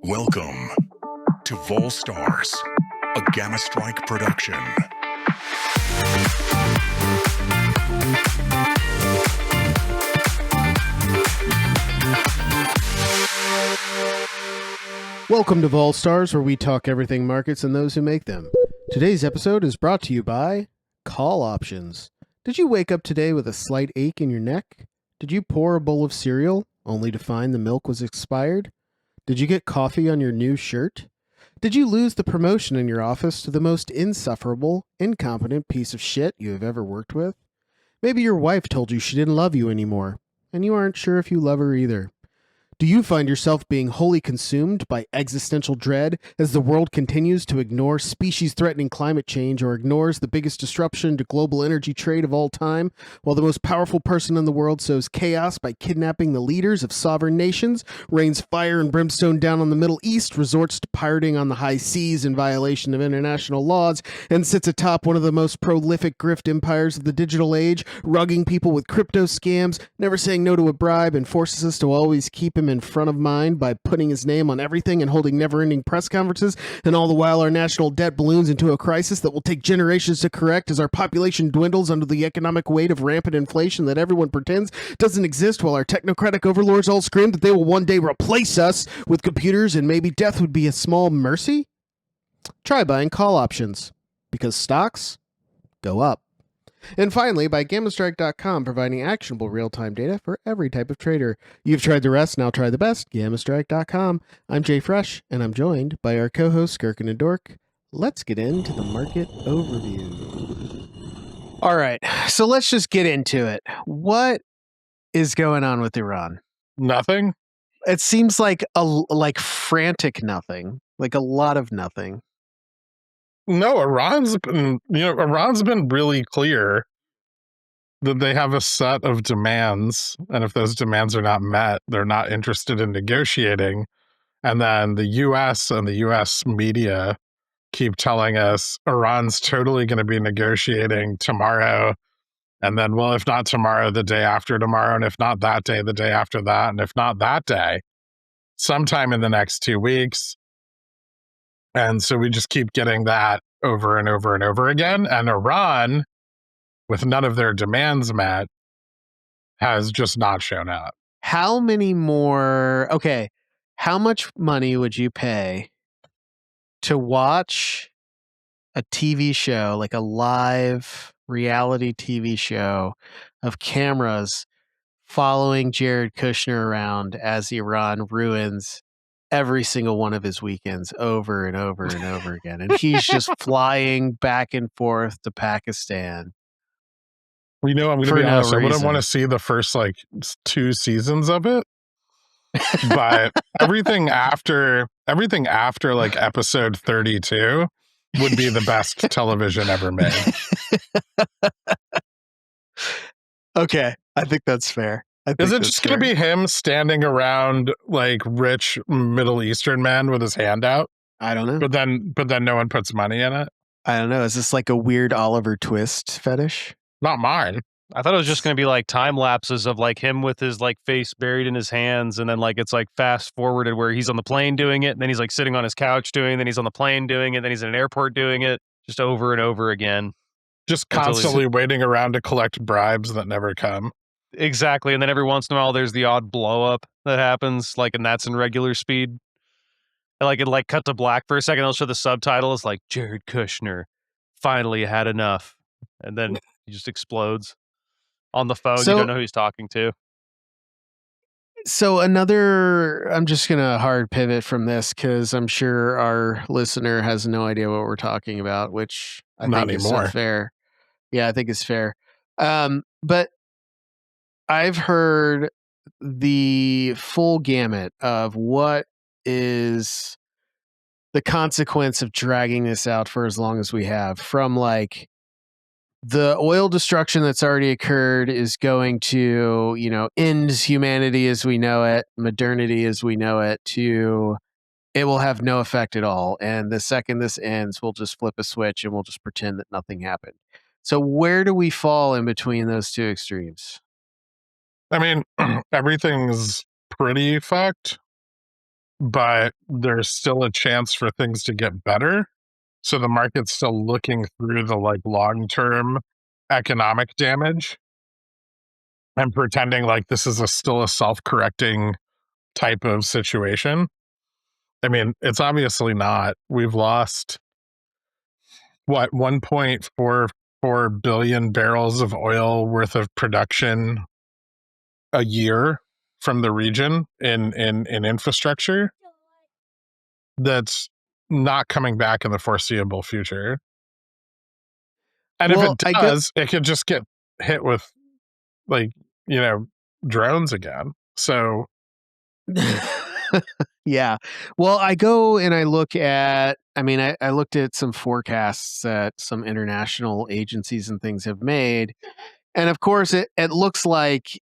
Welcome to Vol Stars, a Gammastrike production. Welcome to Vol Stars, where we talk everything markets and those who make them. Today's episode is brought to you by Call Options. Did you wake up today with a slight ache in your neck? Did you pour a bowl of cereal only to find the milk was expired? Did you get coffee on your new shirt? Did you lose the promotion in your office to the most insufferable, incompetent piece of shit you have ever worked with? Maybe your wife told you she didn't love you anymore, and you aren't sure if you love her either. Do you find yourself being wholly consumed by existential dread as the world continues to ignore species-threatening climate change or ignores the biggest disruption to global energy trade of all time, while the most powerful person in the world sows chaos by kidnapping the leaders of sovereign nations, rains fire and brimstone down on the Middle East, resorts to pirating on the high seas in violation of international laws, and sits atop one of the most prolific grift empires of the digital age, rugging people with crypto scams, never saying no to a bribe, and forces us to always keep him in front of mind by putting his name on everything and holding never-ending press conferences, and all the while our national debt balloons into a crisis that will take generations to correct as our population dwindles under the economic weight of rampant inflation that everyone pretends doesn't exist, while our technocratic overlords all scream that they will one day replace us with computers and maybe death would be a small mercy? Try buying call options, because stocks go up. And finally, by Gammastrike.com, providing actionable real-time data for every type of trader. You've tried the rest, now try the best. Gammastrike.com. I'm JFresh, and I'm joined by our co-hosts, Gherkin and Dork. Let's get into the market overview. All right, so let's just get into it. What is going on with Iran? Nothing. It seems like frantic nothing, like a lot of nothing. No, Iran's been really clear that they have a set of demands, and if those demands are not met, they're not interested in negotiating. And then the US and the US media keep telling us Iran's totally going to be negotiating tomorrow. And then, well, if not tomorrow, the day after tomorrow, and if not that day, the day after that, and if not that day, sometime in the next 2 weeks. And so we just keep getting that over and over and over again. And Iran, with none of their demands met, has just not shown up. How much money would you pay to watch a TV show, like a live reality TV show of cameras following Jared Kushner around as Iran ruins every single one of his weekends over and over and over again? And he's just flying back and forth to Pakistan. I'm going to be honest, I wouldn't want to see the first 2 seasons of it. But everything after episode 32 would be the best television ever made. Okay, I think that's fair. Is it just going to be him standing around like rich Middle Eastern men with his hand out? I don't know. But then no one puts money in it? I don't know. Is this like a weird Oliver Twist fetish? Not mine. I thought it was just going to be like time lapses of like him with his like face buried in his hands, and then like it's like fast forwarded where he's on the plane doing it, and then he's like sitting on his couch doing it, then he's on the plane doing it, then he's in an airport doing it, just over and over again. Just constantly waiting around to collect bribes that never come. Exactly, and then every once in a while there's the odd blow up that happens, like, and that's in regular speed. And like it like cut to black for a second, they'll show the subtitles like Jared Kushner finally had enough, and then he just explodes on the phone. You don't know who he's talking to. So I'm just going to hard pivot from this because I'm sure our listener has no idea what we're talking about, which I think is fair. Yeah, I think it's fair. But I've heard the full gamut of what is the consequence of dragging this out for as long as we have, from like the oil destruction that's already occurred is going to, end humanity as we know it, modernity as we know it, to it will have no effect at all. And the second this ends, we'll just flip a switch and we'll just pretend that nothing happened. So where do we fall in between those two extremes? I mean, everything's pretty fucked. but there's still a chance for things to get better. So the market's still looking through the like long-term economic damage and pretending like this is still a self-correcting type of situation. I mean, it's obviously not. We've lost what 1.44 billion barrels of oil worth of production a year from the region in infrastructure. That's not coming back in the foreseeable future. And if Well, it does, it could just get hit with like, drones again. So yeah. Well, I go and I look at, I looked at some forecasts that some international agencies and things have made. And of course, it looks like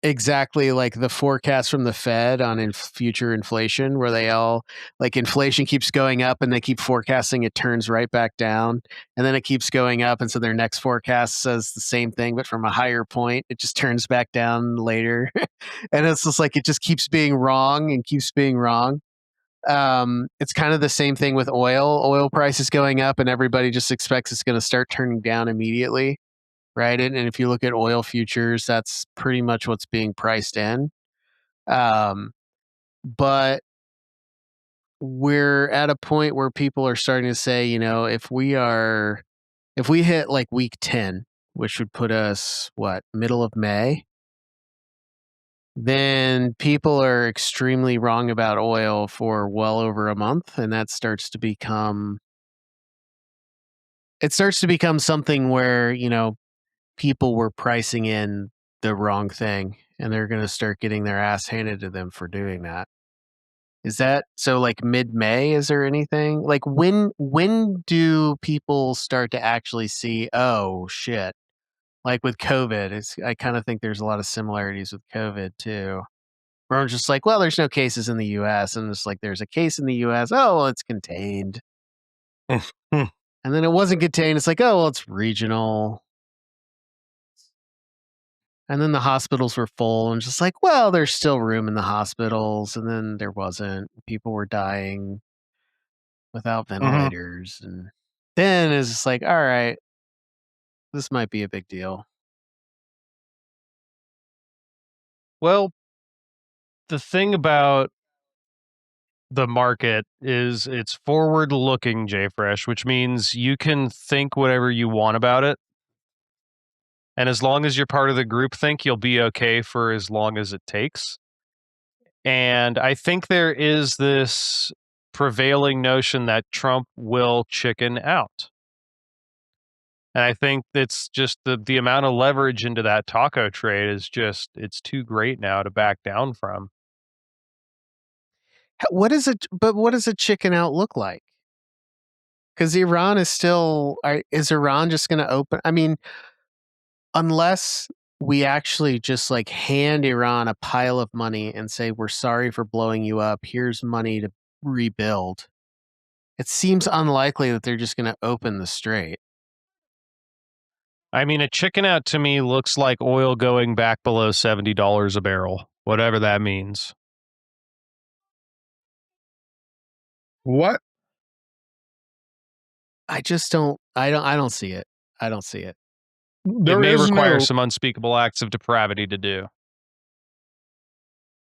exactly like the forecast from the Fed on future inflation, where they all like inflation keeps going up and they keep forecasting it turns right back down, and then it keeps going up, and so their next forecast says the same thing but from a higher point. It just turns back down later, and it's just like it just keeps being wrong and keeps being wrong. It's kind of the same thing with oil. Oil prices going up, and everybody just expects it's going to start turning down immediately. Right. And if you look at oil futures, that's pretty much what's being priced in. But we're at a point where people are starting to say, if we hit like week 10, which would put us middle of May, then people are extremely wrong about oil for well over a month. And that starts to become something where, people were pricing in the wrong thing, and they're going to start getting their ass handed to them for doing that. Is that so? Like mid-May? Is there anything like when do people start to actually see? Oh shit! Like with COVID, I kind of think there's a lot of similarities with COVID too. Where I'm just like, well, there's no cases in the U.S. and it's like there's a case in the U.S. Oh, well, it's contained, and then it wasn't contained. It's like, oh, well, it's regional. And then the hospitals were full and just like, well, there's still room in the hospitals. And then there wasn't. People were dying without ventilators. And then it's just like, all right, this might be a big deal. Well, the thing about the market is it's forward looking, JFresh, which means you can think whatever you want about it. And as long as you're part of the group think, you'll be okay for as long as it takes. And I think there is this prevailing notion that Trump will chicken out. And I think it's just the amount of leverage into that taco trade is just, it's too great now to back down from. What is it? But what does a chicken out look like? Because Iran is still, is Iran just going to open? I mean, unless we actually just like hand Iran a pile of money and say, we're sorry for blowing you up. Here's money to rebuild. It seems unlikely that they're just going to open the strait. I mean, a chicken out to me looks like oil going back below $70 a barrel, whatever that means. what? I just don't. I don't see it. I don't see it. It may require some unspeakable acts of depravity to do.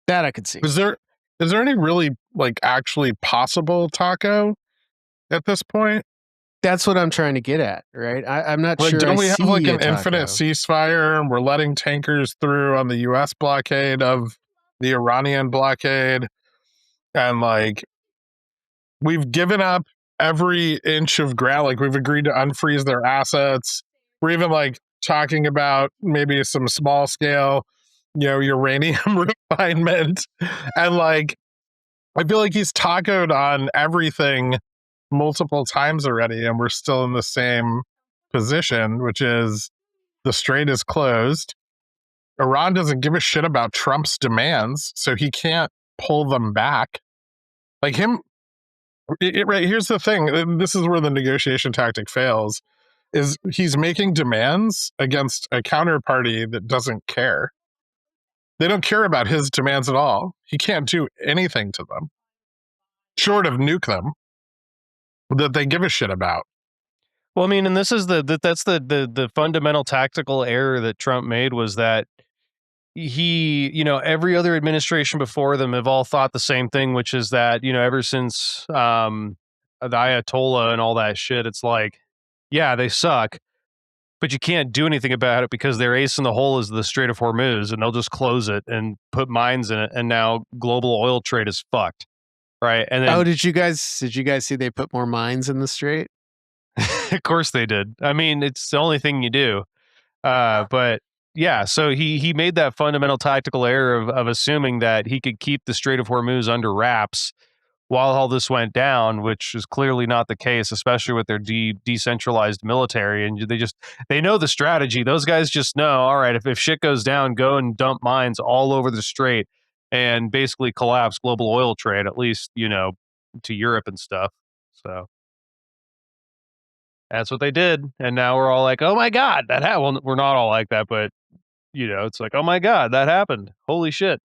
That I could see. Is there any really like actually possible taco at this point? That's what I'm trying to get at, right? I'm not Like, sure. don't we have like an taco. infinite ceasefire and we're letting tankers through on the US blockade of the Iranian blockade? And like, we've given up every inch of ground. Like, we've agreed to unfreeze their assets. We're even like talking about maybe some small scale, uranium refinement. And like, I feel like he's tacoed on everything multiple times already, and we're still in the same position, which is the strait is closed. Iran doesn't give a shit about Trump's demands, so he can't pull them back. Like him, right, here's the thing. This is where the negotiation tactic fails, is he's making demands against a counterparty that doesn't care. They don't care about his demands at all. He can't do anything to them, short of nuke them, that they give a shit about. Well, I mean, and this is that's the fundamental tactical error that Trump made, was that he, every other administration before them have all thought the same thing, which is that, ever since the Ayatollah and all that shit, it's like, yeah, they suck, but you can't do anything about it because their ace in the hole is the Strait of Hormuz, and they'll just close it and put mines in it, and now global oil trade is fucked, right? And then, Did you guys see they put more mines in the strait? of course they did. I mean, it's the only thing you do. But yeah, so he made that fundamental tactical error of assuming that he could keep the Strait of Hormuz under wraps while all this went down, which is clearly not the case, especially with their decentralized military. And they know the strategy. Those guys just know, all right, if shit goes down, go and dump mines all over the strait and basically collapse global oil trade, at least, to Europe and stuff. So that's what they did. And now we're all like, oh my God, that happened. Well, we're not all like that, but it's like, oh my God, that happened. Holy shit.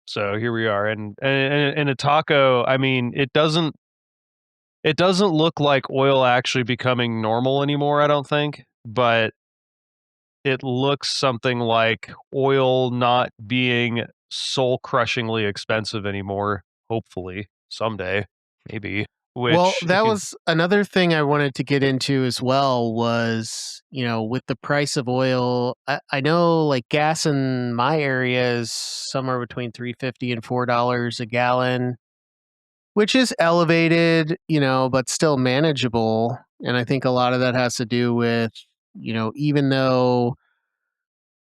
So here we are. And a taco, I mean, it doesn't look like oil actually becoming normal anymore, I don't think, but it looks something like oil not being soul crushingly expensive anymore, hopefully someday, maybe. Well, Which, that was another thing I wanted to get into as well was, with the price of oil, I know like gas in my area is somewhere between $3.50 and $4 a gallon, which is elevated, but still manageable. And I think a lot of that has to do with, even though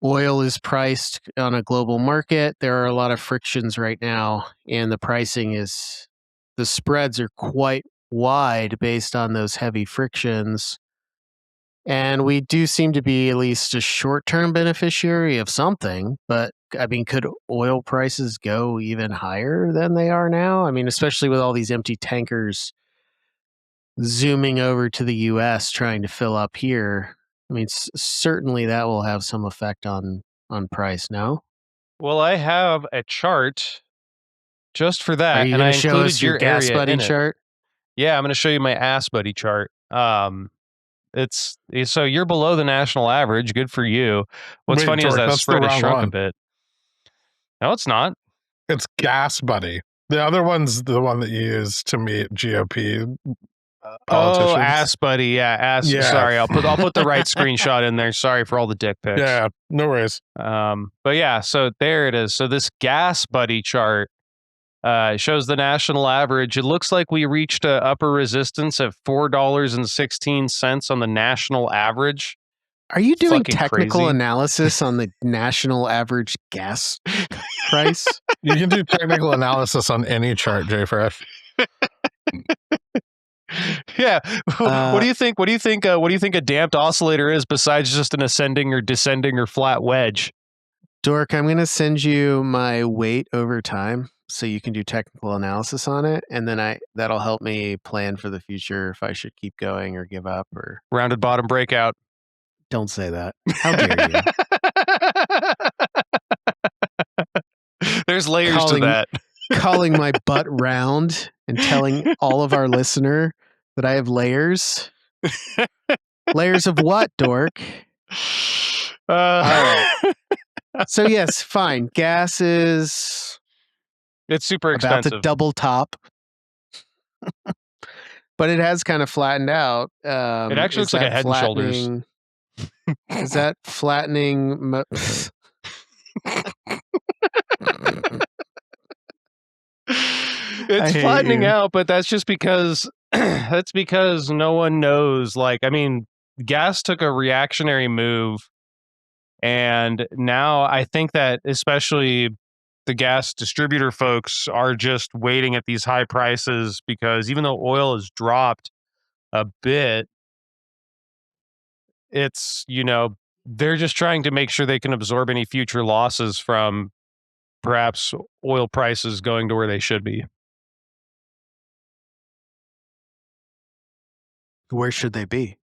oil is priced on a global market, there are a lot of frictions right now, and the spreads are quite wide based on those heavy frictions. And we do seem to be at least a short term beneficiary of something. But I mean, could oil prices go even higher than they are now? I mean, especially with all these empty tankers zooming over to the US trying to fill up here. I mean, certainly that will have some effect on price, no? well, I have a chart just for Are that, you and going I to show included us your your gas area buddy in it. chart? Yeah, I'm going to show you my ass buddy chart. So you're below the national average. Good for you. What's Wait, funny is Dork, that that's the spread has wrong shrunk a one. bit. No, it's not. It's Gas Buddy. The other one's the one that you use to meet GOP politicians. Oh, ass buddy. Yeah, ass. Yeah. Sorry, I'll put the right screenshot in there. Sorry for all the dick pics. Yeah, no worries. But yeah, so there it is. So this gas buddy chart shows the national average. It looks like we reached a upper resistance at $4.16 on the national average. Are you doing Fucking technical crazy. analysis on the national average gas price? You can do technical analysis on any chart, JFresh. Yeah. What do you think? What do you think? What do you think a damped oscillator is besides just an ascending or descending or flat wedge? Dork, I'm going to send you my weight over time so you can do technical analysis on it, and then that'll help me plan for the future if I should keep going or give up or Rounded bottom breakout. don't say that. How dare you? There's layers to that. Calling my butt round and telling all of our listener that I have layers. Layers of what, Dork? All right. So yes, fine. Gas is It's super about expensive. to double top. But it has kind of flattened out. It actually looks like a Head and Shoulders. Is that flattening? It's flattening out, but that's just because no one knows. Like, I mean, gas took a reactionary move, and now I think that especially the gas distributor folks are just waiting at these high prices because even though oil has dropped a bit, it's, they're just trying to make sure they can absorb any future losses from perhaps oil prices going to where they should be. Where should they be?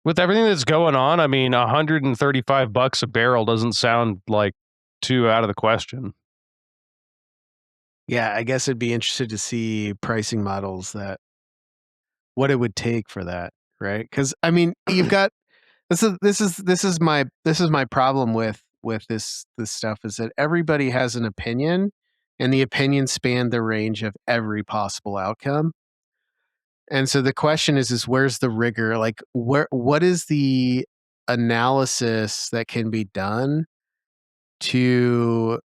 With everything that's going on, I mean, $135 a barrel doesn't sound like too out of the question. Yeah, I guess I'd be interested to see pricing models that what it would take for that, right? Because I mean, you've got this is my problem with this stuff is that everybody has an opinion, and the opinion span the range of every possible outcome. And so the question is where's the rigor? Like what is the analysis that can be done to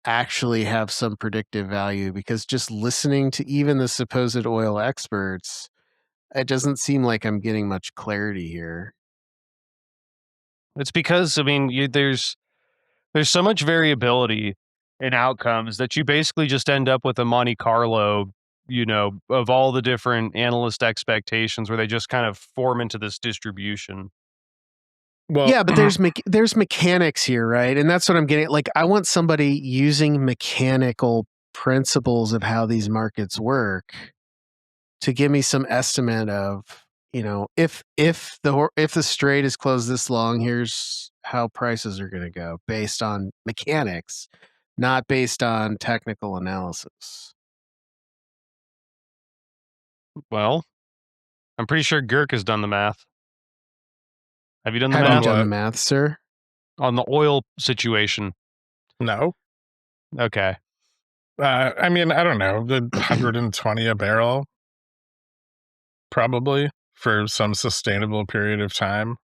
actually have some predictive value? Because just listening to even the supposed oil experts, it doesn't seem like I'm getting much clarity here. It's because, I mean, there's so much variability in outcomes that you basically just end up with a Monte Carlo, of all the different analyst expectations where they just kind of form into this distribution. Well, Yeah, but there's mechanics here, right? And that's what I'm getting. Like, I want somebody using mechanical principles of how these markets work to give me some estimate of, if the strait is closed this long, here's how prices are going to go based on mechanics, not based on technical analysis. Well, I'm pretty sure Girk has done the math. Have you done the Have you on math done the what? math, sir? on the oil situation? No. Okay. I mean, I don't know, the 120 a barrel, probably for some sustainable period of time,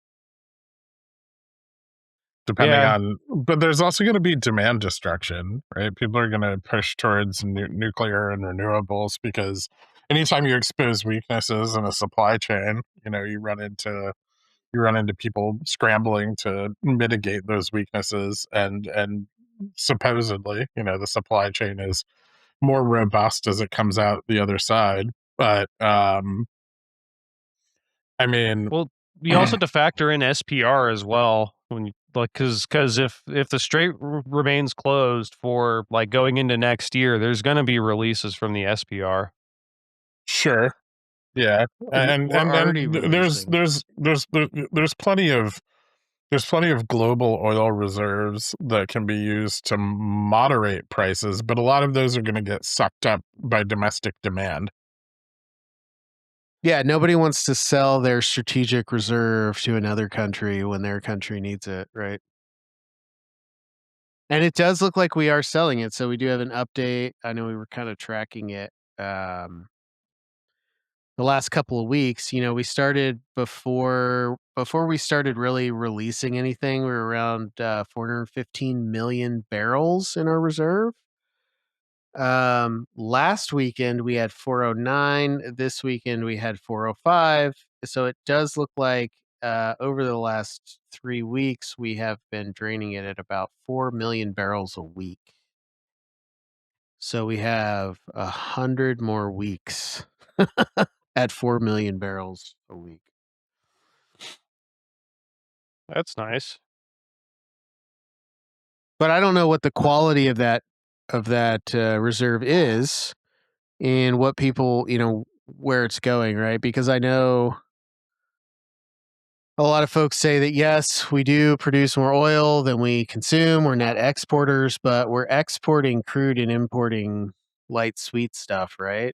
depending Yeah. on. But there's also going to be demand destruction, right? People are going to push towards nuclear and renewables because anytime you expose weaknesses in a supply chain, you run into people scrambling to mitigate those weaknesses, and supposedly, the supply chain is more robust as it comes out the other side. But I mean, Well, you also have to factor in SPR as well when you like because if the strait remains closed for like going into next year, there's going to be releases from the SPR. sure, yeah, and We're and already and releasing. there's plenty of global oil reserves that can be used to moderate prices, but a lot of those are going to get sucked up by domestic demand. Yeah, nobody wants to sell their strategic reserve to another country when their country needs it, right? And it does look like we are selling it. So we do have an update. I know we were kind of tracking it the last couple of weeks. We started before we started really releasing anything. We were around 415 million barrels in our reserve. Last weekend we had 409. This weekend we had 405. So it does look like over the last 3 weeks we have been draining it at about 4 million barrels a week. So we have 100 more weeks at 4 million barrels a week. That's nice. But I don't know what the quality of that reserve is and what people, where it's going, right? Because I know a lot of folks say that yes, we do produce more oil than we consume. We're net exporters, but we're exporting crude and importing light sweet stuff, right?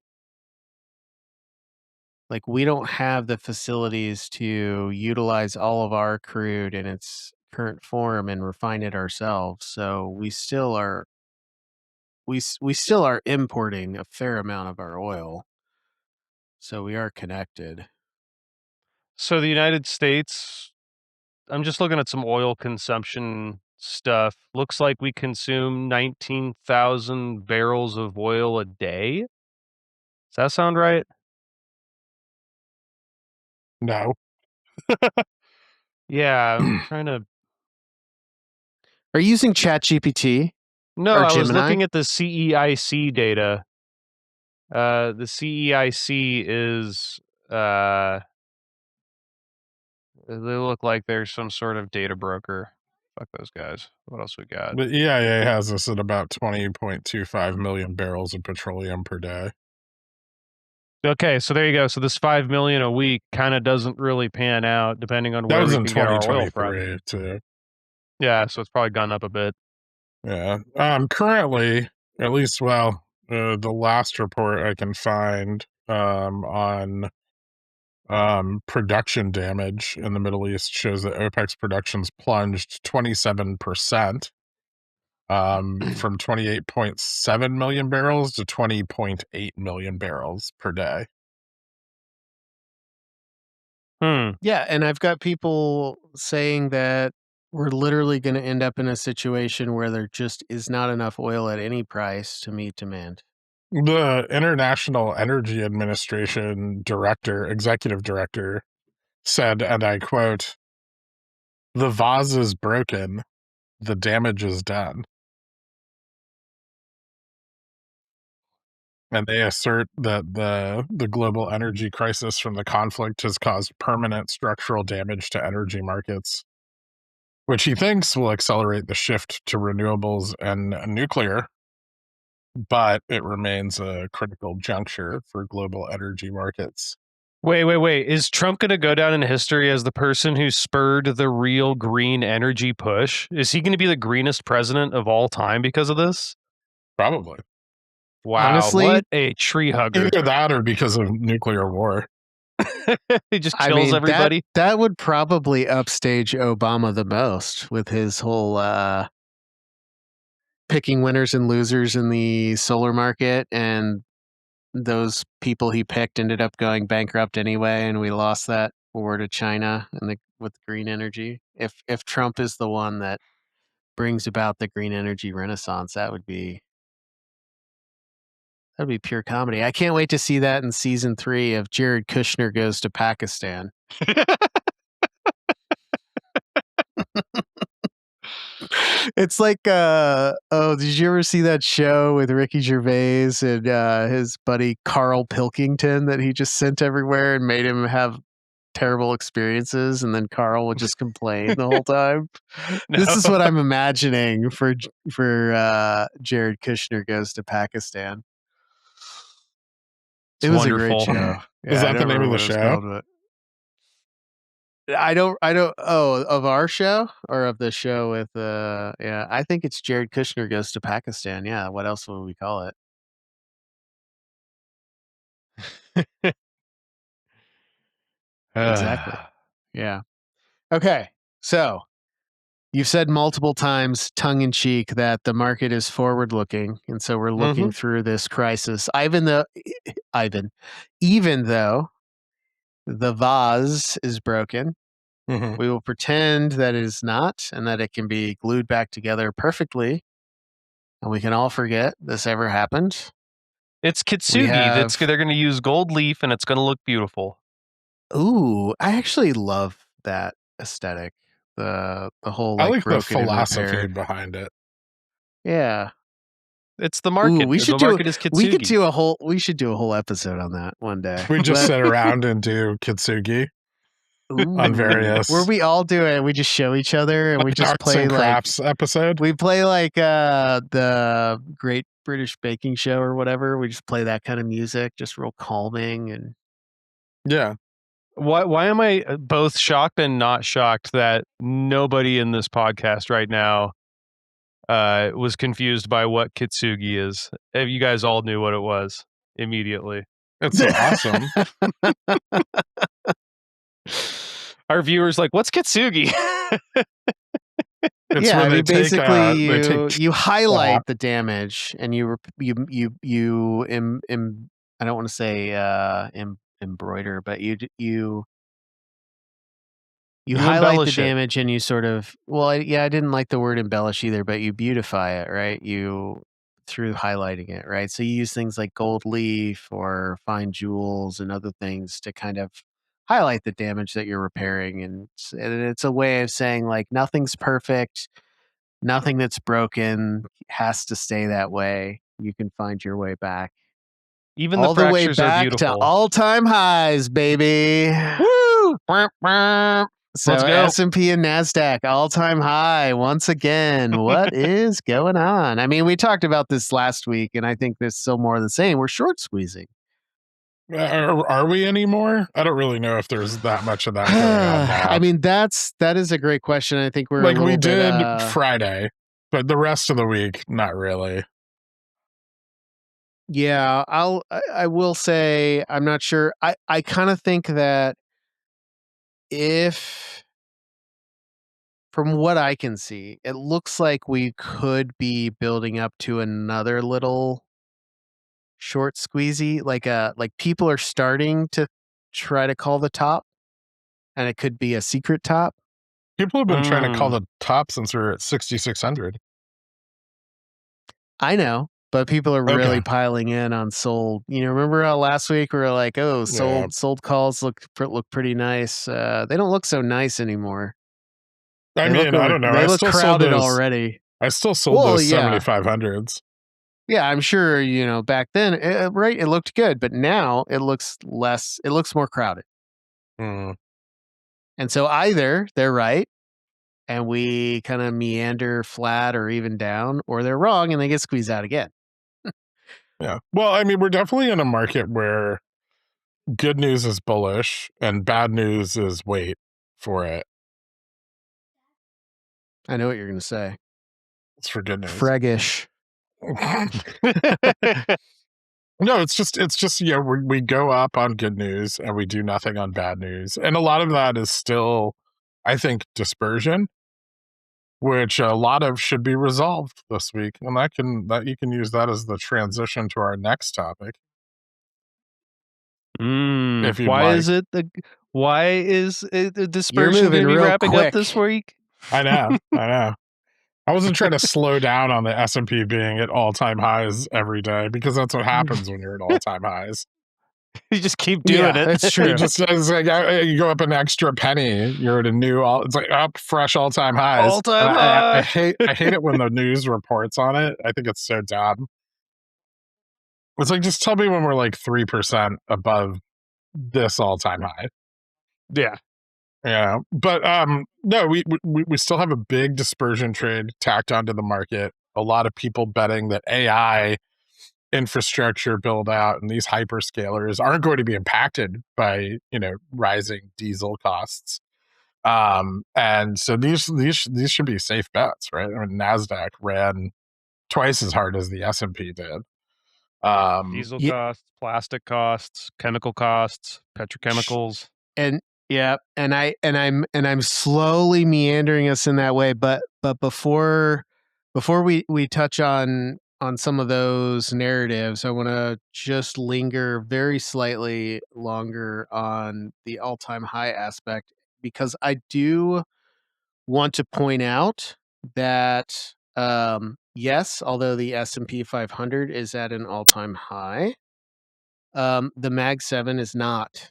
Like we don't have the facilities to utilize all of our crude in its current form and refine it ourselves. So we still are importing a fair amount of our oil. So we are connected. So the United States, I'm just looking at some oil consumption stuff. Looks like we consume 19,000 barrels of oil a day. Does that sound right? No. Yeah, I'm trying to. Are you using ChatGPT No, or I was Gemini? looking at the CEIC data. The CEIC is they look like they're some sort of data broker. Fuck those guys. What else we got? The EIA has us at about 20.25 million barrels of petroleum per day. Okay, so there you go. So this 5 million a week kind of doesn't really pan out depending on That where was we in can get our oil from. 2023 too. Yeah, so it's probably gone up a bit. Yeah. Currently, at least, the last report I can find on production damage in the Middle East shows that OPEC's production's plunged 27%, from 28.7 million barrels to 20.8 million barrels per day. Yeah, and I've got people saying that we're literally going to end up in a situation where there just is not enough oil at any price to meet demand. The International Energy Administration executive director said, and I quote, "The vase is broken, the damage is done." And they assert that the global energy crisis from the conflict has caused permanent structural damage to energy markets, which he thinks will accelerate the shift to renewables and nuclear, but it remains a critical juncture for global energy markets. Wait. Is Trump going to go down in history as the person who spurred the real green energy push? Is he going to be the greenest president of all time because of this? Probably. Wow, Honestly, what a tree hugger. Either that or because of nuclear war. He just kills everybody. That would probably upstage Obama the most with his whole picking winners and losers in the solar market, and those people he picked ended up going bankrupt anyway, and we lost that war to China and with green energy. If Trump is the one that brings about the green energy renaissance, that'd be pure comedy. I can't wait to see that in season 3 of Jared Kushner Goes to Pakistan. It's like, did you ever see that show with Ricky Gervais and his buddy Carl Pilkington that he just sent everywhere and made him have terrible experiences, and then Carl would just complain the whole time? No. This is what I'm imagining for Jared Kushner Goes to Pakistan. It's It was wonderful. a great show. Is that the name of the show? I don't of our show or of the show with yeah, I think it's Jared Kushner Goes to Pakistan. Yeah, what else would we call it? Exactly. Yeah. Okay. So, you've said multiple times tongue in cheek that the market is forward looking, and so we're looking through this crisis. Even though the vase is broken, Mhm. we will pretend that it is not and that it can be glued back together perfectly. And we can all forget this ever happened. It's Kitsugi. They're going to use gold leaf and it's going to look beautiful. Ooh, I actually love that aesthetic. The whole I like the broken and philosophy repaired. behind it. Yeah. It's the market. Ooh, The market is Kitsugi. We should do a whole episode on that one day. We just sit around and do Kitsugi on various. Where we all do it, we just show each other and we just arts play and crafts episode. We play the Great British Baking Show or whatever. We just play that kind of music, just real calming and yeah. Why am I both shocked and not shocked that nobody in this podcast right now was confused by what Kitsugi is? If you guys all knew what it was immediately. It's awesome. Our viewers like, what's Kitsugi? It's yeah, where I mean, basically you highlight the damage and you I don't want to say embroider, but you highlight the damage and you sort of I didn't like the word embellish either, but you beautify it, right? Through highlighting it, right? So you use things like gold leaf or fine jewels and other things to kind of highlight the damage that you're repairing, and it's a way of saying like nothing's perfect, nothing that's broken has to stay that way. You can find your way back. Even all the way fractures are back beautiful. to all-time highs, baby. Woo! So Let's go. S&P and NASDAQ all-time high once again. What is going on? I mean, we talked about this last week, and I think this is still more of the same. We're short squeezing. Are we anymore? I don't really know if there's that much of that going on now. I mean, that is a great question. I think we're a like little we bit, did Friday, but the rest of the week, not really. yeah, I will say I'm not sure. I kind of think that if from what I can see, it looks like we could be building up to another little short squeezy, like people are starting to try to call the top, and it could be a secret top. People have been trying to call Mm. the top since we're at 6,600. I know, but people are really Okay. piling in on sold. Remember how last week we were like, "Oh, Yeah. sold calls look pretty nice." They don't look so nice anymore. I mean, I don't know. They look crowded already. I still sold Well, those yeah. 7,500s. Yeah, I'm sure, back then, right, it looked good, but now it looks more crowded. Mm. And so either they're right and we kind of meander flat or even down, or they're wrong and they get squeezed out again. Yeah. Well, I mean, we're definitely in a market where good news is bullish and bad news is wait for it. I know what you're going to say. It's for good news. Freggish. No, it's just we go up on good news and we do nothing on bad news, and a lot of that is still, I think, dispersion, which a lot of should be resolved this week, and that you can use that as the transition to our next topic. If you'd Why like. is it why is the dispersion moving going to be real wrapping up quick. this week? I know. I wasn't trying to slow down on the S&P being at all-time highs every day, because that's what happens when you're at all-time highs. You just keep doing it. That's true. It's like you go up an extra penny, you're at a new it's like up fresh all-time highs. All-time And high. I hate it when the news reports on it. I think it's so dumb. It's like, just tell me when we're like 3% above this all-time high. Yeah. Yeah, but no, we still have a big dispersion trade tacked onto the market. A lot of people betting that AI infrastructure build out and these hyperscalers aren't going to be impacted by rising diesel costs. And so these should be safe bets, right? I mean, NASDAQ ran twice as hard as the S&P did. Diesel Ye- costs, plastic costs, chemical costs, petrochemicals. And yeah, I'm slowly meandering us in that way, but before we touch on some of those narratives, I want to just linger very slightly longer on the all-time high aspect, because I do want to point out that yes, although the S&P 500 is at an all-time high, the Mag 7 is not.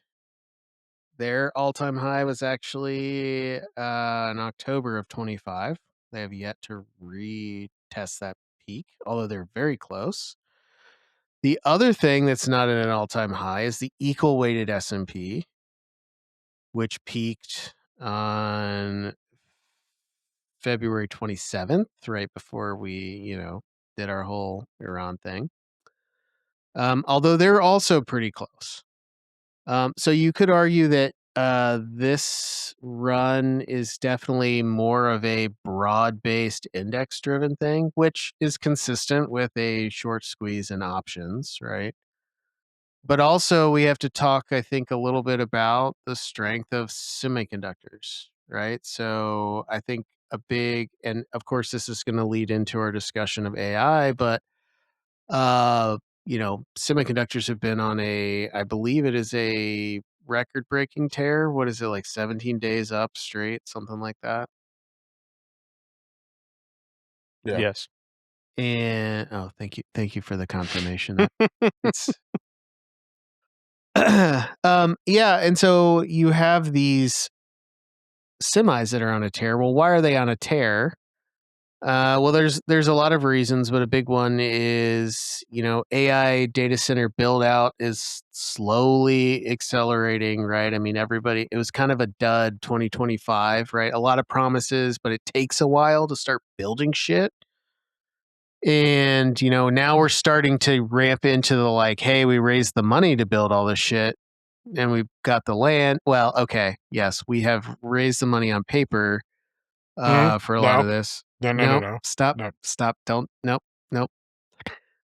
Their all-time high was actually in October of 25. They have yet to retest that peak, although they're very close. The other thing that's not at an all-time high is the equal weighted S&P, which peaked on February 27th, right before we, did our whole Iran thing. Although they're also pretty close. So you could argue that this run is definitely more of a broad-based index-driven thing, which is consistent with a short squeeze in options, right? But also we have to talk, I think, a little bit about the strength of semiconductors, right? So I think and of course this is going to lead into our discussion of AI, but semiconductors have been on I believe it is a record-breaking tear. What is it, like 17 days up straight, something like that? Yeah. Yes. And thank you for the confirmation. It's yeah, and so you have these semis that are on a tear. Well, why are they on a tear? Well, there's a lot of reasons, but a big one is, AI data center build out is slowly accelerating, right? I mean, it was kind of a dud 2025, right? A lot of promises, but it takes a while to start building shit. And, now we're starting to ramp into the like, hey, we raised the money to build all this shit and we've got the land. Well, okay. Yes, we have raised the money on paper for a lot of this. No. Stop. Don't. Nope.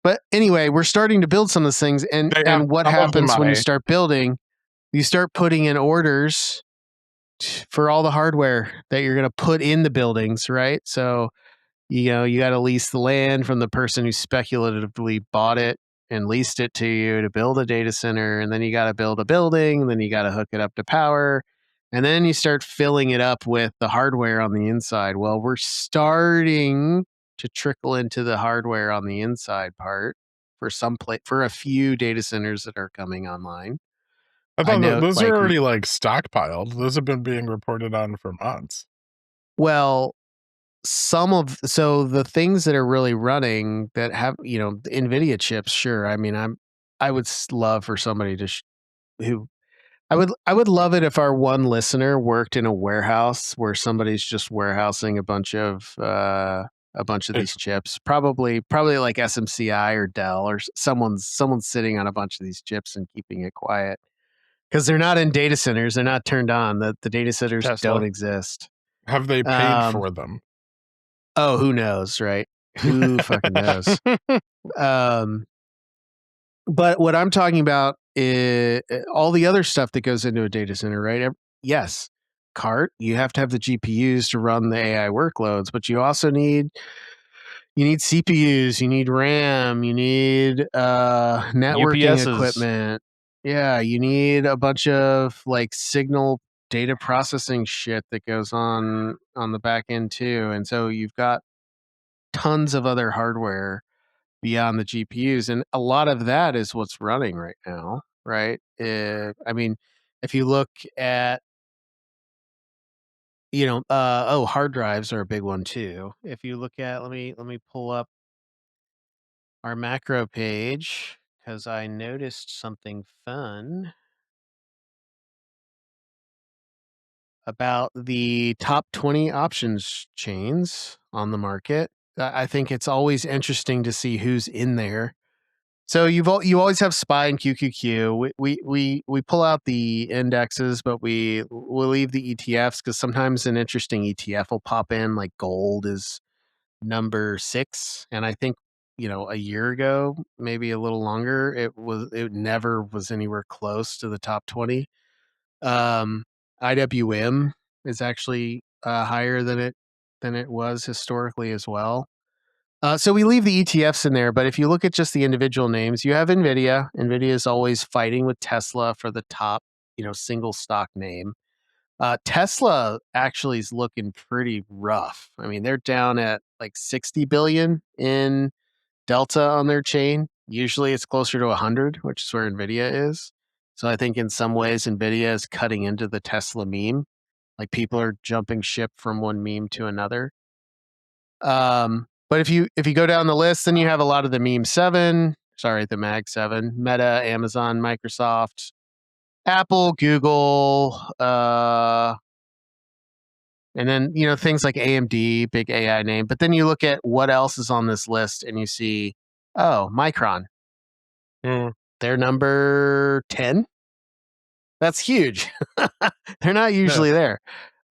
But anyway, we're starting to build some of those things. And what some of the happens when you money. start building? You start putting in orders for all the hardware that you're going to put in the buildings, right? So, you got to lease the land from the person who speculatively bought it and leased it to you to build a data center. And then you got to build a building, and then you got to hook it up to power. And then you start filling it up with the hardware on the inside. Well, we're starting to trickle into the hardware on the inside part for for a few data centers that are coming online. I thought know, those like, are already like stockpiled. Those have been being reported on for months. Well, so the things that are really running that have the NVIDIA chips, sure. I mean, I would love for somebody to who I would love it if our one listener worked in a warehouse where somebody's just warehousing a bunch of these chips, probably like SMCI or Dell, or someone's sitting on a bunch of these chips and keeping it quiet because they're not in data centers. They're not turned on. The data centers Tesla. don't exist. Have they paid for them? Oh, who knows, right? Who fucking knows? But what I'm talking about is all the other stuff that goes into a data center, right? Yes, you have to have the GPUs to run the AI workloads, but you also need CPUs, you need RAM, you need networking UPSs. equipment. Yeah, you need a bunch of like signal data processing shit that goes on the back end too. And so you've got tons of other hardware beyond the GPUs, and a lot of that is what's running right now, right? I mean, if you look at hard drives are a big one too. If you look at let me pull up our macro page because I noticed something fun about the top 20 options chains on the market. I think it's always interesting to see who's in there. So you always have SPY and QQQ. We pull out the indexes, but we'll leave the ETFs because sometimes an interesting ETF will pop in. Like gold is number 6, and I think a year ago, maybe a little longer, it never was anywhere close to the top 20. IWM is actually higher than it was historically as well. So we leave the ETFs in there, but if you look at just the individual names, you have NVIDIA. NVIDIA is always fighting with Tesla for the top, single stock name. Tesla actually is looking pretty rough. I mean, they're down at like 60 billion in delta on their chain. Usually it's closer to 100, which is where NVIDIA is. So I think in some ways NVIDIA is cutting into the Tesla meme. Like people are jumping ship from one meme to another. But if you go down the list, then you have a lot of the the Mag 7, Meta, Amazon, Microsoft, Apple, Google, and then things like AMD, big AI name. But then you look at what else is on this list, and you see, Micron. They're number 10. That's huge. They're not usually there.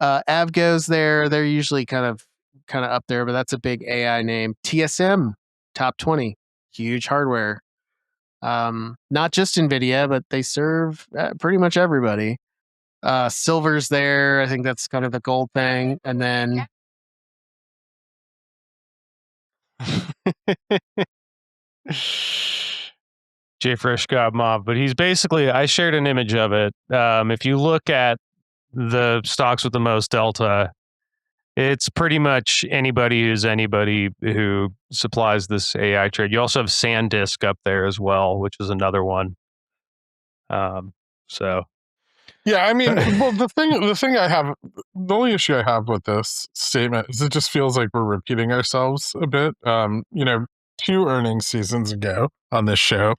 Avgo's there. They're usually kind of up there, but that's a big AI name. TSM, top 20, huge hardware. Not just NVIDIA, but they serve pretty much everybody. Silver's there. I think that's kind of the gold thing. And then JFresh got mobbed, but he's basically, I shared an image of it. If you look at the stocks with the most delta, it's pretty much anybody who supplies this AI trade. You also have SanDisk up there as well, which is another one. So yeah, I mean, well, the only issue I have with this statement is it just feels like we're repeating ourselves a bit. 2 earnings seasons ago on this show,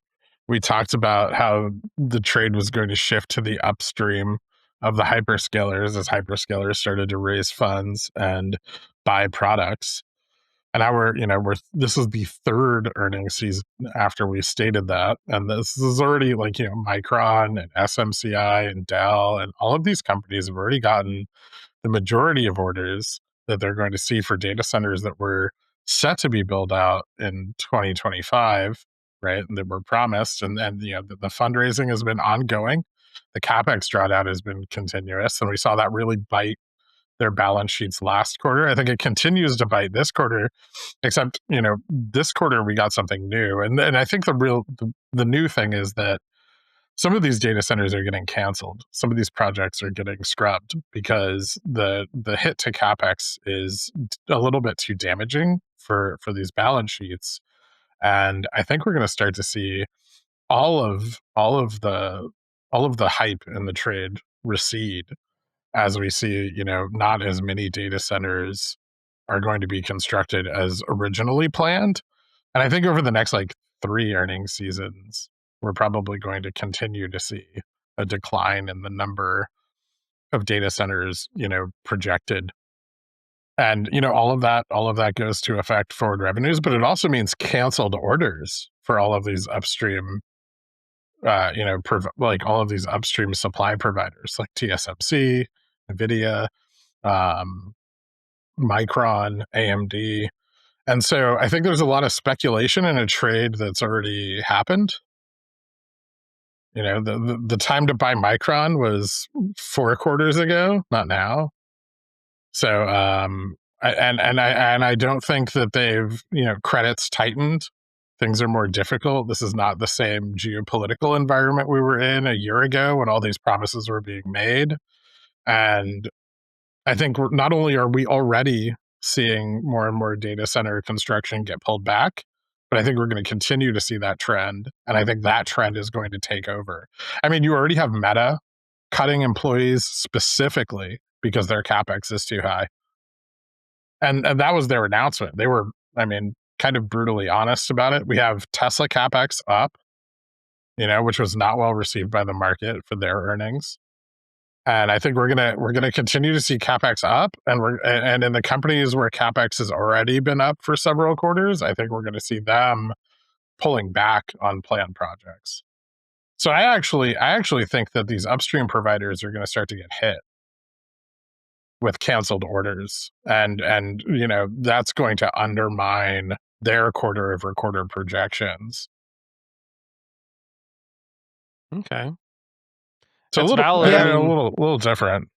we talked about how the trade was going to shift to the upstream of the hyperscalers as hyperscalers started to raise funds and buy products. And now this is the third earnings season after we stated that. And this is already Micron and SMCI and Dell and all of these companies have already gotten the majority of orders that they're going to see for data centers that were set to be built out in 2025, right? And that were promised. And the fundraising has been ongoing. The CapEx drawdown has been continuous. And we saw that really bite their balance sheets last quarter. I think it continues to bite this quarter, except, this quarter we got something new. And I think the new thing is that some of these data centers are getting canceled. Some of these projects are getting scrubbed because the hit to CapEx is a little bit too damaging for these balance sheets. And I think we're going to start to see all of the hype in the trade recede as we see, not as many data centers are going to be constructed as originally planned. And I think over the next 3 earnings seasons, we're probably going to continue to see a decline in the number of data centers, projected. And, all of that goes to affect forward revenues, but it also means canceled orders for all of these upstream, all of these upstream supply providers like TSMC, NVIDIA, Micron, AMD. And so I think there's a lot of speculation in a trade that's already happened. The time to buy Micron was 4 quarters ago, not now. So I don't think that they've credits tightened. Things are more difficult. This is not the same geopolitical environment we were in a year ago when all these promises were being made. And I think not only are we already seeing more and more data center construction get pulled back, but I think we're going to continue to see that trend. And I think that trend is going to take over. I mean, you already have Meta cutting employees specifically because their CapEx is too high. And that was their announcement. They were, kind of brutally honest about it. We have Tesla CapEx up, which was not well received by the market for their earnings. And I think we're gonna continue to see CapEx up, and in the companies where CapEx has already been up for several quarters, I think we're gonna see them pulling back on planned projects. So I actually think that these upstream providers are gonna start to get hit with canceled orders, and that's going to undermine their quarter-over-quarter projections. Okay. So That's a little, valid. I a mean, little different.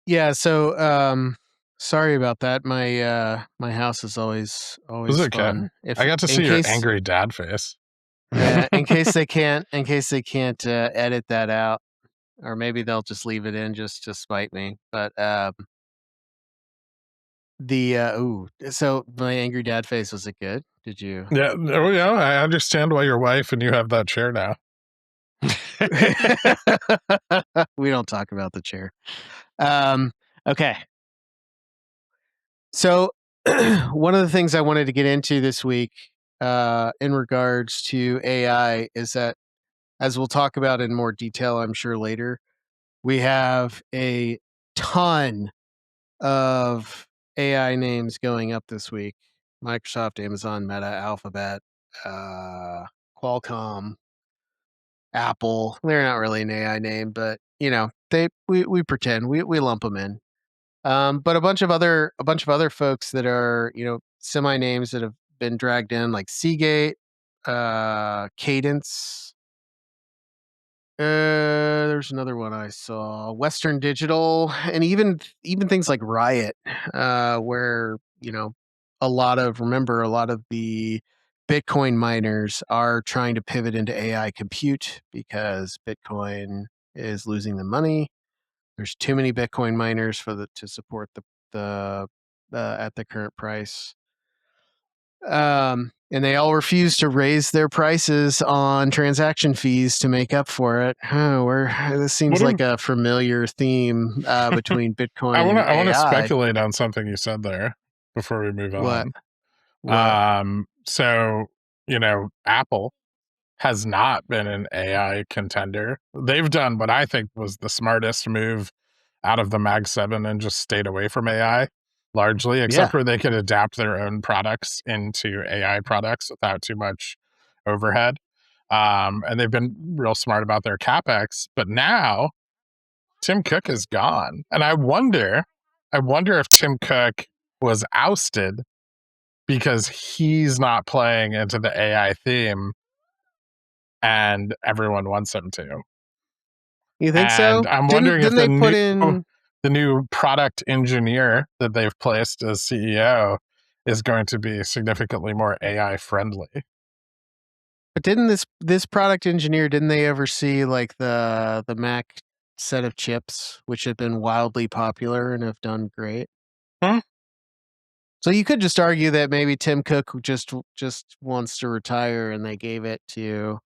Yeah, so sorry about that. My house is always It's okay. fun. I got to see your angry dad face. Yeah, in case they can't edit that out, or maybe they'll just leave it in just to spite me. But so my angry dad face, was it good? Did you? Yeah, I understand why your wife and you have that chair now. We don't talk about the chair. Okay. So one of the things I wanted to get into this week in regards to AI is that, as we'll talk about in more detail, I'm sure later, we have a ton of AI names going up this week. Microsoft, Amazon, Meta, Alphabet, Qualcomm, Apple. They're not really an AI name, but we pretend we lump them in. But a bunch of other folks that are semi names that have been dragged in, like Seagate, Cadence. There's another one I saw, Western Digital, and even things like Riot, where a lot of the Bitcoin miners are trying to pivot into AI compute because Bitcoin is losing them money. There's too many Bitcoin miners to support the at the current price. And they all refuse to raise their prices on transaction fees to make up for it. This seems like a familiar theme between Bitcoin and AI. I want to speculate on something you said there before we move on. What? So, Apple has not been an AI contender. They've done what I think was the smartest move out of the Mag 7 and just stayed away from AI. largely, except where they could adapt their own products into AI products without too much overhead. And they've been real smart about their CapEx. But now Tim Cook is gone. And I wonder if Tim Cook was ousted because he's not playing into the AI theme and everyone wants him to. You think And so? I'm wondering if Didn't they put in the new product engineer that they've placed as CEO is going to be significantly more AI friendly. But didn't this product engineer, didn't they oversee like the Mac set of chips, which have been wildly popular and have done great? So you could just argue that maybe Tim Cook just wants to retire, and they gave it to,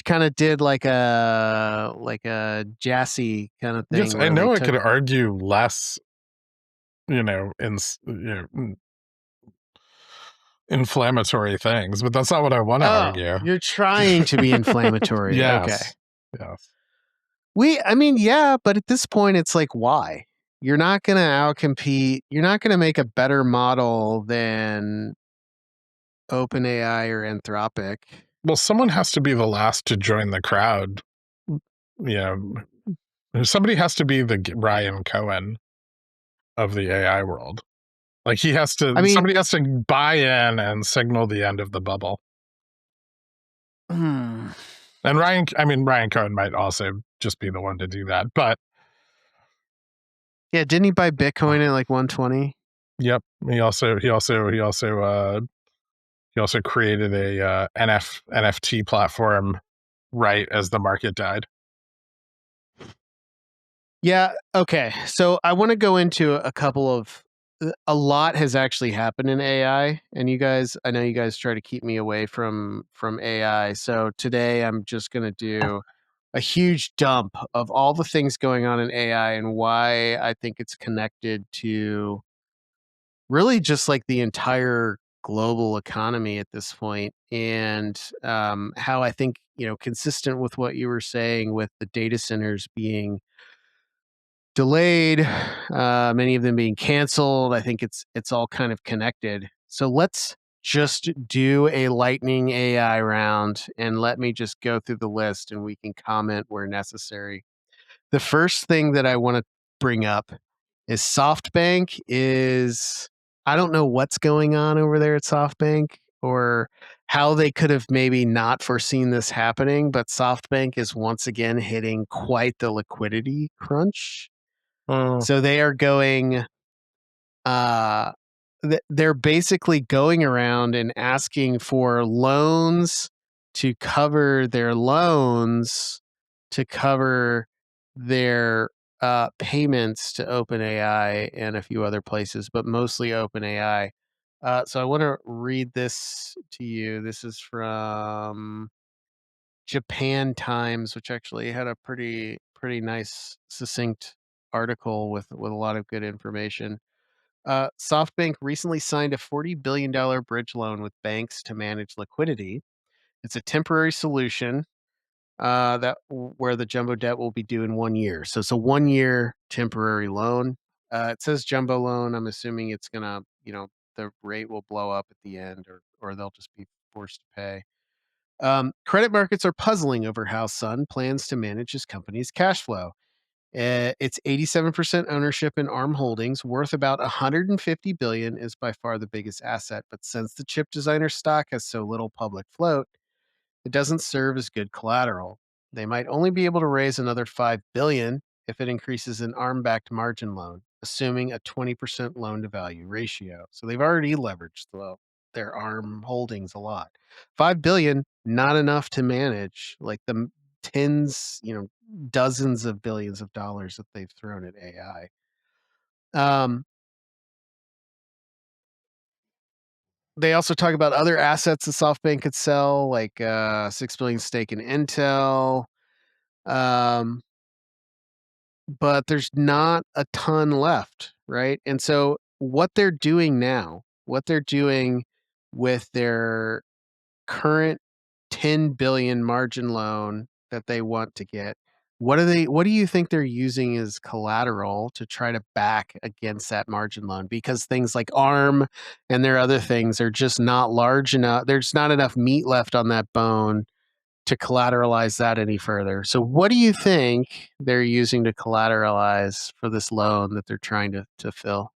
kind of did like a Jassy kind of thing. Yes, I know I could argue less, inflammatory things, but that's not what I want to argue. You're trying to be inflammatory. Yes. Okay. Yes. Yeah, but at this point, it's like, why? You're not going to outcompete. You're not going to make a better model than OpenAI or Anthropic. Well, someone has to be the last to join the crowd. Somebody has to be the Ryan Cohen of the AI world. Like somebody has to buy in and signal the end of the bubble. And Ryan Cohen might also just be the one to do that, but yeah, didn't he buy Bitcoin at like 120? Yep. He also created a NFT platform right as the market died. Yeah. Okay. So I want to go into a lot has actually happened in AI, and I know you guys try to keep me away from AI. So today I'm just going to do a huge dump of all the things going on in AI and why I think it's connected to really just like the entire global economy at this point, and how I think, consistent with what you were saying with the data centers being delayed, many of them being canceled. I think it's all kind of connected. So let's just do a lightning AI round, and let me just go through the list and we can comment where necessary. The first thing that I want to bring up is SoftBank is, I don't know what's going on over there at SoftBank, or how they could have maybe not foreseen this happening, but SoftBank is once again hitting quite the liquidity crunch. So they are going, they're basically going around and asking for loans to cover their loans, to cover their payments to OpenAI and a few other places, but mostly OpenAI. So I want to read this to you. This is from Japan Times, which actually had a pretty nice, succinct article with a lot of good information. SoftBank recently signed a $40 billion bridge loan with banks to manage liquidity. It's a temporary solution where the jumbo debt will be due in 1 year. So it's a 1-year temporary loan. It says jumbo loan. I'm assuming it's gonna, the rate will blow up at the end, or they'll just be forced to pay. Credit markets are puzzling over how Sun plans to manage his company's cash flow. Its 87% ownership in ARM Holdings, worth about 150 billion, is by far the biggest asset. But since the chip designer stock has so little public float, it doesn't serve as good collateral. They might only be able to raise another 5 billion if it increases an ARM-backed margin loan, assuming a 20% loan to value ratio. So they've already leveraged their ARM holdings a lot. 5 billion, not enough to manage like the tens, dozens of billions of dollars that they've thrown at AI. They also talk about other assets that SoftBank could sell, like 6 billion stake in Intel. But there's not a ton left, right? And so what they're doing now, what they're doing with their current 10 billion margin loan that they want to get, What do you think they're using as collateral to try to back against that margin loan? Because things like ARM and their other things are just not large enough. There's not enough meat left on that bone to collateralize that any further. So what do you think they're using to collateralize for this loan that they're trying to fill?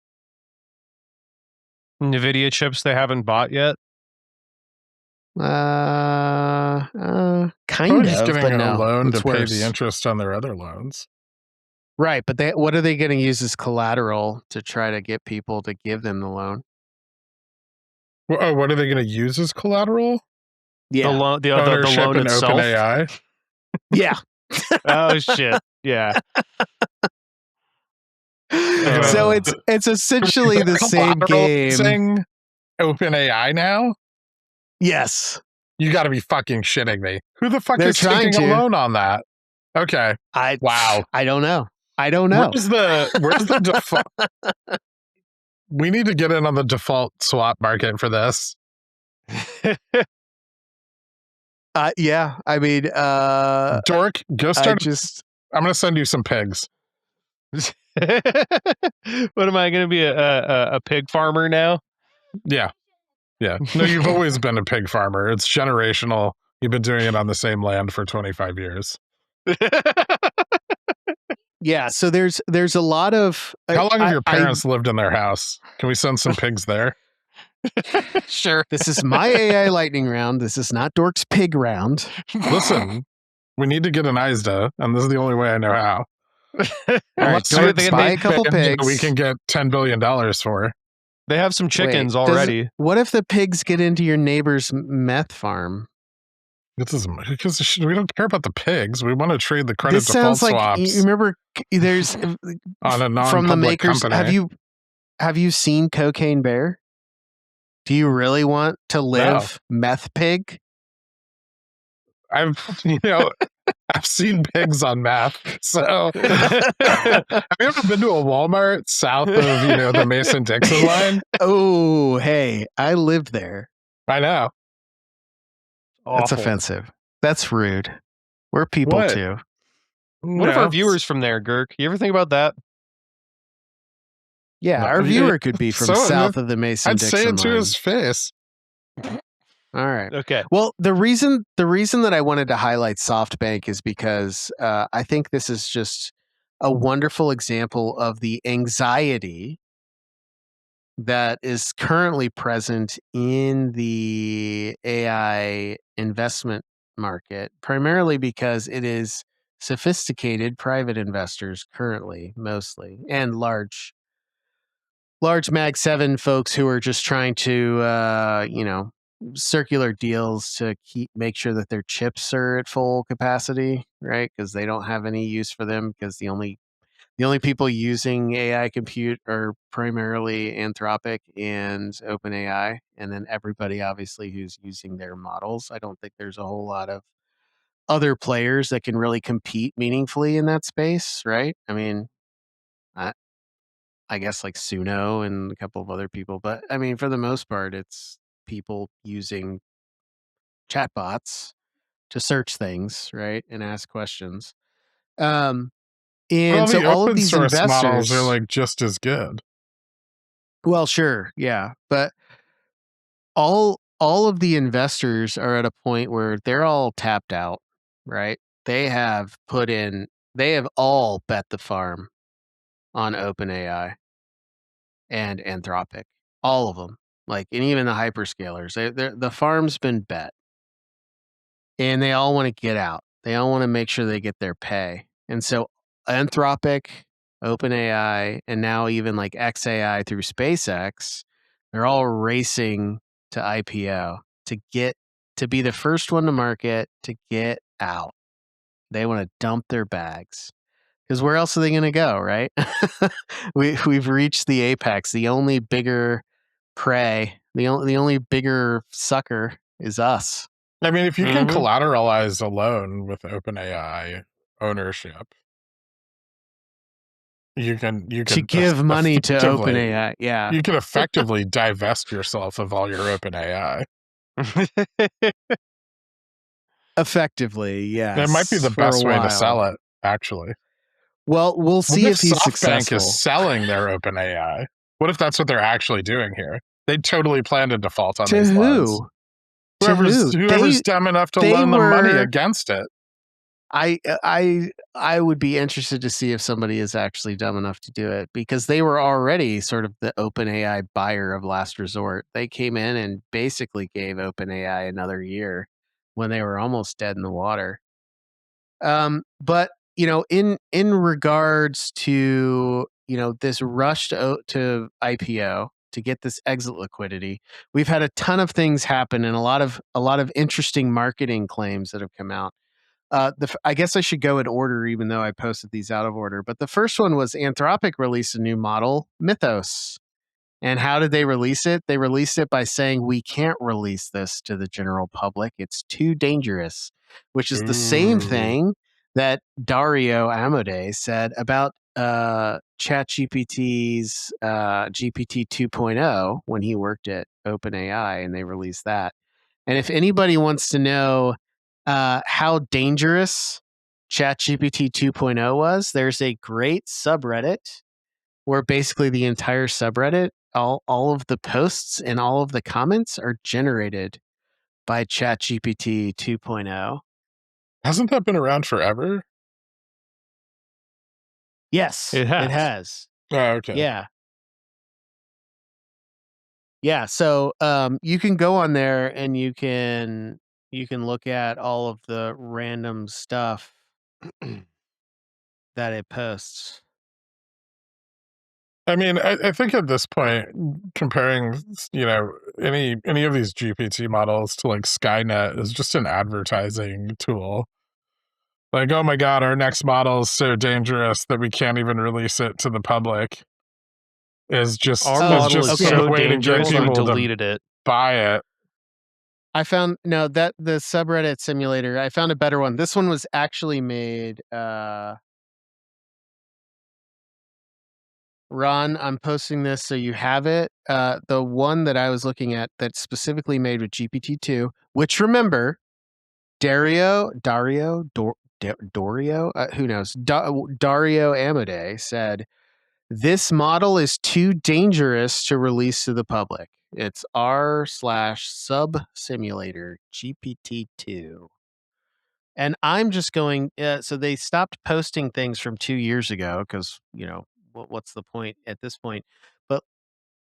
NVIDIA chips they haven't bought yet. Kind Probably just of, getting but a no, loan it's to pay worse. the interest on their other loans. Right, but what are they going to use as collateral to try to get people to give them the loan? Oh, what are they going to use as collateral? Yeah, The loan, the Ownership loan in itself. OpenAI. yeah. Oh shit! Yeah. So it's essentially the same game. OpenAI now? Yes, You got to be fucking shitting me. Who the fuck They're is taking trying a to. loan on that? Okay. Wow. I don't know. Where's the default? We need to get in on the default swap market for this. Yeah, I mean, Dork, go start. just I'm going to send you some pigs. What am I going to be a pig farmer now? Yeah. Yeah. No, you've always been a pig farmer. It's generational. You've been doing it on the same land for 25 years. yeah. So there's a lot of. How long have your parents lived in their house? Can we send some pigs there? Sure. This is my AI lightning round. This is not Dork's pig round. Listen, we need to get an ISDA, and this is the only way I know how. All right, Dork, buy a couple pigs. We can get $10 billion for. They have some chickens Wait, already. What if the pigs get into your neighbor's meth farm? Because we don't care about the pigs. We want to trade the credit This default sounds like swaps. you remember there's on a non-public from the makers. company. Have you seen Cocaine Bear? Do you really want to live meth pig? I've seen pigs on meth. So have you ever been to a Walmart south of the Mason-Dixon line? Oh, hey, I lived there. I know. That's Awful. offensive. That's rude. We're people What? too. What if our viewers from there, Girk? You ever think about that? Yeah, our viewer could be from south of the I'd Mason-Dixon say it to line. his face. All right. Okay. Well, the reason that I wanted to highlight SoftBank is because I think this is just a wonderful example of the anxiety that is currently present in the AI investment market, primarily because it is sophisticated private investors currently, mostly, and large Mag 7 folks who are just trying to, circular deals to make sure that their chips are at full capacity, right? Because they don't have any use for them because the only people using AI compute are primarily Anthropic and OpenAI, and then everybody obviously who's using their models. I don't think there's a whole lot of other players that can really compete meaningfully in that space, right? I mean, I guess like Suno and a couple of other people, but I mean, for the most part, it's people using chatbots to search things, right, and ask questions. And so all of these source investors models are like just as good. Well, sure, yeah, but all of the investors are at a point where they're all tapped out, right? They have all bet the farm on OpenAI and Anthropic, all of them, like, and even the hyperscalers. The farm's been bet, and they all want to get out. They all want to make sure they get their pay, and so Anthropic, OpenAI, and now even like XAI through SpaceX, they're all racing to IPO to be the first one to market, to get out. They want to dump their bags. Because where else are they going to go, right? We've reached the apex. The only bigger prey, the only bigger sucker is us. I mean, if you can collateralize a loan with OpenAI ownership, you can to give money to OpenAI. Yeah, you can effectively divest yourself of all your OpenAI. Effectively, yeah. It might be the best way to sell it. actually. Well, we'll see What if he's SoftBank successful. is selling their OpenAI? What if that's what they're actually doing here? They totally plan to default on To these loans. who? To who? Whoever's dumb enough to they loan them money were- against it. I would be interested to see if somebody is actually dumb enough to do it, because they were already sort of the OpenAI buyer of last resort. They came in and basically gave OpenAI another year when they were almost dead in the water. But in regards to this rush to IPO to get this exit liquidity, we've had a ton of things happen and a lot of interesting marketing claims that have come out. I guess I should go in order, even though I posted these out of order. But the first one was Anthropic released a new model, Mythos. And how did they release it? They released it by saying, we can't release this to the general public. It's too dangerous, which is the same thing that Dario Amodei said about ChatGPT's GPT 2.0 when he worked at OpenAI and they released that. And if anybody wants to know how dangerous ChatGPT 2.0 was, there's a great subreddit where basically the entire subreddit, all of the posts and all of the comments are generated by ChatGPT 2.0. Hasn't that been around forever? Yes, It has. It has. Oh, okay. Yeah. Yeah, so you can go on there and you can look at all of the random stuff that it posts. I mean, I think at this point, comparing, any of these GPT models to like Skynet is just an advertising tool. Like, oh my God, our next model is so dangerous that we can't even release it to the public. Is just Our is model just is a so way to get dangerous we people to deleted it. buy it. I found that the subreddit simulator, I found a better one. This one was actually made Ron, I'm posting this so you have it. The one that I was looking at that's specifically made with GPT-2, which remember, Dario, who knows? Dario Amodei said, this model is too dangerous to release to the public. It's r/sub simulator GPT-2. And I'm just going, so they stopped posting things from 2 years ago because, what's the point at this point? But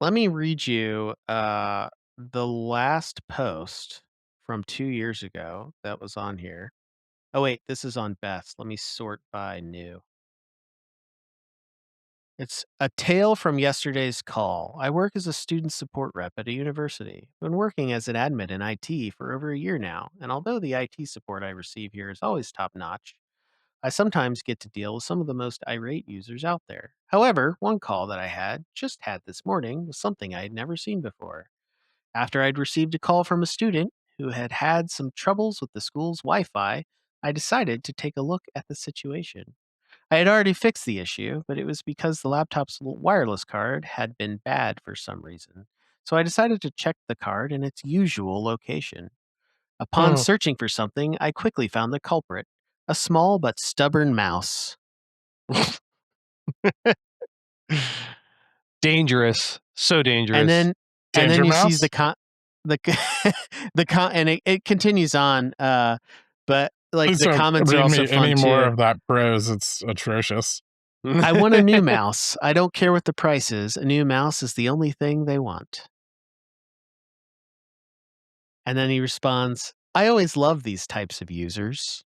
let me read you the last post from 2 years ago that was on here. Oh, wait, this is on best. Let me sort by new. It's a tale from yesterday's call. I work as a student support rep at a university. I've been working as an admin in IT for over a year now, and although the IT support I receive here is always top notch, I sometimes get to deal with some of the most irate users out there. However, one call that I just had this morning was something I had never seen before. After I'd received a call from a student who had had some troubles with the school's Wi Fi, I decided to take a look at the situation. I had already fixed the issue, but it was because the laptop's wireless card had been bad for some reason. So I decided to check the card in its usual location. Upon searching for something, I quickly found the culprit, a small but stubborn mouse. Dangerous. So dangerous. And then Danger you mouse? see and it continues on, but like Please the don't comments are read also me fun any too. more of that prose. It's atrocious. I want a new mouse. I don't care what the price is. A new mouse is the only thing they want. And then he responds, I always love these types of users.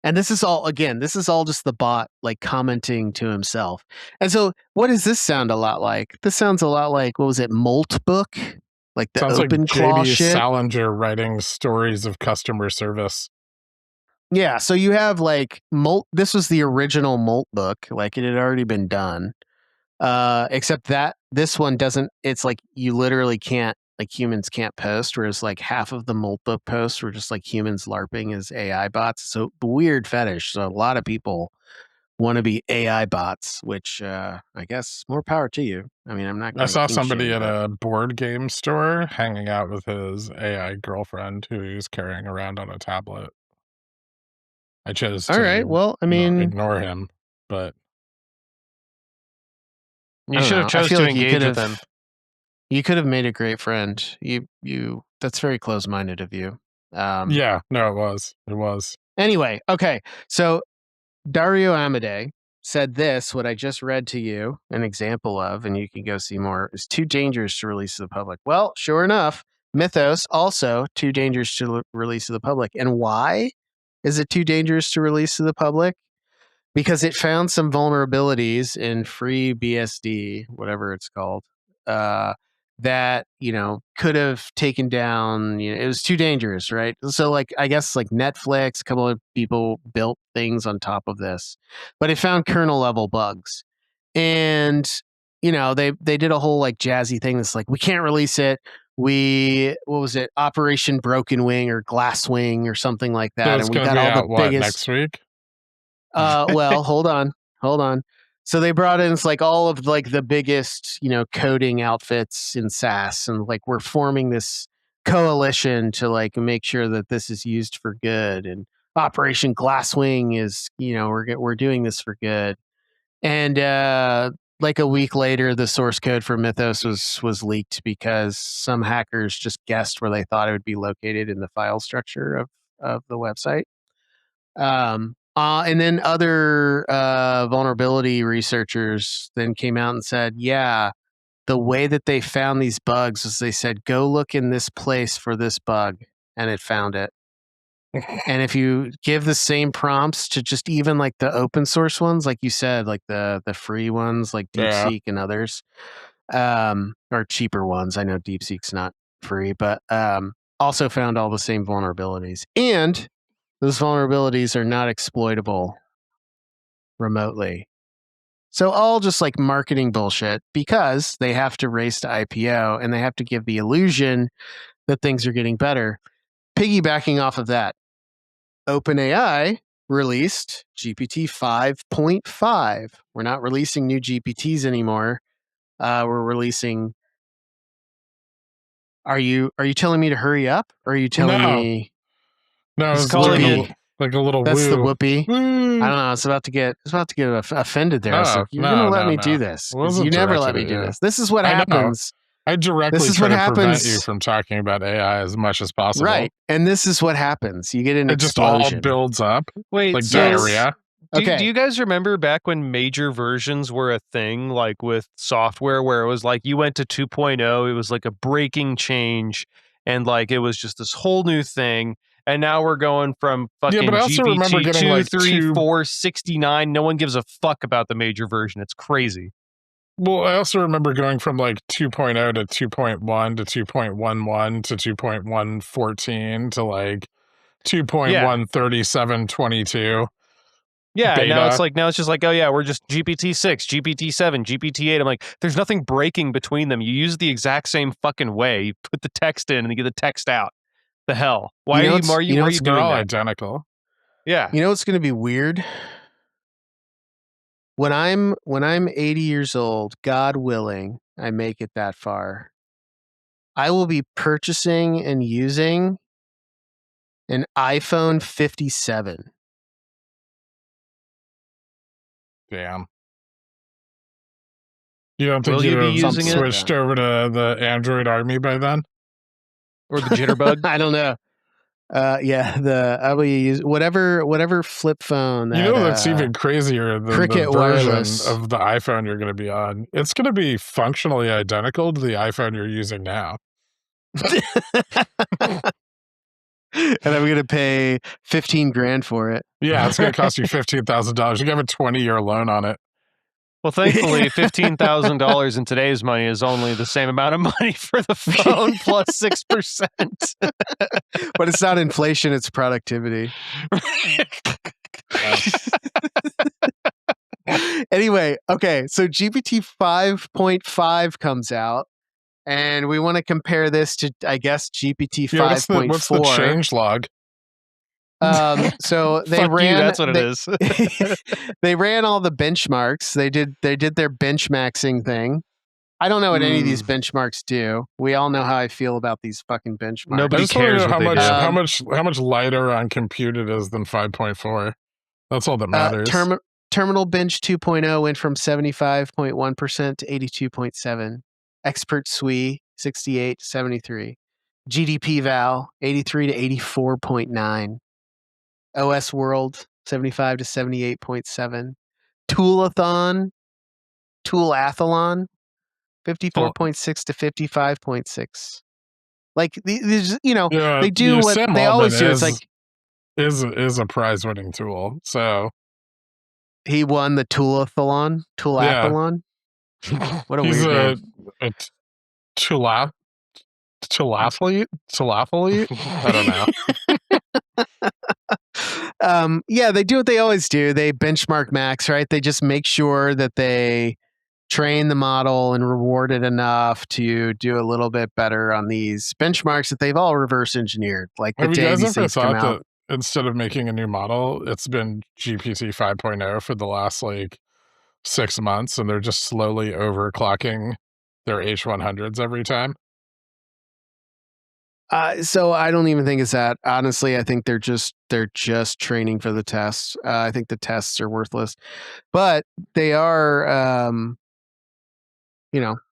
And this is all just the bot like commenting to himself. And so what does this sound a lot like? This sounds a lot like, what was it, Moltbook? Like the Sounds open like claw JD shit. Salinger writing stories of customer service. Yeah, so you have like this was the original Moltbook, like it had already been done. Except that this one doesn't, it's like you literally can't, like humans can't post, whereas like half of the Moltbook posts were just like humans LARPing as AI bots. So weird fetish. So a lot of people want to be AI bots, which I guess more power to you. I mean, I'm not I going saw to somebody at a board game store hanging out with his AI girlfriend who he was carrying around on a tablet. I chose All to right. Well, I mean, ignore him, but You should have chose to engage with him. You could have made a great friend. That's very close-minded of you. yeah, no, it was. Anyway, okay. So Dario Amodei said this, what I just read to you, an example of, and you can go see more, is too dangerous to release to the public. Well, sure enough, Mythos also too dangerous to release to the public. And why is it too dangerous to release to the public? Because it found some vulnerabilities in FreeBSD, whatever it's called, that could have taken down. It was too dangerous, right? So, like, I guess like Netflix, a couple of people built things on top of this, but it found kernel level bugs, and they did a whole like jazzy thing that's like, we can't release it. What was it, Operation Broken Wing or Glass Wing or something like that, So it's and we going to got be all out the biggest next week. well, hold on. So they brought in like all of like the biggest, coding outfits in SaaS, and like we're forming this coalition to like make sure that this is used for good. And Operation Glasswing is, we're doing this for good. And like a week later, the source code for Mythos was leaked because some hackers just guessed where they thought it would be located in the file structure of the website. And then other vulnerability researchers then came out and said, yeah, the way that they found these bugs was they said, go look in this place for this bug, and it found it. And if you give the same prompts to just even like the open source ones, like you said, like the free ones, like DeepSeek and others, or cheaper ones. I know DeepSeek's not free, but also found all the same vulnerabilities. And those vulnerabilities are not exploitable remotely. So all just like marketing bullshit, because they have to race to IPO and they have to give the illusion that things are getting better. Piggybacking off of that, OpenAI released GPT 5.5. We're not releasing new GPTs anymore. We're releasing. Are you telling me to hurry up? Or are you telling me? No, He's it's calling like it a little That's woo. the whoopee. Woo. I don't know. It's about to get offended there. I was like, you're gonna let me do this, because you never let me do this. This is what happens. I directly This is try what to prevent happens. you from talking about AI as much as possible. Right. And this is what happens. You get an It just all explosion. builds up Wait, like so diarrhea. do Okay. you guys remember back when major versions were a thing, like with software, where it was like you went to 2.0, it was like a breaking change, and like it was just this whole new thing, and now we're going from fucking Yeah, but I also remember GPT getting 2, like 3, 4, 69. No one gives a fuck about the major version. It's crazy. Well, I also remember going from like 2.0 to 2.1 to 2.11 to 2.114 to like 2.13722. Yeah, Beta. now it's just like, oh yeah, we're just GPT-6, GPT-7, GPT-8. I'm like, there's nothing breaking between them. You use the exact same fucking way. You put the text in and you get the text out. The hell? Why are you They're doing all that? identical. Yeah. You know what's going to be weird? When I'm 80 years old, God willing, I make it that far, I will be purchasing and using an iPhone 57. Damn. You don't think Will you'd you be have using it? switched over to the Android army by then? Or the jitterbug? I don't know. Yeah, I will use whatever flip phone. You know that's even crazier than Cricket the version wireless of the iPhone you're going to be on. It's going to be functionally identical to the iPhone you're using now. And I'm going to pay 15 grand for it. Yeah, it's going to cost you $15,000. You can have a 20-year loan on it. Well, thankfully, $15,000 in today's money is only the same amount of money for the phone plus 6%. But it's not inflation, it's productivity. Anyway, okay, so GPT 5.5 comes out, and we want to compare this to, I guess, GPT 5.4. What's the change log? So they Fuck ran. you, that's what it is. They ran all the benchmarks. They did their benchmaxing thing, I don't know what any of these benchmarks do. We all know how I feel about these fucking benchmarks. I Nobody just want to cares know what they do. how much lighter on compute it is than 5.4. That's all that matters. Terminal bench 2.0 went from 75.1% to 82.7. Expert SWE 68 to 73. GDP val 83 to 84.9. OS World 75 to 78.7. Toolathon 54.6 to 55.6. Like these, Yeah, they do what Sam they Altman always do. It's like is a prize winning tool. So he won the Toolathon. What a he's weird name. a Chilathlete? I don't know. Yeah, they do what they always do. They benchmark max, right? They just make sure that they train the model and reward it enough to do a little bit better on these benchmarks that they've all reverse engineered. Like the Have you day guys these ever things come thought out. that instead of making a new model, it's been GPT 5.0 for the last 6 months and they're just slowly overclocking their H100s every time? So I don't even think it's that. Honestly, I think they're just training for the tests. I think the tests are worthless, but they are,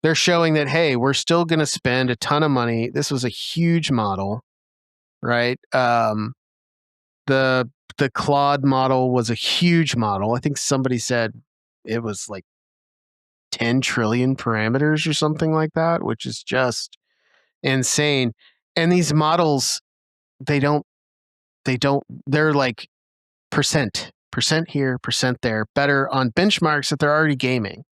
they're showing that, hey, we're still going to spend a ton of money. This was a huge model, right? The Claude model was a huge model. I think somebody said it was like 10 trillion parameters or something like that, which is just insane. And these models, they're like percent here, percent there, better on benchmarks that they're already gaming.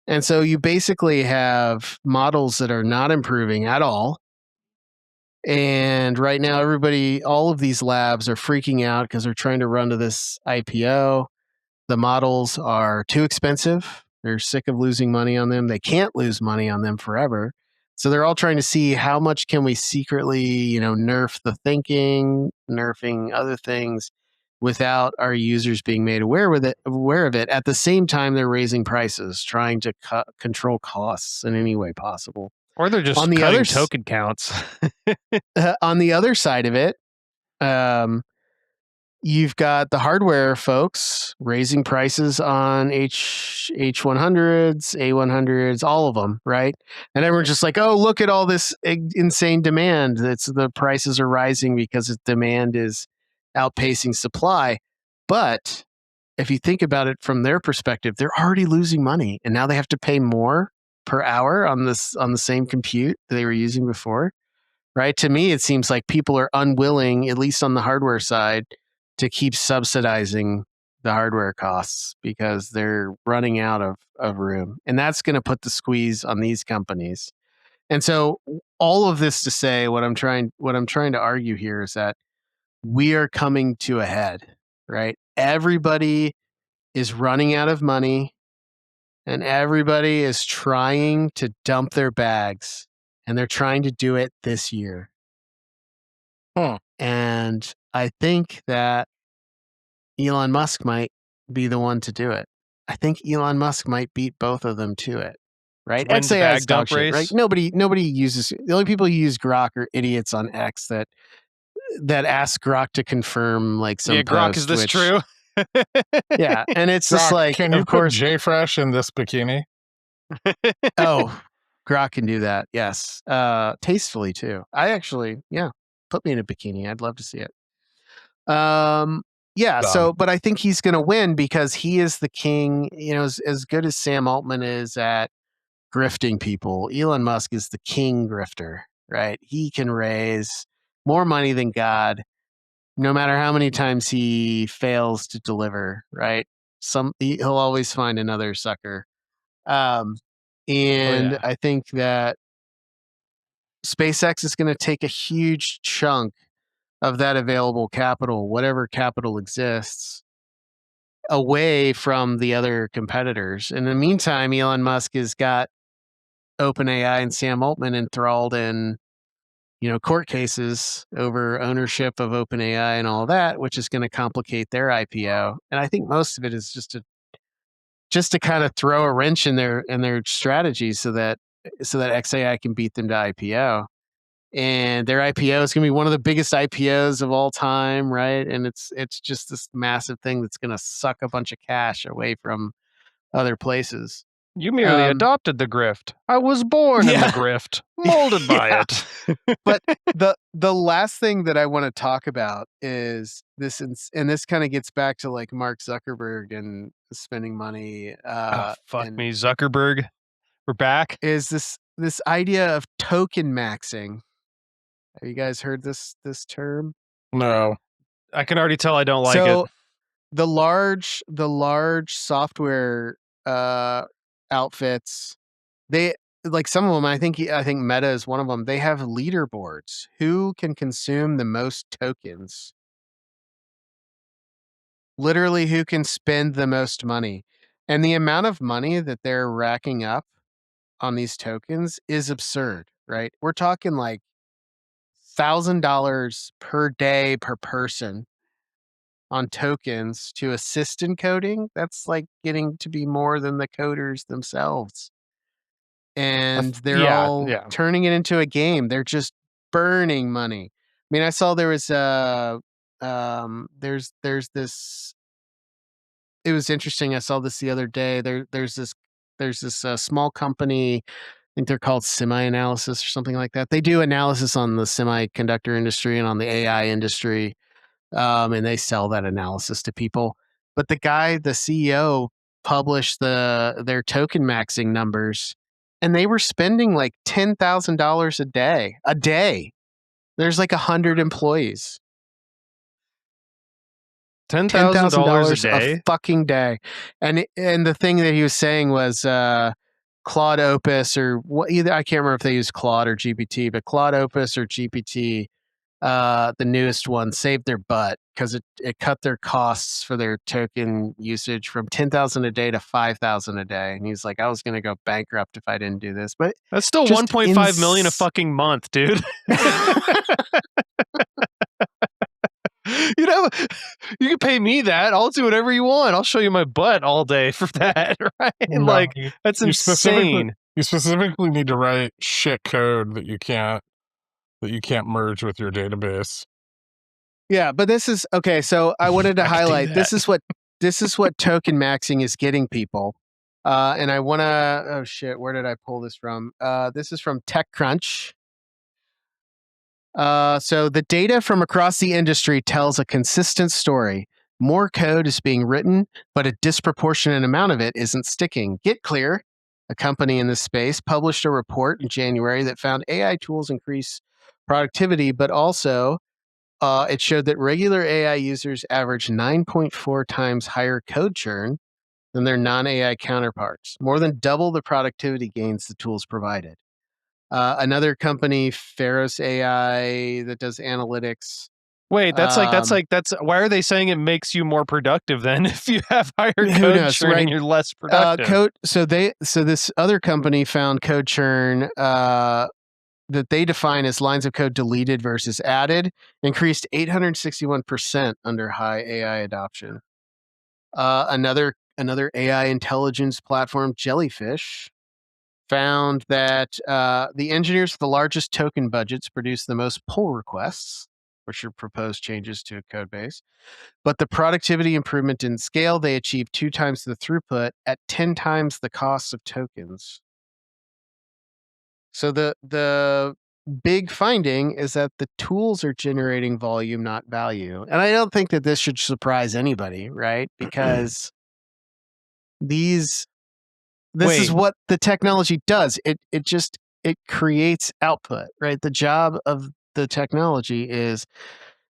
And so you basically have models that are not improving at all. And right now, all of these labs are freaking out because they're trying to run to this IPO. The models are too expensive. They're sick of losing money on them. They can't lose money on them forever. So they're all trying to see how much can we secretly, nerf the thinking, nerfing other things without our users being made aware of it. At the same time, they're raising prices, trying to control costs in any way possible. Or they're just cutting token counts. On the other side of it, you've got the hardware folks raising prices on H100s, A100s, all of them, right? And everyone's just like, oh, look at all this insane demand. The prices are rising because demand is outpacing supply. But if you think about it from their perspective, they're already losing money, and now they have to pay more per hour on the same compute they were using before. Right? To me, it seems like people are unwilling, at least on the hardware side, to keep subsidizing the hardware costs because they're running out of room. And that's going to put the squeeze on these companies. And so all of this to say, what I'm trying to argue here is that we are coming to a head, right? Everybody is running out of money and everybody is trying to dump their bags, and they're trying to do it this year. And I think that Elon Musk might be the one to do it. I think Elon Musk might beat both of them to it. Right? Win the XAI bag is dog dump shit, race. right? Nobody uses, the only people who use Grok are idiots on X that ask Grok to confirm some Grok, post, is this which, true? yeah, and it's just Grok, like, can you of course, put JFresh in this bikini? oh, Grok can do that. Yes. Tastefully too. I actually, yeah, put me in a bikini. I'd love to see it. Yeah, Dumb. but I think he's going to win because he is the king. As good as Sam Altman is at grifting people, Elon Musk is the king grifter, right? He can raise more money than God, no matter how many times he fails to deliver, right? He'll always find another sucker. And I think that SpaceX is going to take a huge chunk of that available capital, whatever capital exists, away from the other competitors. In the meantime, Elon Musk has got OpenAI and Sam Altman enthralled in, court cases over ownership of OpenAI and all that, which is going to complicate their IPO. And I think most of it is just just to kind of throw a wrench in their strategy so that XAI can beat them to IPO. And their IPO is going to be one of the biggest IPOs of all time, right? And it's just this massive thing that's going to suck a bunch of cash away from other places. You merely adopted the grift. I was born in the grift, molded by it. But the last thing that I want to talk about is this, and this kind of gets back to like Mark Zuckerberg and spending money. Fuck me, Zuckerberg. We're back. Is this idea of token maxing? Have you guys heard this term? No. I can already tell I don't like it. So the large software outfits, they like some of them. I think Meta is one of them. They have leaderboards. Who can consume the most tokens? Literally, who can spend the most money? And the amount of money that they're racking up on these tokens is absurd, right? We're talking like $1,000 per day per person on tokens to assist in coding. That's like getting to be more than the coders themselves. And they're all turning it into a game. They're just burning money. I mean, I saw there was there's this. It was interesting. I saw this the other day. There's this small company. I think they're called Semi Analysis or something like that. They do analysis on the semiconductor industry and on the AI industry, and they sell that analysis to people. But the CEO, published their token maxing numbers, and they were spending like $10,000 a day. A day. There's like 100 employees. $10,000 a day, a fucking day. And the thing that he was saying was Claude Opus or what? Either I can't remember if they use Claude or GPT, but Claude Opus or GPT, the newest one, saved their butt because it cut their costs for their token usage from 10,000 a day to 5,000 a day. And he's like, I was going to go bankrupt if I didn't do this. But that's still 1.5 million a fucking month, dude. You know, you can pay me that. I'll do whatever you want. I'll show you my butt all day for that, right? No, like that's insane. You specifically need to write shit code that you can't merge with your database. Yeah, but this is okay. So I wanted to highlight this is what token maxing is getting people. And I want to. Oh shit! Where did I pull this from? This is from TechCrunch. So the data from across the industry tells a consistent story. More code is being written, but a disproportionate amount of it isn't sticking. GetClear, a company in this space, published a report in January that found AI tools increase productivity, but also it showed that regular AI users average 9.4 times higher code churn than their non-AI counterparts, more than double the productivity gains the tools provided. Another company, Pharos AI, that does analytics. Wait, that's why are they saying it makes you more productive then if you have higher code churn right? and you're less productive? So this other company found code churn that they define as lines of code deleted versus added increased 861% under high AI adoption. Another AI intelligence platform, Jellyfish, found that the engineers with the largest token budgets produce the most pull requests, which are proposed changes to a code base. But the productivity improvement didn't scale. They achieved 2 times the throughput at 10 times the cost of tokens. So the big finding is that the tools are generating volume, not value. And I don't think that this should surprise anybody, right? Because this is what the technology does. It creates output, right? The job of the technology is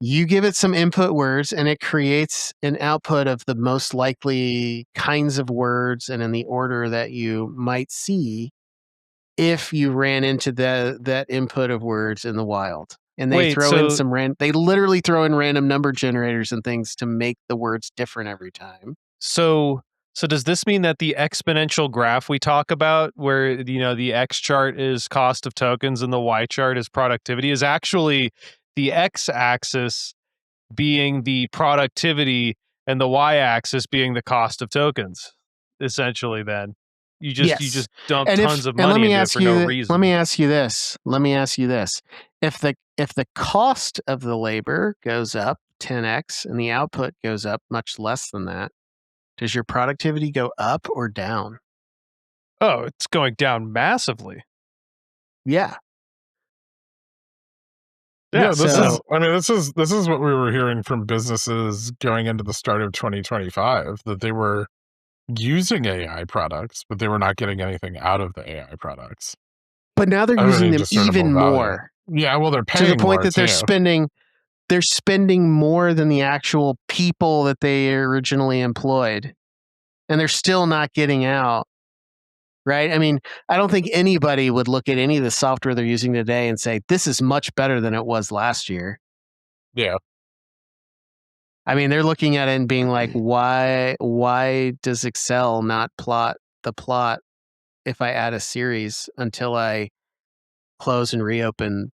you give it some input words and it creates an output of the most likely kinds of words and in the order that you might see if you ran into that input of words in the wild. And they they literally throw in random number generators and things to make the words different every time. So does this mean that the exponential graph we talk about, where the X chart is cost of tokens and the Y chart is productivity, is actually the X axis being the productivity and the Y axis being the cost of tokens? essentially. Then you Yes. just dump And tons of let money me into it ask for you no th- reason. Let me ask you this. If the cost of the labor goes up 10x and the output goes up much less than that, does your productivity go up or down? Oh, it's going down massively. Yeah. Yeah, this So- is. I mean, this is what we were hearing from businesses going into the start of 2025, that they were using AI products, but they were not getting anything out of the AI products. But now they're Of using any them discernible even value. more Yeah, well, they're to paying the point more that they're too. spending more than the actual people that they originally employed, and they're still not getting out. Right? I mean, I don't think anybody would look at any of the software they're using today and say, this is much better than it was last year. Yeah. I mean, they're looking at it and being like, why does Excel not plot the plot if I add a series until I close and reopen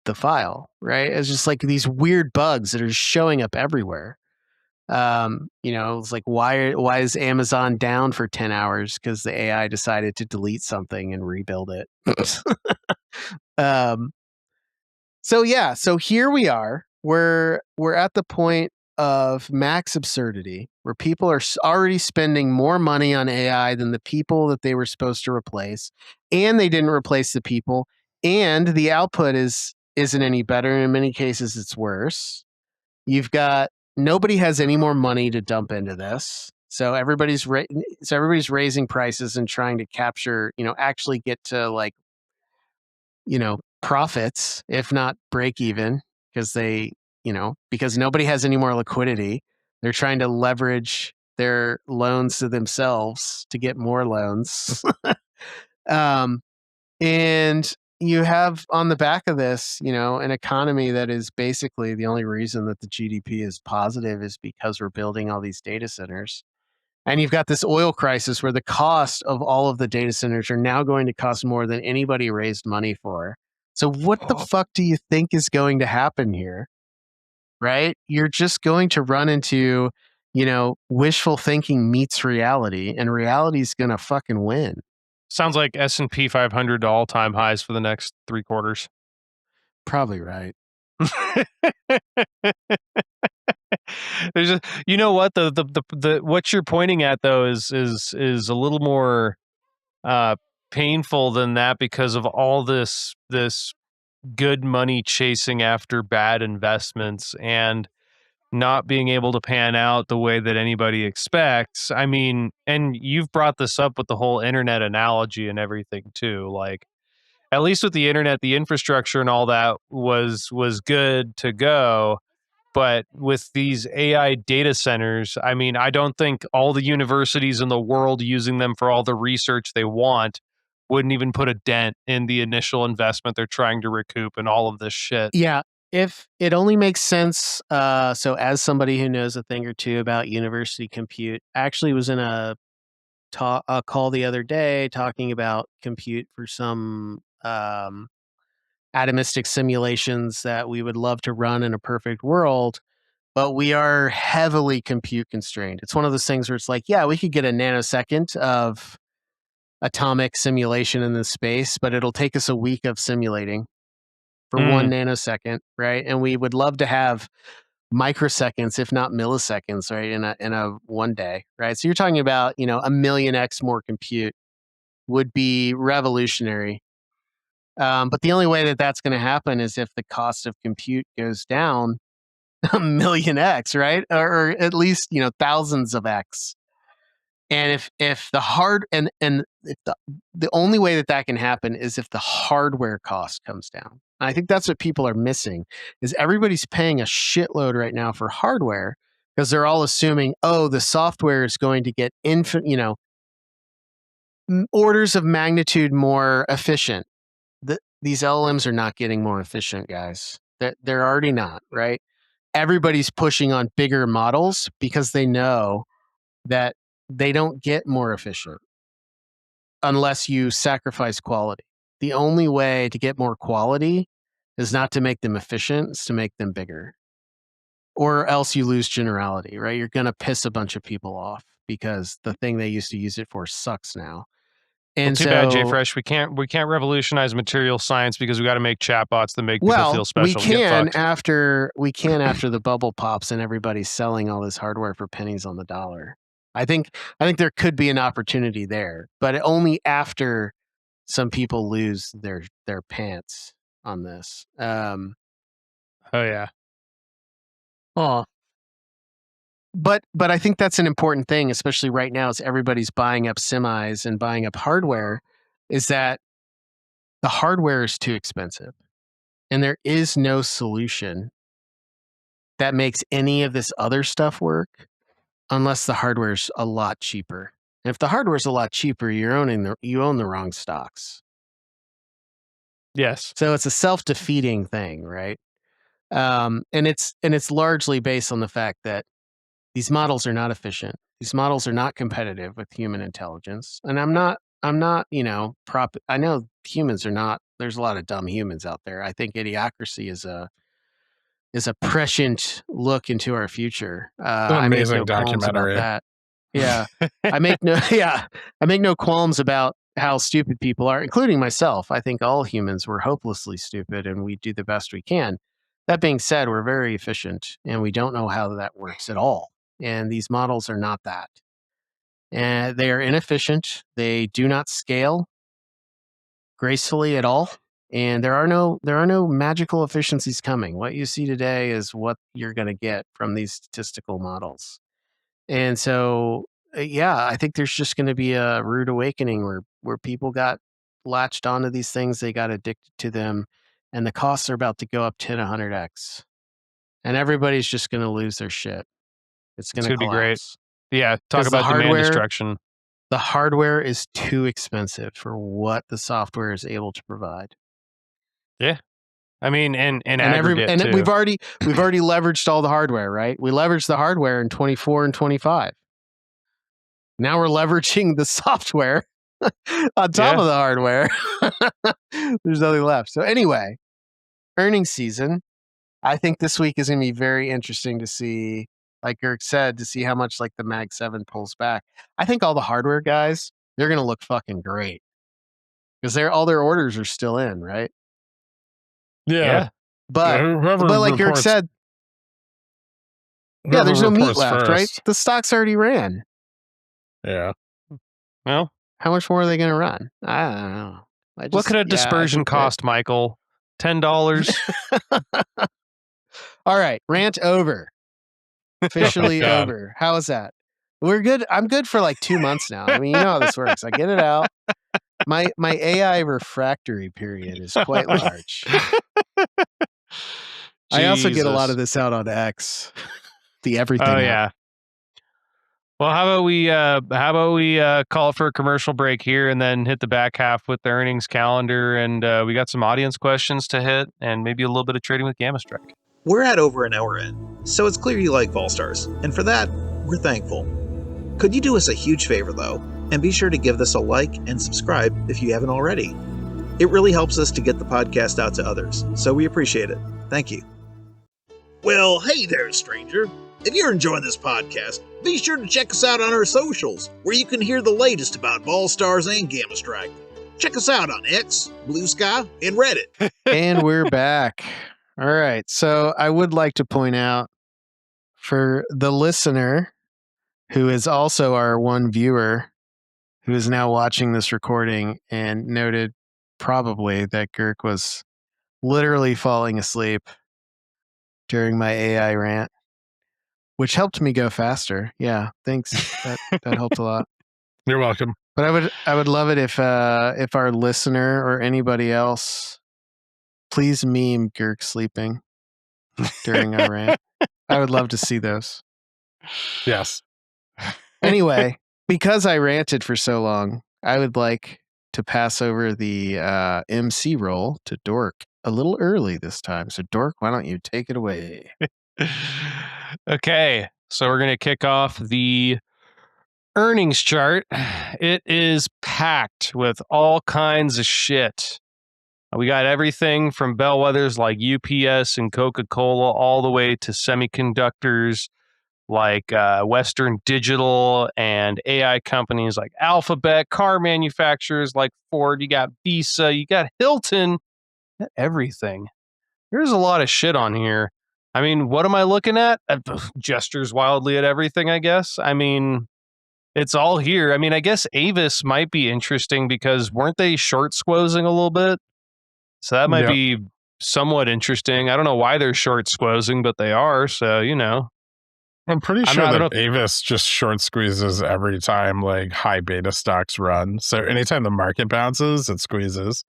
the file? Right? It's just like these weird bugs that are showing up everywhere. It's like, why is Amazon down for 10 hours? Because the AI decided to delete something and rebuild it. So here we are. We're at the point of max absurdity where people are already spending more money on AI than the people that they were supposed to replace, and they didn't replace the people, and the output isn't any better. In many cases, it's worse. You've got nobody has any more money to dump into this. So everybody's raising prices and trying to capture, actually get to like, profits, if not break even, because because nobody has any more liquidity. They're trying to leverage their loans to themselves to get more loans. And you have on the back of this, an economy that is basically the only reason that the GDP is positive is because we're building all these data centers. And you've got this oil crisis where the cost of all of the data centers are now going to cost more than anybody raised money for. So what the fuck do you think is going to happen here? Right? You're just going to run into, wishful thinking meets reality, and reality's going to fucking win. Sounds like S&P 500 to all-time highs for the next 3 quarters. Probably right. There's you know what, the what you're pointing at though is a little more painful than that, because of all this good money chasing after bad investments and not being able to pan out the way that anybody expects. I mean, and you've brought this up with the whole internet analogy and everything too. Like, at least with the internet, the infrastructure and all that was good to go. But with these AI data centers, I mean, I don't think all the universities in the world using them for all the research they want wouldn't even put a dent in the initial investment they're trying to recoup and all of this shit. Yeah. If it only makes sense, so as somebody who knows a thing or two about university compute, I actually was in a call the other day talking about compute for some atomistic simulations that we would love to run in a perfect world, but we are heavily compute constrained. It's one of those things where it's like, yeah, we could get a nanosecond of atomic simulation in this space, but it'll take us a week of simulating for 1 nanosecond, right? And we would love to have microseconds, if not milliseconds, right, in a one day, right? So you're talking about, a million X more compute would be revolutionary. But the only way that that's going to happen is if the cost of compute goes down a million X, right? Or at least, thousands of X. And if the hard and if the only way that that can happen is if the hardware cost comes down. And I think that's what people are missing is everybody's paying a shitload right now for hardware because they're all assuming, oh, the software is going to get orders of magnitude more efficient. These LLMs are not getting more efficient, guys. They're already not, right? Everybody's pushing on bigger models because they know that they don't get more efficient unless you sacrifice quality. The only way to get more quality is not to make them efficient, it's to make them bigger. Or else you lose generality, right? You're going to piss a bunch of people off because the thing they used to use it for sucks now. Well, And too bad, JFresh. We can't revolutionize material science because we got to make chatbots that make people feel special. we can Get fucked. after the bubble pops and everybody's selling all this hardware for pennies on the dollar. I think there could be an opportunity there, but only after some people lose their pants on this. Oh yeah. Oh, but I think that's an important thing, especially right now, as everybody's buying up semis and buying up hardware, is that the hardware is too expensive, and there is no solution that makes any of this other stuff work unless the hardware's a lot cheaper. And if the hardware's a lot cheaper, you own the wrong stocks. Yes. So it's a self-defeating thing, right? And it's largely based on the fact that these models are not efficient. These models are not competitive with human intelligence. And I'm not, I know humans are not, there's a lot of dumb humans out there. I think Idiocracy is a prescient look into our future. I make no qualms about that. Yeah. I make no qualms about how stupid people are, including myself. I think all humans were hopelessly stupid and we do the best we can. That being said, we're very efficient and we don't know how that works at all. And these models are not that. And they are inefficient. They do not scale gracefully at all. And there are no magical efficiencies coming. What you see today is what you're going to get from these statistical models. And so, I think there's just going to be a rude awakening where people got latched onto these things, they got addicted to them, and the costs are about to go up 10, 100x. And everybody's just going to lose their shit. It's going to be great. Yeah, talk 'Cause the about demand hardware- destruction. The hardware is too expensive for what the software is able to provide. Yeah. I mean, in aggregate too. we've already leveraged all the hardware, right? We leveraged the hardware in 24 and 25. Now we're leveraging the software on top of the hardware. There's nothing left. So anyway, earnings season. I think this week is going to be very interesting to see, like Girk said, to see how much like the Mag 7 pulls back. I think all the hardware guys, they're going to look fucking great because all their orders are still in, right? Yeah. But like Girk said, there's no meat left, right? The stocks already ran. Yeah. Well, how much more are they going to run? I don't know. What could a dispersion cost, Michael? $10? All right, rant over. Officially over. How is that? We're good. I'm good for like 2 months now. I mean, you know how this works. I get it out. My AI refractory period is quite large. I also get a lot of this out on X. The everything. Oh yeah. Well, how about we call for a commercial break here and then hit the back half with the earnings calendar, and we got some audience questions to hit and maybe a little bit of trading with Gammastrike. We're at over an hour in, so it's clear you like Volstars, and for that, we're thankful. Could you do us a huge favor though, and be sure to give this a like and subscribe if you haven't already. It really helps us to get the podcast out to others, so we appreciate it. Thank you. Well, hey there, stranger. If you're enjoying this podcast, be sure to check us out on our socials, where you can hear the latest about Volstars and Gammastrike. Check us out on X, Blue Sky, and Reddit. And we're back. All right. So I would like to point out for the listener, who is also our one viewer, who is now watching this recording and noted probably that Girk was literally falling asleep during my AI rant, which helped me go faster. Yeah, thanks. That helped a lot. You're welcome. But I would love it if our listener or anybody else, please meme Girk sleeping during our rant. I would love to see those. Yes. Anyway, because I ranted for so long, I would like to pass over the MC role to Dork a little early this time. So Dork, why don't you take it away? Okay, so we're going to kick off the earnings chart. It is packed with all kinds of shit. We got everything from bellwethers like UPS and Coca-Cola all the way to semiconductors like Western Digital and AI companies like Alphabet, car manufacturers like Ford, you got Visa, you got Hilton, everything. There's a lot of shit on here. I mean, what am I looking at? Gestures wildly at everything, I guess. I mean, it's all here. I mean, I guess Avis might be interesting because weren't they short squozing a little bit? So that might Yep. be somewhat interesting. I don't know why they're short squozing, but they are. So, I'm pretty I sure don't that know. Avis just short squeezes every time like high beta stocks run. So anytime the market bounces, it squeezes.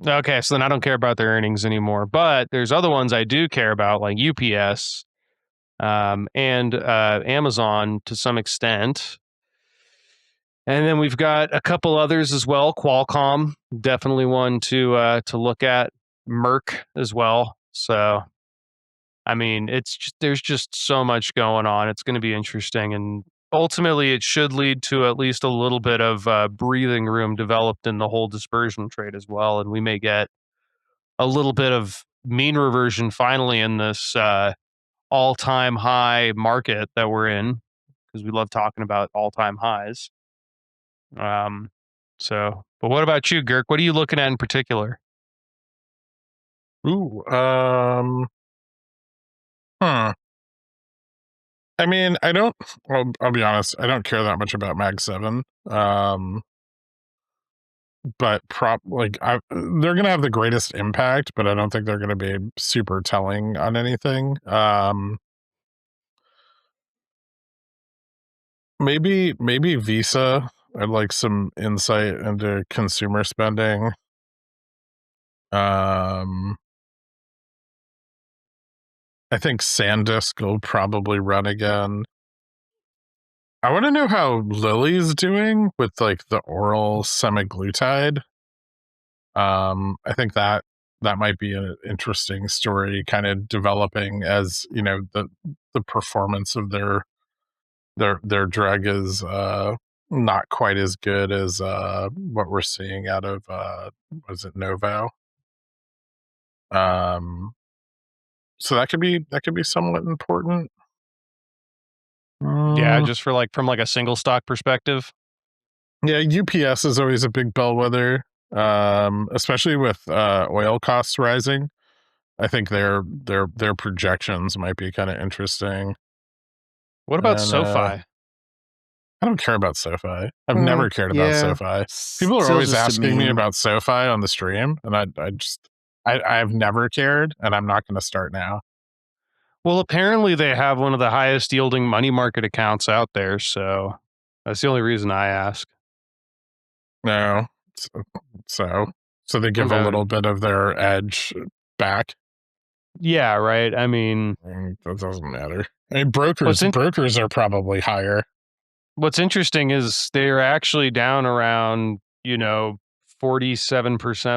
Okay, so then I don't care about their earnings anymore. But there's other ones I do care about, like UPS and Amazon to some extent. And then we've got a couple others as well. Qualcomm, definitely one to look at. Merck as well. So, I mean, there's just so much going on. It's going to be interesting, and ultimately, it should lead to at least a little bit of breathing room developed in the whole dispersion trade as well, and we may get a little bit of mean reversion finally in this all-time high market that we're in, because we love talking about all-time highs. Um, but what about you, Girk? What are you looking at in particular? Ooh, huh. I mean, I don't. I'll be honest. I don't care that much about Mag 7. But they're gonna have the greatest impact, but I don't think they're gonna be super telling on anything. Maybe Visa. I'd like some insight into consumer spending. I think SanDisk will probably run again. I want to know how Lilly's doing with like the oral semaglutide. I think that might be an interesting story, kind of developing as the performance of their drug is not quite as good as what we're seeing out of was it Novo. So that could be somewhat important. Yeah, just for from a single stock perspective. Yeah, UPS is always a big bellwether, especially with oil costs rising. I think their projections might be kind of interesting. What about And SoFi? I don't care about SoFi. I've never cared about Yeah. SoFi. People are Still always just a asking me meme. about SoFi on the stream, and I've never cared, and I'm not going to start now. Well, apparently they have one of the highest yielding money market accounts out there, so that's the only reason I ask. No, so they give a little bit of their edge back. Yeah, right. I mean, That doesn't matter. I mean, brokers are probably higher. What's interesting is they're actually down around 47%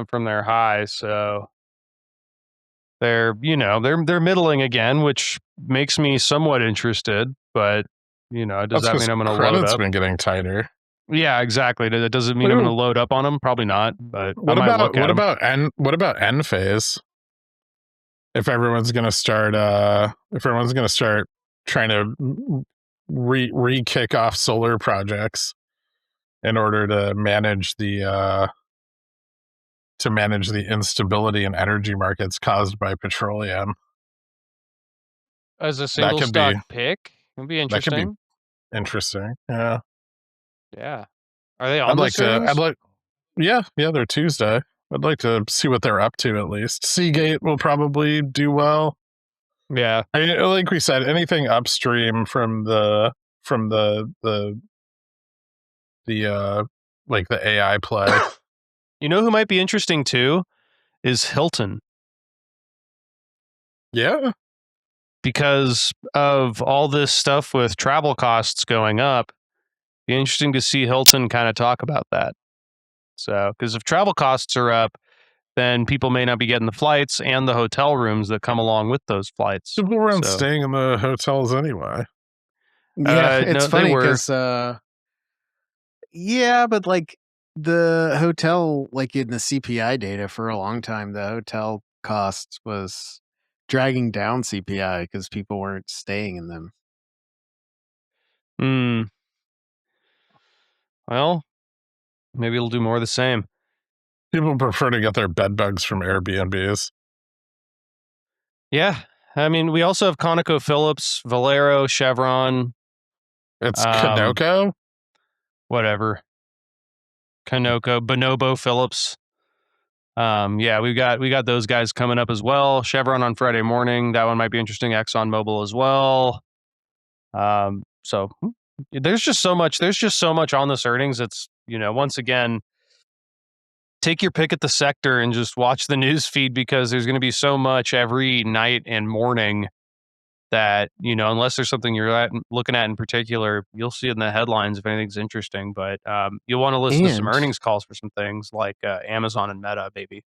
from their high, so they're middling again, which makes me somewhat interested, but does That's that because mean I'm going to load credit's up? been getting tighter. Yeah, exactly. That doesn't mean I'm going to load up on them, probably not, but I might look at them. What about N phase? If everyone's going to start trying to re-kick off solar projects in order to manage the instability in energy markets caused by petroleum. As a single stock pick, it'd be That could be interesting. interesting. Yeah. Yeah. Are they on this earnings? Yeah, they're Tuesday. I'd like to see what they're up to at least. Seagate will probably do well. Yeah. I mean, like we said, anything upstream from the like the AI play. You know who might be interesting too is Hilton. Yeah. Because of all this stuff with travel costs going up, be interesting to see Hilton kind of talk about that. So, because if travel costs are up, then people may not be getting the flights and the hotel rooms that come along with those flights. People weren't staying in the hotels anyway. Yeah, it's no, they funny were. because yeah, but like the hotel, like in the CPI data for a long time, the hotel cost was dragging down CPI because people weren't staying in them. Hmm. Well, maybe it'll do more of the same. People prefer to get their bed bugs from Airbnbs. Yeah. I mean, we also have ConocoPhillips, Valero, Chevron, It's Kanoko. whatever. Conoco, Bonobo, Phillips. Yeah, we got those guys coming up as well. Chevron on Friday morning. That one might be interesting. ExxonMobil as well. So there's just so much. There's just so much on this earnings. It's, once again, take your pick at the sector and just watch the news feed, because there's going to be so much every night and morning that, unless there's something you're looking at in particular, you'll see it in the headlines if anything's interesting. But you'll want to listen to some And- earnings calls for some things like Amazon and Meta, baby.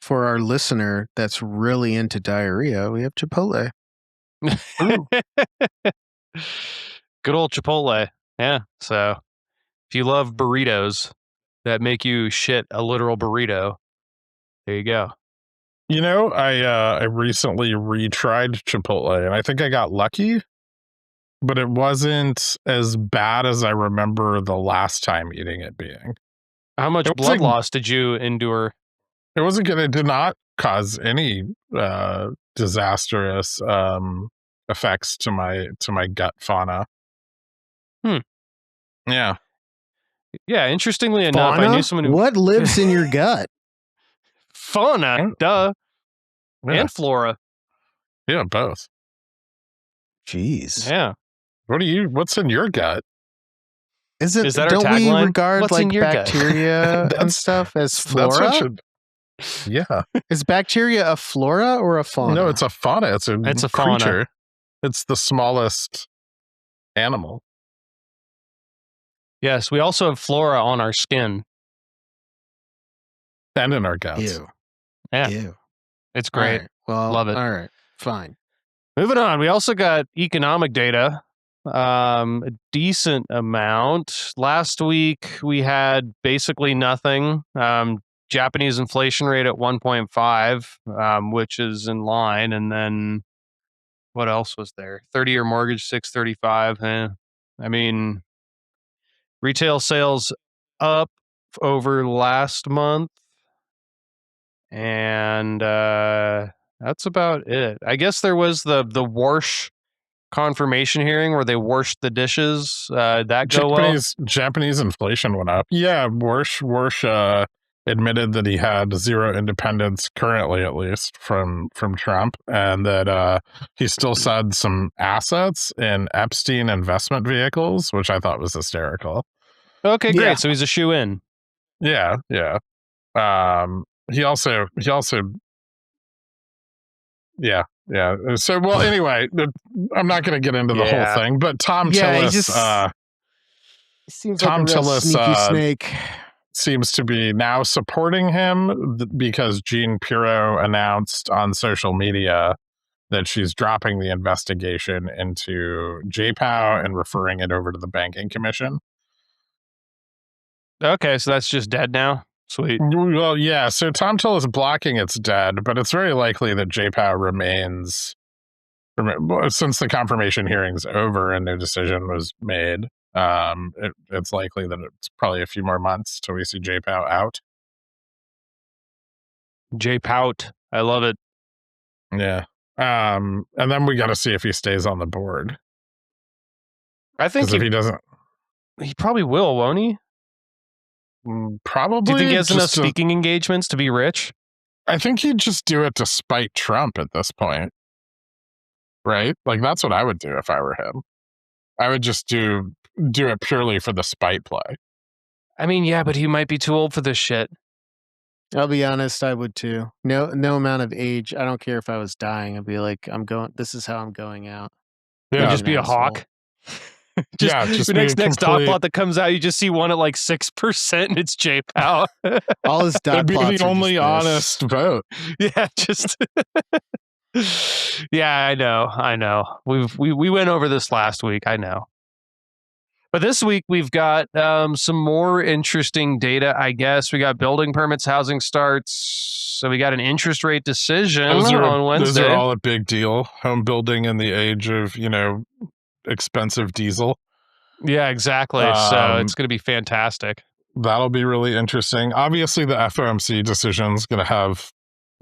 For our listener that's really into diarrhea, we have Chipotle. Good old Chipotle. Yeah. So if you love burritos that make you shit a literal burrito, there you go. I recently retried Chipotle, and I think I got lucky, but it wasn't as bad as I remember the last time eating it being. How much It was blood like- loss did you endure? It wasn't good. It did not cause any disastrous effects to my gut fauna. Yeah. Yeah, interestingly enough, I Fauna? knew someone who... What lives in your gut? Fauna, duh. Yeah. And flora. Yeah, both. Jeez. Yeah. What's in your gut? Is it? Is that our don't we tagline? regard What's in like your gut? bacteria and That's- stuff as That's flora? what should. Yeah. Is bacteria a flora or a fauna? No, it's a fauna. It's a fauna. creature. It's the smallest animal. Yes, we also have flora on our skin. And in our guts. Ew. Yeah. Ew. It's All great. right. Well, Love it. All right. Fine. Moving on, we also got economic data, a decent amount. Last week we had basically nothing. Japanese inflation rate at 1.5, which is in line, and then what else was there? 30-year mortgage 635. I mean, retail sales up over last month, and that's about it. I guess there was the Warsh confirmation hearing where they washed the dishes. That go well? Japanese inflation went up. Yeah, Warsh admitted that he had zero independence currently, at least from Trump, and that he still had some assets in Epstein investment vehicles, which I thought was hysterical. Okay, great. Yeah. So he's a shoe-in. Yeah. He also yeah. So, well, anyway, I'm not going to get into the whole Yeah. thing, but Tom Yeah, he Tillis, just- Seems Tom like a real Tillis, sneaky snake. seems to be now supporting him because Jean Pirro announced on social media that she's dropping the investigation into JPOW and referring it over to the Banking Commission. Okay, so that's just dead now? Sweet. Well, yeah. So Tom Tillis blocking it's dead, but it's very likely that JPOW remains since the confirmation hearing's over and no decision was made. It's likely that it's probably a few more months till we see JPOW out. J-Pout. I love it. Yeah. And then we got to see if he stays on the board. I think Because if he doesn't, he probably will, won't he? probably. Do you think he has enough just to- speaking engagements to be rich? I think he'd just do it to spite Trump at this point. Right? Like, that's what I would do if I were him. I would just do it purely for the spite play. I mean, yeah, but he might be too old for this shit. I'll be honest, I would too. No amount of age. I don't care if I was dying. I'd be like, this is how I'm going out. You Yeah. just be a Asshole. hawk. Just the be a next dot complete- plot that comes out, you just see one at like 6% and it's J-Pow. All his dot That'd be plots the are only just this. honest vote. Yeah, just yeah, I know. We went over this last week, I know. But this week we've got some more interesting data, I guess. We got building permits, housing starts. So we got an interest rate decision on Wednesday. Those are all a big deal. Home building in the age of, expensive diesel. Yeah, exactly. So it's going to be fantastic. That'll be really interesting. Obviously, the FOMC decision is going to have,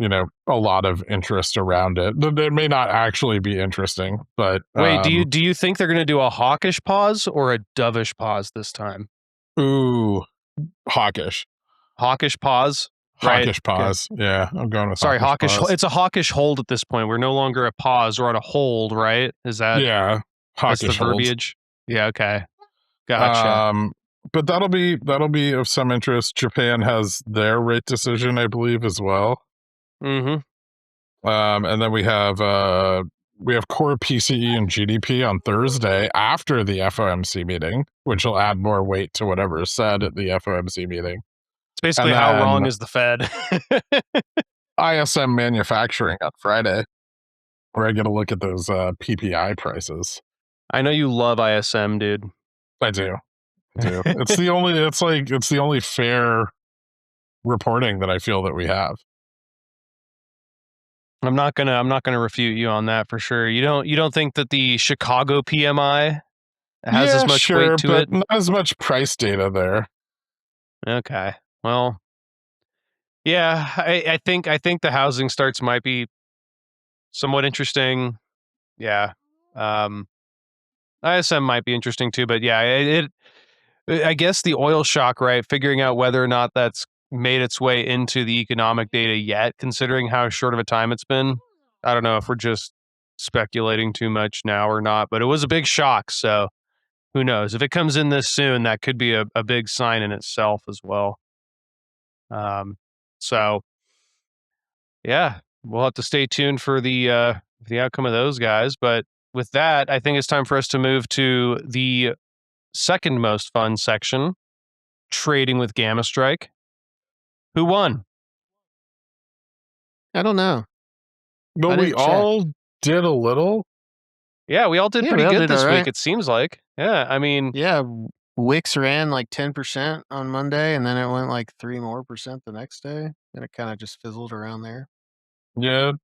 a lot of interest around it. It may not actually be interesting, but wait, do you think they're going to do a hawkish pause or a dovish pause this time? Ooh, hawkish. Hawkish pause. Hawkish right? pause. Okay. Yeah, I'm going with Sorry, hawkish. pause. It's a hawkish hold at this point. We're no longer a pause. We're on a hold, right? Is that? Yeah, That's the hawkish holds. verbiage. Yeah. Okay. Gotcha. But that'll be of some interest. Japan has their rate decision, I believe, as well. Mm-hmm. And then we have core PCE and GDP on Thursday after the FOMC meeting, which will add more weight to whatever is said at the FOMC meeting. It's basically how wrong is the Fed. ISM manufacturing on Friday, where I get a look at those PPI prices. I know you love ISM, dude. I do. It's the only fair reporting that I feel that we have. I'm not gonna refute you on that for sure. You don't think that the Chicago PMI has as much weight to but it? Not as much price data there. Okay. Well, yeah, I think the housing starts might be somewhat interesting. Yeah. ISM might be interesting too, but yeah, I guess the oil shock, right? Figuring out whether or not that's made its way into the economic data yet, considering how short of a time it's been. I don't know if we're just speculating too much now or not, but it was a big shock. So who knows? If it comes in this soon, that could be a big sign in itself as well. So yeah, we'll have to stay tuned for the outcome of those guys. But with that, I think it's time for us to move to the second most fun section, trading with Gammastrike. Who won? I don't know. But we all did a little. Yeah, we all did pretty good this week, it seems like. Yeah, I mean... Yeah, Wix ran like 10% on Monday, and then it went like 3% more the next day. And it kind of just fizzled around there. Yeah,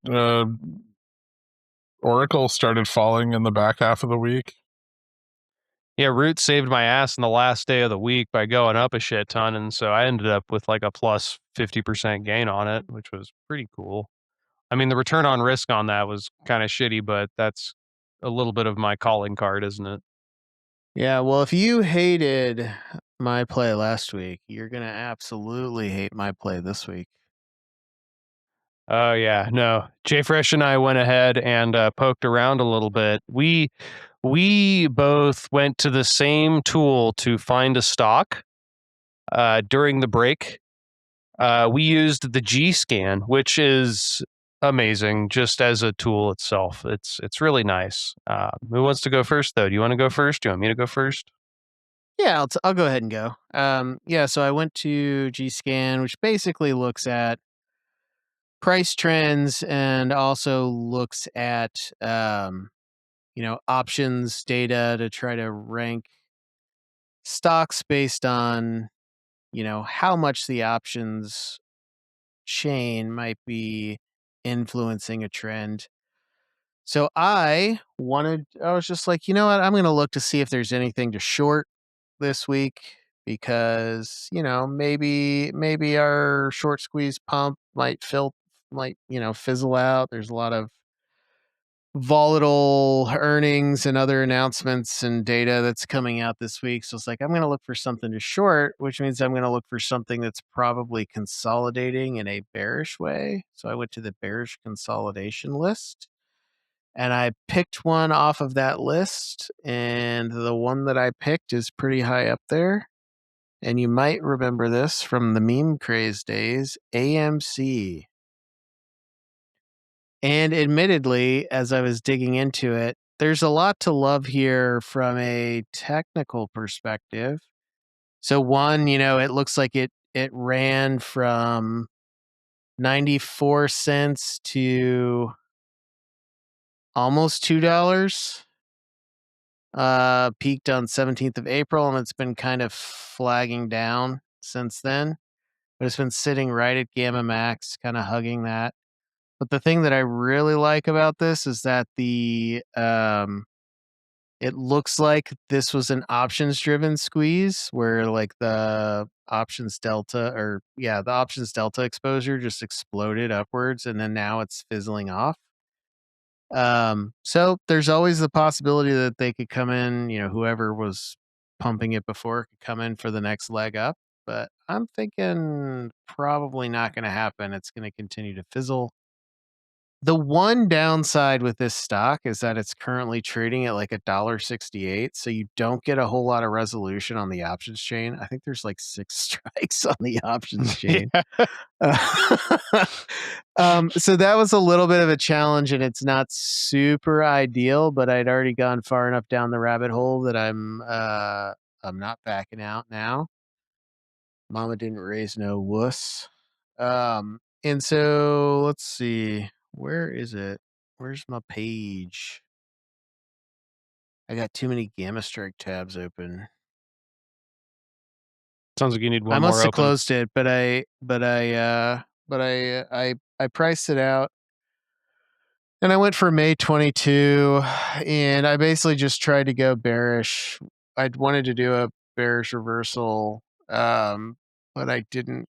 Oracle started falling in the back half of the week. Yeah, Root saved my ass in the last day of the week by going up a shit ton, and so I ended up with like a plus 50% gain on it, which was pretty cool. I mean, the return on risk on that was kind of shitty, but that's a little bit of my calling card, isn't it? Yeah, well, if you hated my play last week, you're going to absolutely hate my play this week. Oh, yeah. No, JFresh and I went ahead and poked around a little bit. We both went to the same tool to find a stock during the break. We used the G scan, which is amazing just as a tool itself. It's really nice. Who wants to go first, though? Do you want to go first? Do you want me to go first? Yeah, I'll go ahead and go. Yeah, so I went to G-Scan, which basically looks at price trends and also looks at options data to try to rank stocks based on how much the options chain might be influencing a trend. So I was just like, you know what, I'm going to look to see if there's anything to short this week, because maybe our short squeeze pump might fizzle out. There's a lot of volatile earnings and other announcements and data that's coming out this week. So it's like, I'm going to look for something to short, which means I'm going to look for something that's probably consolidating in a bearish way. So I went to the bearish consolidation list and I picked one off of that list. And the one that I picked is pretty high up there. And you might remember this from the meme craze days, AMC. And admittedly, as I was digging into it, there's a lot to love here from a technical perspective. So one, it looks like it ran from 94 cents to almost $2. Peaked on 17th of April, and it's been kind of flagging down since then. But it's been sitting right at Gamma Max, kind of hugging that. But the thing that I really like about this is that the It looks like this was an options driven squeeze where like the options delta exposure just exploded upwards and then now it's fizzling off. So there's always the possibility that they could come in, whoever was pumping it before could come in for the next leg up, but I'm thinking probably not going to happen. It's going to continue to fizzle. The one downside with this stock is that it's currently trading at like $1.68, so you don't get a whole lot of resolution on the options chain. I think there's like 6 strikes on the options chain. So that was a little bit of a challenge, and it's not super ideal, but I'd already gone far enough down the rabbit hole that I'm not backing out now. Mama didn't raise no wuss. And so let's see. Where is it? Where's my page? I got too many Gammastrike tabs open. Sounds like you need one I more must have open. closed it, but I priced it out. And I went for May 22, and I basically just tried to go bearish. I wanted to do a bearish reversal, but I didn't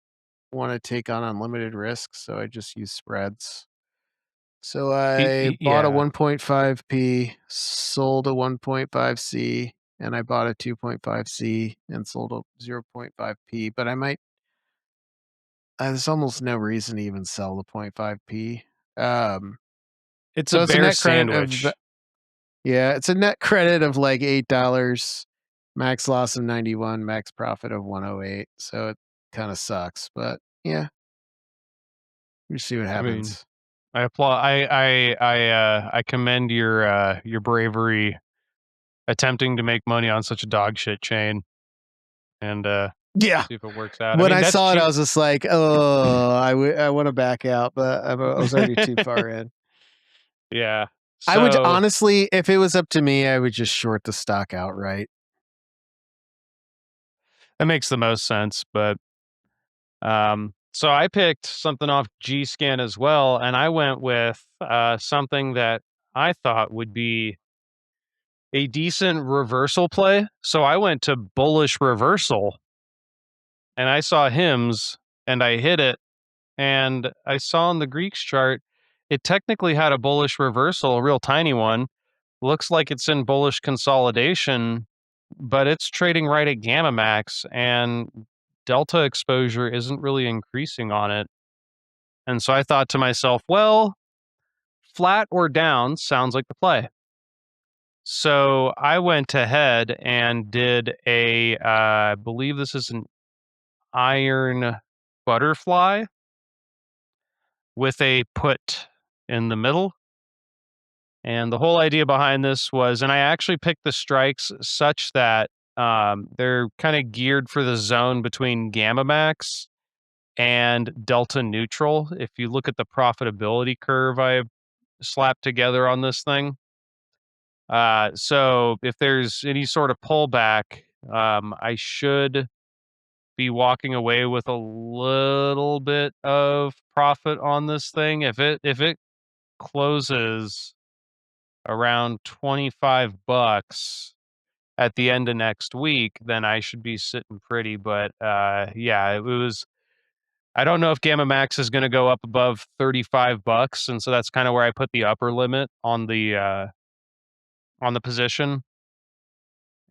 want to take on unlimited risk, so I just used spreads. So I bought a 1.5p, sold a 1.5c, and I bought a 2.5c and sold a 0.5p. But I might. There's almost no reason to even sell the 0.5p. It's So a it's a bear net credit sandwich. it's a net credit of like $8, max loss of 91, max profit of 108. So it kind of sucks, but yeah, we see what I mean, happens. I applaud. I commend your bravery attempting to make money on such a dog shit chain, and Yeah. see if it works out. When I mean, I that's saw it, cheap. I was just like, oh, I want to back out, but I was already too far in. Yeah. I would So honestly, if it was up to me, I would just short the stock outright. that makes the most sense. But so I picked something off G-Scan as well, and I went with something that I thought would be a decent reversal play. So I went to bullish reversal, and I saw hymns, and I hit it. And I saw on the Greeks chart, it technically had a bullish reversal, a real tiny one. Looks like it's in bullish consolidation, but it's trading right at Gamma Max, and delta exposure isn't really increasing on it. And so I thought to myself, well, flat or down sounds like the play. So I went ahead and did I believe this is an iron butterfly with a put in the middle. And the whole idea behind this was, and I actually picked the strikes such that they're kind of geared for the zone between gamma max and delta neutral. If you look at the profitability curve I slapped together on this thing. So if there's any sort of pullback, I should be walking away with a little bit of profit on this thing. If it closes around $25 at the end of next week, then I should be sitting pretty. But yeah, it was. I don't know if Gamma Max is going to go up above $35, and so that's kind of where I put the upper limit on the position.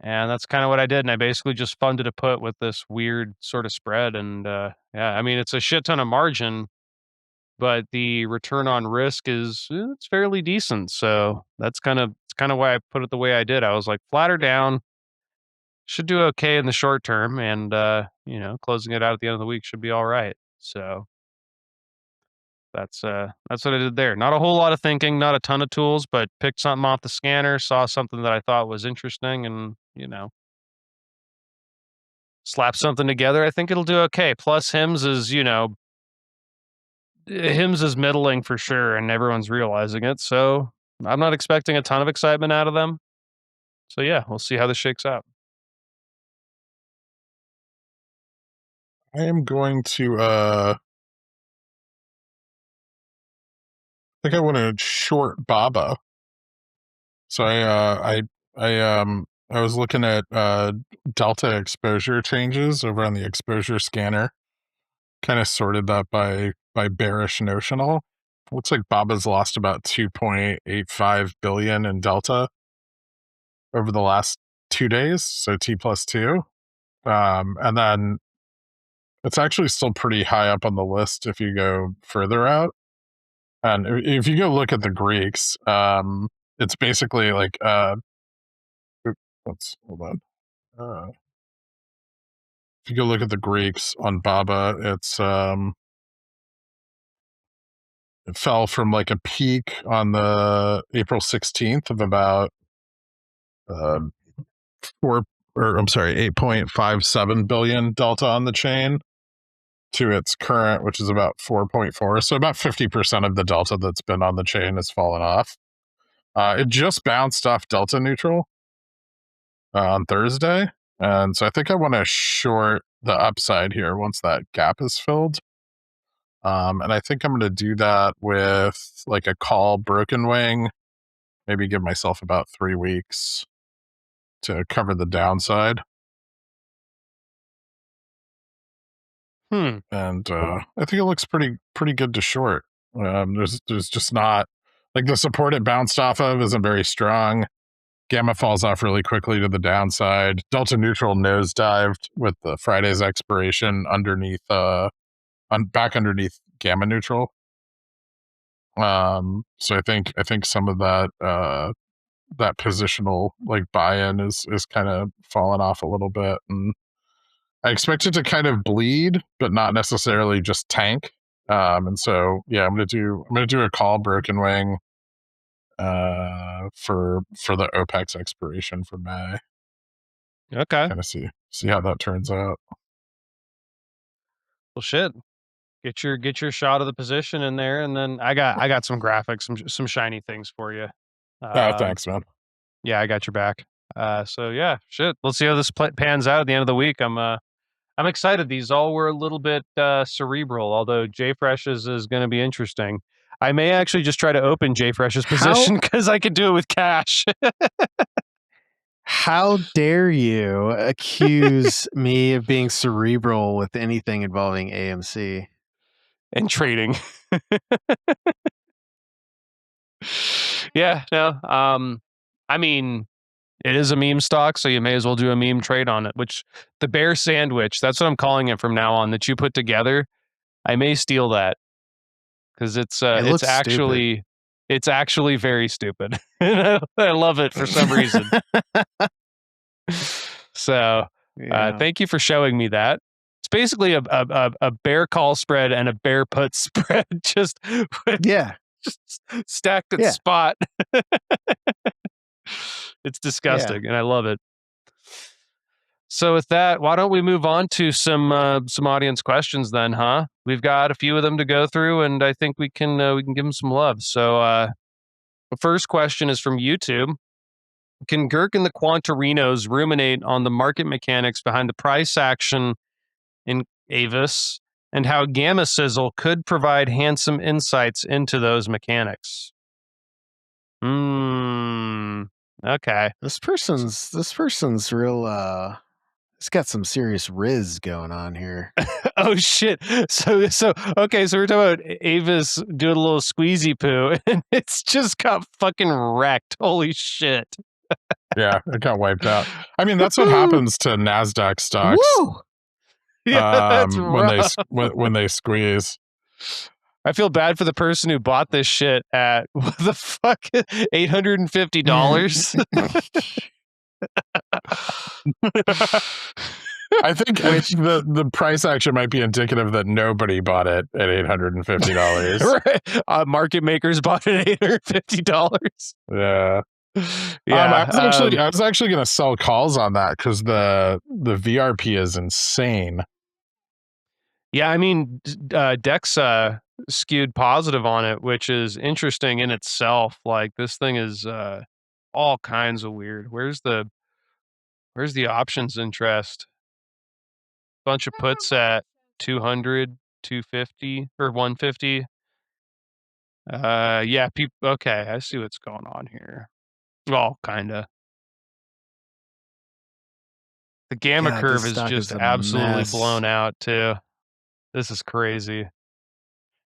And that's kind of what I did. And I basically just funded a put with this weird sort of spread. And yeah, I mean, it's a shit ton of margin, but the return on risk is it's fairly decent. So it's kind of why I put it the way I did. I was like, flatter down, should do okay in the short term, and closing it out at the end of the week should be all right. So that's what I did there. Not a whole lot of thinking, not a ton of tools, but picked something off the scanner, saw something that I thought was interesting, and slap something together. I think it'll do okay. Plus, Hims is middling for sure, and everyone's realizing it. So I'm not expecting a ton of excitement out of them. So yeah, we'll see how this shakes out. I am going to I think I want to short Baba. So I I was looking at delta exposure changes over on the exposure scanner. Kind of sorted that by bearish notional. Looks like Baba's lost about 2.85 billion in delta over the last 2 days, so T+2. And then it's actually still pretty high up on the list if you go further out. And if you go look at the Greeks, it's basically like hold on. If you go look at the Greeks on Baba, it's it fell from like a peak on the April 16th of about 8.57 billion delta on the chain to its current, which is about 4.4. So about 50% of the delta that's been on the chain has fallen off. It just bounced off delta neutral on Thursday. And so I think I want to short the upside here once that gap is filled. And I think I'm going to do that with like a call broken wing, maybe give myself about 3 weeks to cover the downside. And I think it looks pretty good to short. There's just not like the support it bounced off of isn't very strong. Gamma falls off really quickly to the downside. Delta neutral nosedived with the Friday's expiration underneath back underneath gamma neutral. So I think some of that that positional like buy-in is kind of falling off a little bit, and I expect it to kind of bleed, but not necessarily just tank. And so yeah, I'm gonna do a call broken wing for the OPEX expiration for May. Okay. Kind of see how that turns out. Well, shit. Get your shot of the position in there, and then I got some graphics, some shiny things for you. Thanks, man. Yeah, I got your back. So yeah, shit. Let's see how this pans out at the end of the week. I'm excited. These all were a little bit cerebral, although JFresh is going to be interesting. I may actually just try to open JFresh's position because I could do it with cash. How dare you accuse me of being cerebral with anything involving AMC and trading? Yeah, no. I mean, it is a meme stock, so you may as well do a meme trade on it. Which the bear sandwich, that's what I'm calling it from now on, that you put together. I may steal that because it's actually very stupid. I love it for some reason. So thank you for showing me that. It's basically a bear call spread and a bear put spread, just stacked at spot. It's disgusting, and I love it. So with that, why don't we move on to some audience questions then, huh? We've got a few of them to go through, and I think we can give them some love. So the first question is from YouTube. Can Girk and the Quantarinos ruminate on the market mechanics behind the price action in Avis and how Gamma Sizzle could provide handsome insights into those mechanics? Okay. This person's real it's got some serious riz going on here. Oh shit. So okay, so we're talking about Avis doing a little squeezy poo and it's just got fucking wrecked. Holy shit. Yeah, it got wiped out. I mean, that's what happens to NASDAQ stocks. Woo! Yeah, that's when they squeeze. I feel bad for the person who bought this shit at what the fuck, $850. I think the price action might be indicative that nobody bought it at $850. Right. Market makers bought it at $850. Yeah. Yeah. I was actually going to sell calls on that because the VRP is insane. Yeah, I mean, Dex skewed positive on it, which is interesting in itself. Like this thing is all kinds of weird. Where's the options interest? Bunch of puts at 200, 250 or 150. Yeah, okay, I see what's going on here. Well, kind of. The gamma God, curve this is stock just is a absolutely mess. blown out too. This is crazy.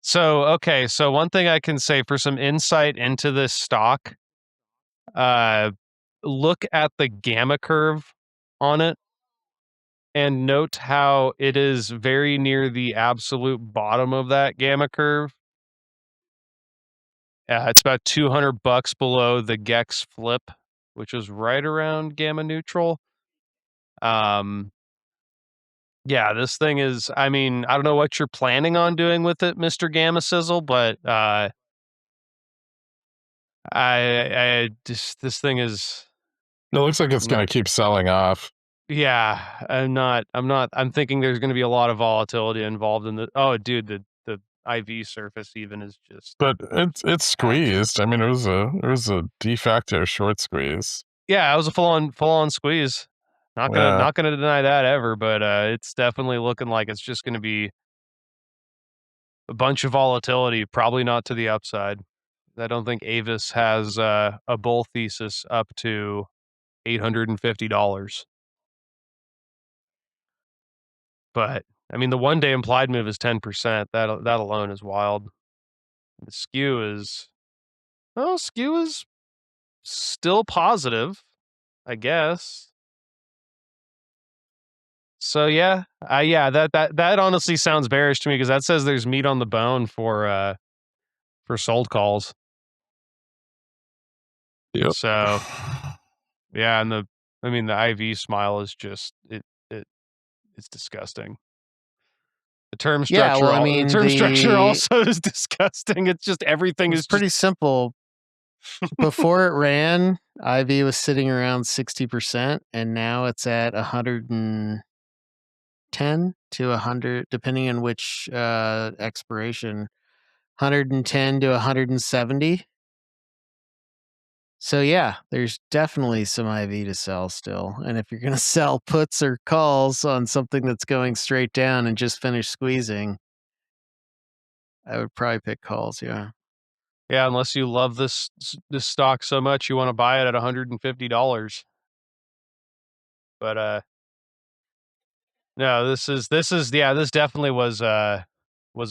So, okay, so one thing I can say for some insight into this stock, look at the gamma curve on it and note how it is very near the absolute bottom of that gamma curve. It's about $200 below the Gex flip, which is right around gamma neutral. Yeah, this thing is, I mean, I don't know what you're planning on doing with it, Mr. Gamma Sizzle, but I just this thing is, It looks like it's going to keep selling off. yeah, I'm thinking there's going to be a lot of volatility involved in the, oh dude, the IV surface even is just, But it's squeezed. I mean, it was a de facto short squeeze. yeah, it was a full on squeeze. Yeah. Not gonna deny that ever, but it's definitely looking like it's just gonna be a bunch of volatility, probably not to the upside. I don't think Avis has a bull thesis up to $850. But I mean, the 1-day implied move is 10%. That alone is wild. The skew is still positive, I guess. So yeah, yeah, that honestly sounds bearish to me because that says there's meat on the bone for sold calls. Yep. So yeah, and the IV smile is just it's disgusting. The term Yeah, structure, well, I mean, the term structure also is disgusting. It's just everything it's is pretty just simple. Before it ran, IV was sitting around 60%, and now it's at 110 to 100, depending on which expiration, 110 to 170. So yeah, there's definitely some IV to sell still. And if you're going to sell puts or calls on something that's going straight down and just finish squeezing, I would probably pick calls, yeah. yeah. Unless you love this stock so much you want to buy it at $150. But no, this definitely was a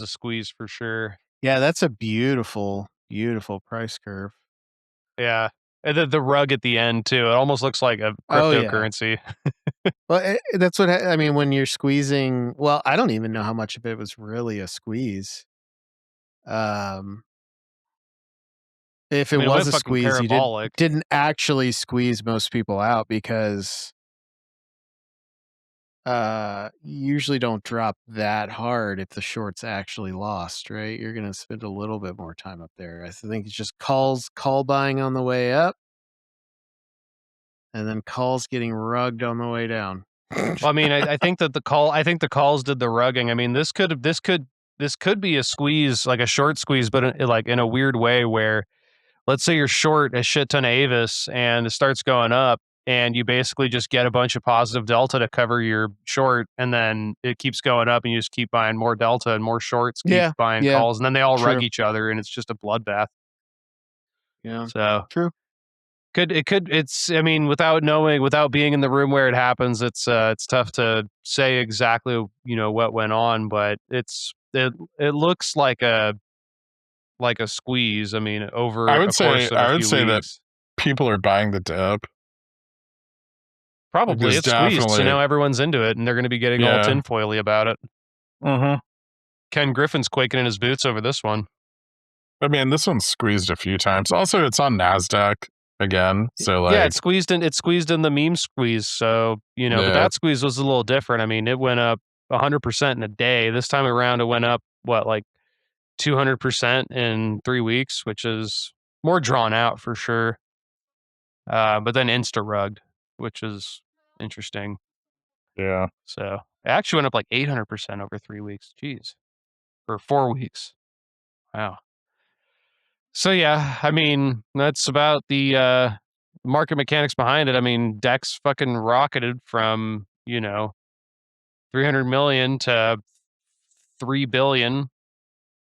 squeeze for sure. Yeah, that's a beautiful, beautiful price curve. Yeah. And the rug at the end too. It almost looks like a Oh, yeah. cryptocurrency. Well, that's what I mean when you're squeezing. Well, I don't even know how much of it was really a squeeze. Um, if I it mean, it was went a fucking squeeze, you parabolic. didn't actually squeeze most people out because you usually don't drop that hard if the short's actually lost, right? You're gonna spend a little bit more time up there. I think it's just call buying on the way up, and then calls getting rugged on the way down. Well, I mean, I think that I think the calls did the rugging. I mean, this could be a squeeze, like a short squeeze, but like in a weird way where, let's say you're short a shit ton of Avis and it starts going up, and you basically just get a bunch of positive delta to cover your short, and then it keeps going up, and you just keep buying more delta and more shorts, keep Yeah, buying yeah, calls, and then they all rug true. each other, and it's just a bloodbath. Yeah, So true. it's, I mean, without being in the room where it happens, it's tough to say exactly what went on, but it looks like a squeeze. I mean, over a course of a I would few say that weeks. people are buying the dip. Probably Because it's squeezed, so definitely, now everyone's into it, and they're going to be getting all yeah. tinfoily about it. Mm-hmm. Ken Griffin's quaking in his boots over this one. I mean, this one's squeezed a few times. Also, it's on NASDAQ again. So, Yeah, like, it's squeezed in the meme squeeze. So, but yeah, that squeeze was a little different. I mean, it went up 100% in a day. This time around, it went up, what, like 200% in 3 weeks, which is more drawn out for sure. But then insta rugged, which is interesting. yeah. So it actually went up like 800% over 3 weeks. Jeez. For 4 weeks. Wow. So yeah, I mean, that's about the market mechanics behind it. I mean, Dex fucking rocketed from, 300 million to 3 billion,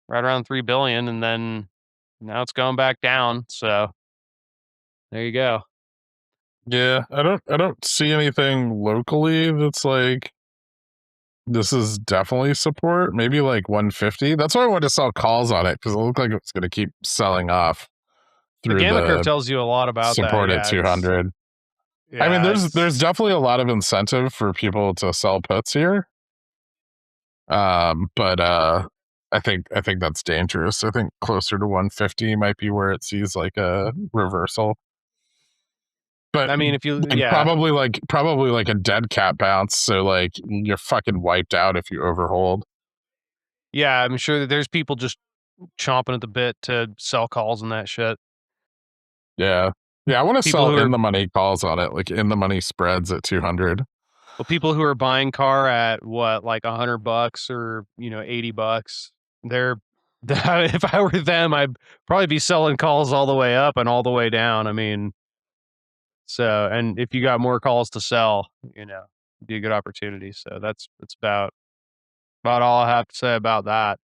right around 3 billion, and then now it's going back down. So there you go. Yeah, I don't see anything locally that's like this is definitely support. Maybe like 150. That's why I wanted to sell calls on it, because it looked like it was going to keep selling off The through gamma curve the tells you a lot about that. support at Yeah, 200. I mean, there's definitely a lot of incentive for people to sell puts here. But I think that's dangerous. I think closer to 150 might be where it sees like a reversal. But I mean, if you like, probably like a dead cat bounce, so like you're fucking wiped out if you overhold. yeah, I'm sure that there's people just chomping at the bit to sell calls and that shit. Yeah. Yeah, I want to People sell who are in the money calls on it, like in the money spreads at 200. Well, people who are buying car at what, like $100 or $80, they're if I were them, I'd probably be selling calls all the way up and all the way down. I mean, so and if you got more calls to sell, it'd be a good opportunity. So that's about all I have to say about that.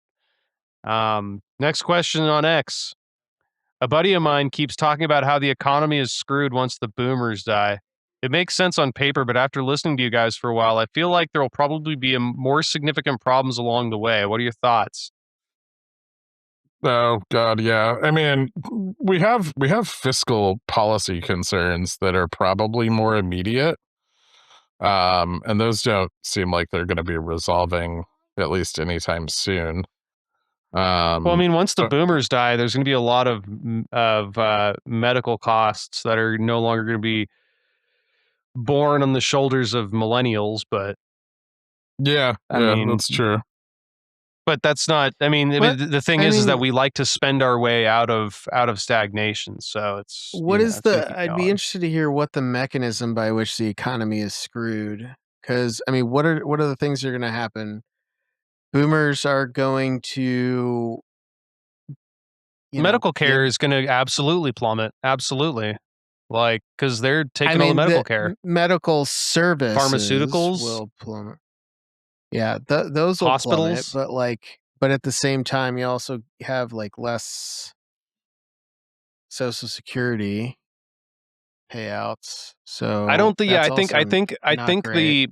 Next question on X. A buddy of mine keeps talking about how the economy is screwed once the boomers die. It makes sense on paper, but after listening to you guys for a while, I feel like there will probably be more significant problems along the way. What are your thoughts? Oh god, yeah. I mean, we have fiscal policy concerns that are probably more immediate. And those don't seem like they're going to be resolving at least anytime soon. Well, I mean, once the But boomers die, there's going to be a lot of medical costs that are no longer going to be borne on the shoulders of millennials. But yeah, I yeah, mean, that's true. but that's not. I mean, What the thing I is that mean, we like to spend our way out of stagnation. So it's what is it's going to the? keep I'd be going. interested to hear what the mechanism by which the economy is screwed. Because I mean, what are the things that are going to happen? Boomers are going to, Medical care give. is going to absolutely plummet. Absolutely. Like, because they're I taking all the mean, medical the care. medical services Pharmaceuticals, will plummet. Yeah, those will plummet, hospitals. but at the same time, you also have like less Social Security payouts, I so don't think. Yeah, that's also I not think great. the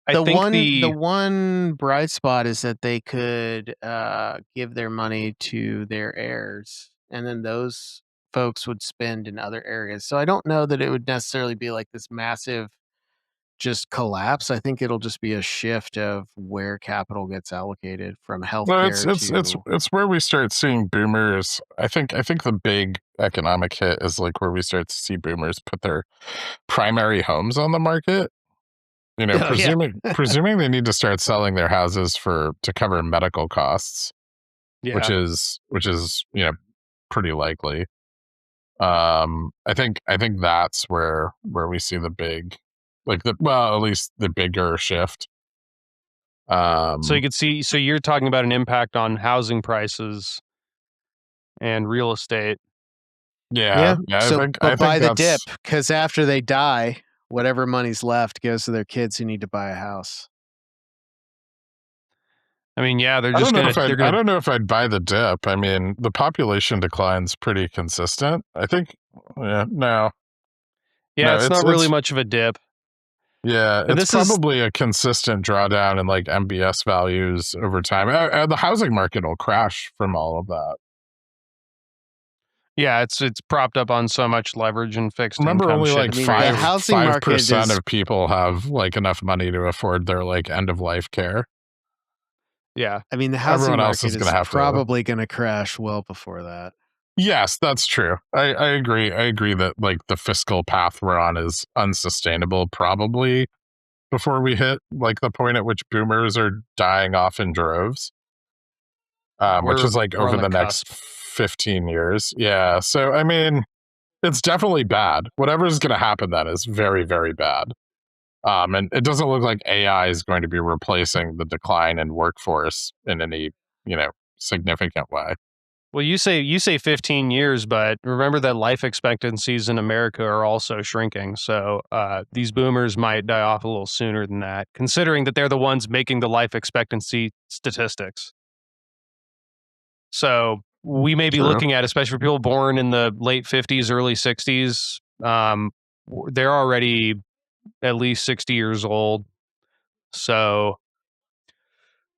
I The think one the the one bright spot is that they could give their money to their heirs, and then those folks would spend in other areas. So I don't know that it would necessarily be like this massive just collapse. I think it'll just be a shift of where capital gets allocated from No, healthcare to. it's where we start seeing boomers. I think the big economic hit is like where we start to see boomers put their primary homes on the market. You know, Oh yeah. presuming they need to start selling their houses to cover medical costs, yeah. which is pretty likely. I think that's where we see the big, like at least the bigger shift. So you Um, could see. So you're talking about an impact on housing prices and real estate. yeah, Yeah. yeah. So, I but think buy the dip that's. because after they die, whatever money's left goes to their kids who need to buy a house. I mean, yeah, I don't know they're I gonna. don't know if I'd buy the dip. I mean, the population decline's pretty consistent. I think. Yeah, Yeah, no, it's not really much of a dip. yeah, And it's this is probably a consistent drawdown in like MBS values over time. The housing market will crash from all of that. Yeah, it's propped up on so much leverage and fixed Remember, income only shit. like I It's mean, the crazy. housing market 5% is. of people have like enough money to afford their like end of life care. Yeah. I mean, the housing Everyone else market is going is to have to. probably going to crash well before that. Yes, that's true. I agree. I agree that like the fiscal path we're on is unsustainable, probably before we hit like the point at which boomers are dying off in droves, which is like We're on over the the next cusp. 15 years. Yeah. So, I mean, it's definitely bad. Whatever's going to happen then is very, very bad. And it doesn't look like AI is going to be replacing the decline in workforce in any, significant way. Well, you say 15 years, but remember that life expectancies in America are also shrinking. So these boomers might die off a little sooner than that, considering that they're the ones making the life expectancy statistics. So we may be True. looking at, especially for people born in the late 50s, early 60s, they're already at least 60 years old. So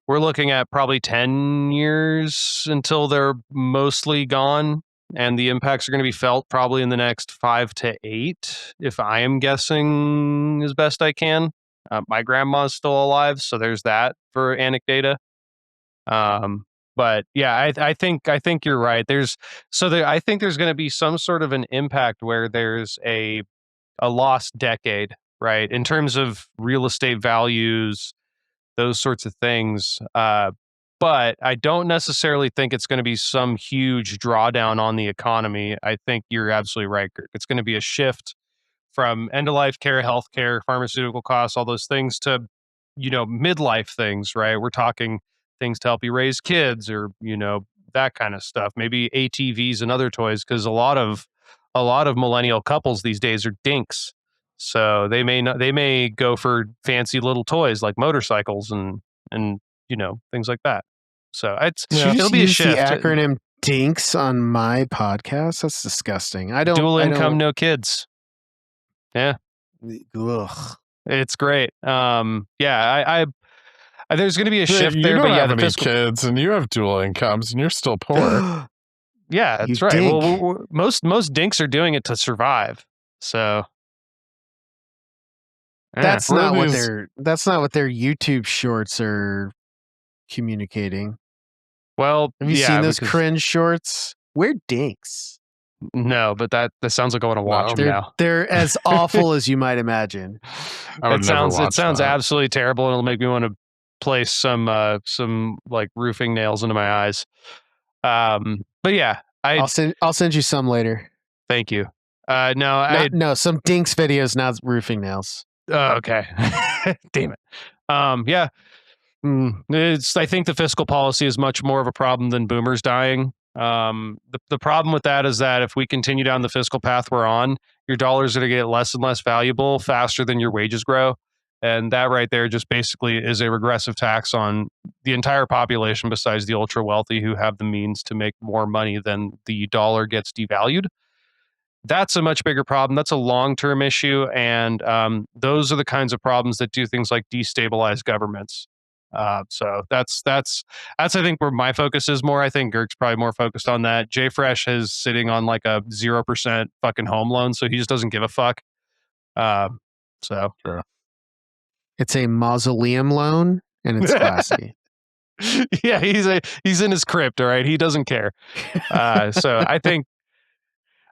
we're looking at probably 10 years until they're mostly gone. And the impacts are going to be felt probably in the next 5 to 8, if I am guessing as best I can. My grandma's still alive, so there's that for anecdata. But yeah, I think you're right. I think there's going to be some sort of an impact where there's a lost decade, right, in terms of real estate values, those sorts of things. But I don't necessarily think it's going to be some huge drawdown on the economy. I think you're absolutely right, Kirk. It's going to be a shift from end of life care, healthcare, pharmaceutical costs, all those things to, midlife things, right? We're talking things to help you raise kids or, that kind of stuff. Maybe ATVs and other toys, because a lot of millennial couples these days are dinks. So they may go for fancy little toys like motorcycles and things like that. So Did you it'll just be a use the shift. acronym DINKS on my podcast? That's disgusting. Dual income, no kids. Yeah. Ugh. It's great. I there's going to be a shift you there, don't but yeah, have the any fiscal. kids, and you have dual incomes, and you're still poor. Yeah, that's You right. dink. Well, most dinks are doing it to survive. So That's What not are what these- that's not what their YouTube shorts are communicating. well. Have you yeah, seen those because- cringe shorts? We're dinks. No, but that sounds like I want to watch No. them now. They're as awful as you might imagine. I would It never sounds watch that. absolutely terrible, and it'll make me want to place some like roofing nails into my eyes. But yeah, I'll send you some later. thank you. No, No, some dinks videos, not roofing nails. Oh, okay. Damn it. Yeah. I think the fiscal policy is much more of a problem than boomers dying. The problem with that is that if we continue down the fiscal path we're on, your dollars are going to get less and less valuable faster than your wages grow. And that right there just basically is a regressive tax on the entire population besides the ultra wealthy who have the means to make more money than the dollar gets devalued. That's a much bigger problem. That's a long-term issue, and those are the kinds of problems that do things like destabilize governments. So that's I think where my focus is more. I think Girk's probably more focused on that. JFresh is sitting on like a 0% fucking home loan, so he just doesn't give a fuck. So It's a mausoleum loan, and it's classy. yeah, he's in his crypt. All right, he doesn't care. So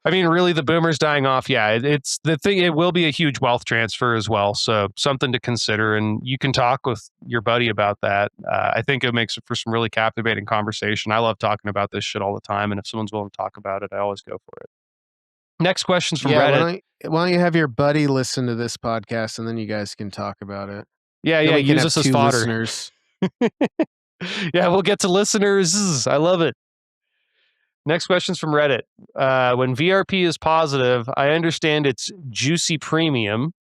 I mean, really, the boomers dying off. Yeah, it's the thing. It will be a huge wealth transfer as well. So something to consider, and you can talk with your buddy about that. I think it makes for some really captivating conversation. I love talking about this shit all the time, and if someone's willing to talk about it, I always go for it. Next question's from Reddit. Why don't you have your buddy listen to this podcast, and then you guys can talk about it. Yeah, Then we can use have us as 2 fodder. listeners. Yeah, we'll get to listeners. I love it. Next question's from Reddit. When VRP is positive, I understand it's juicy premium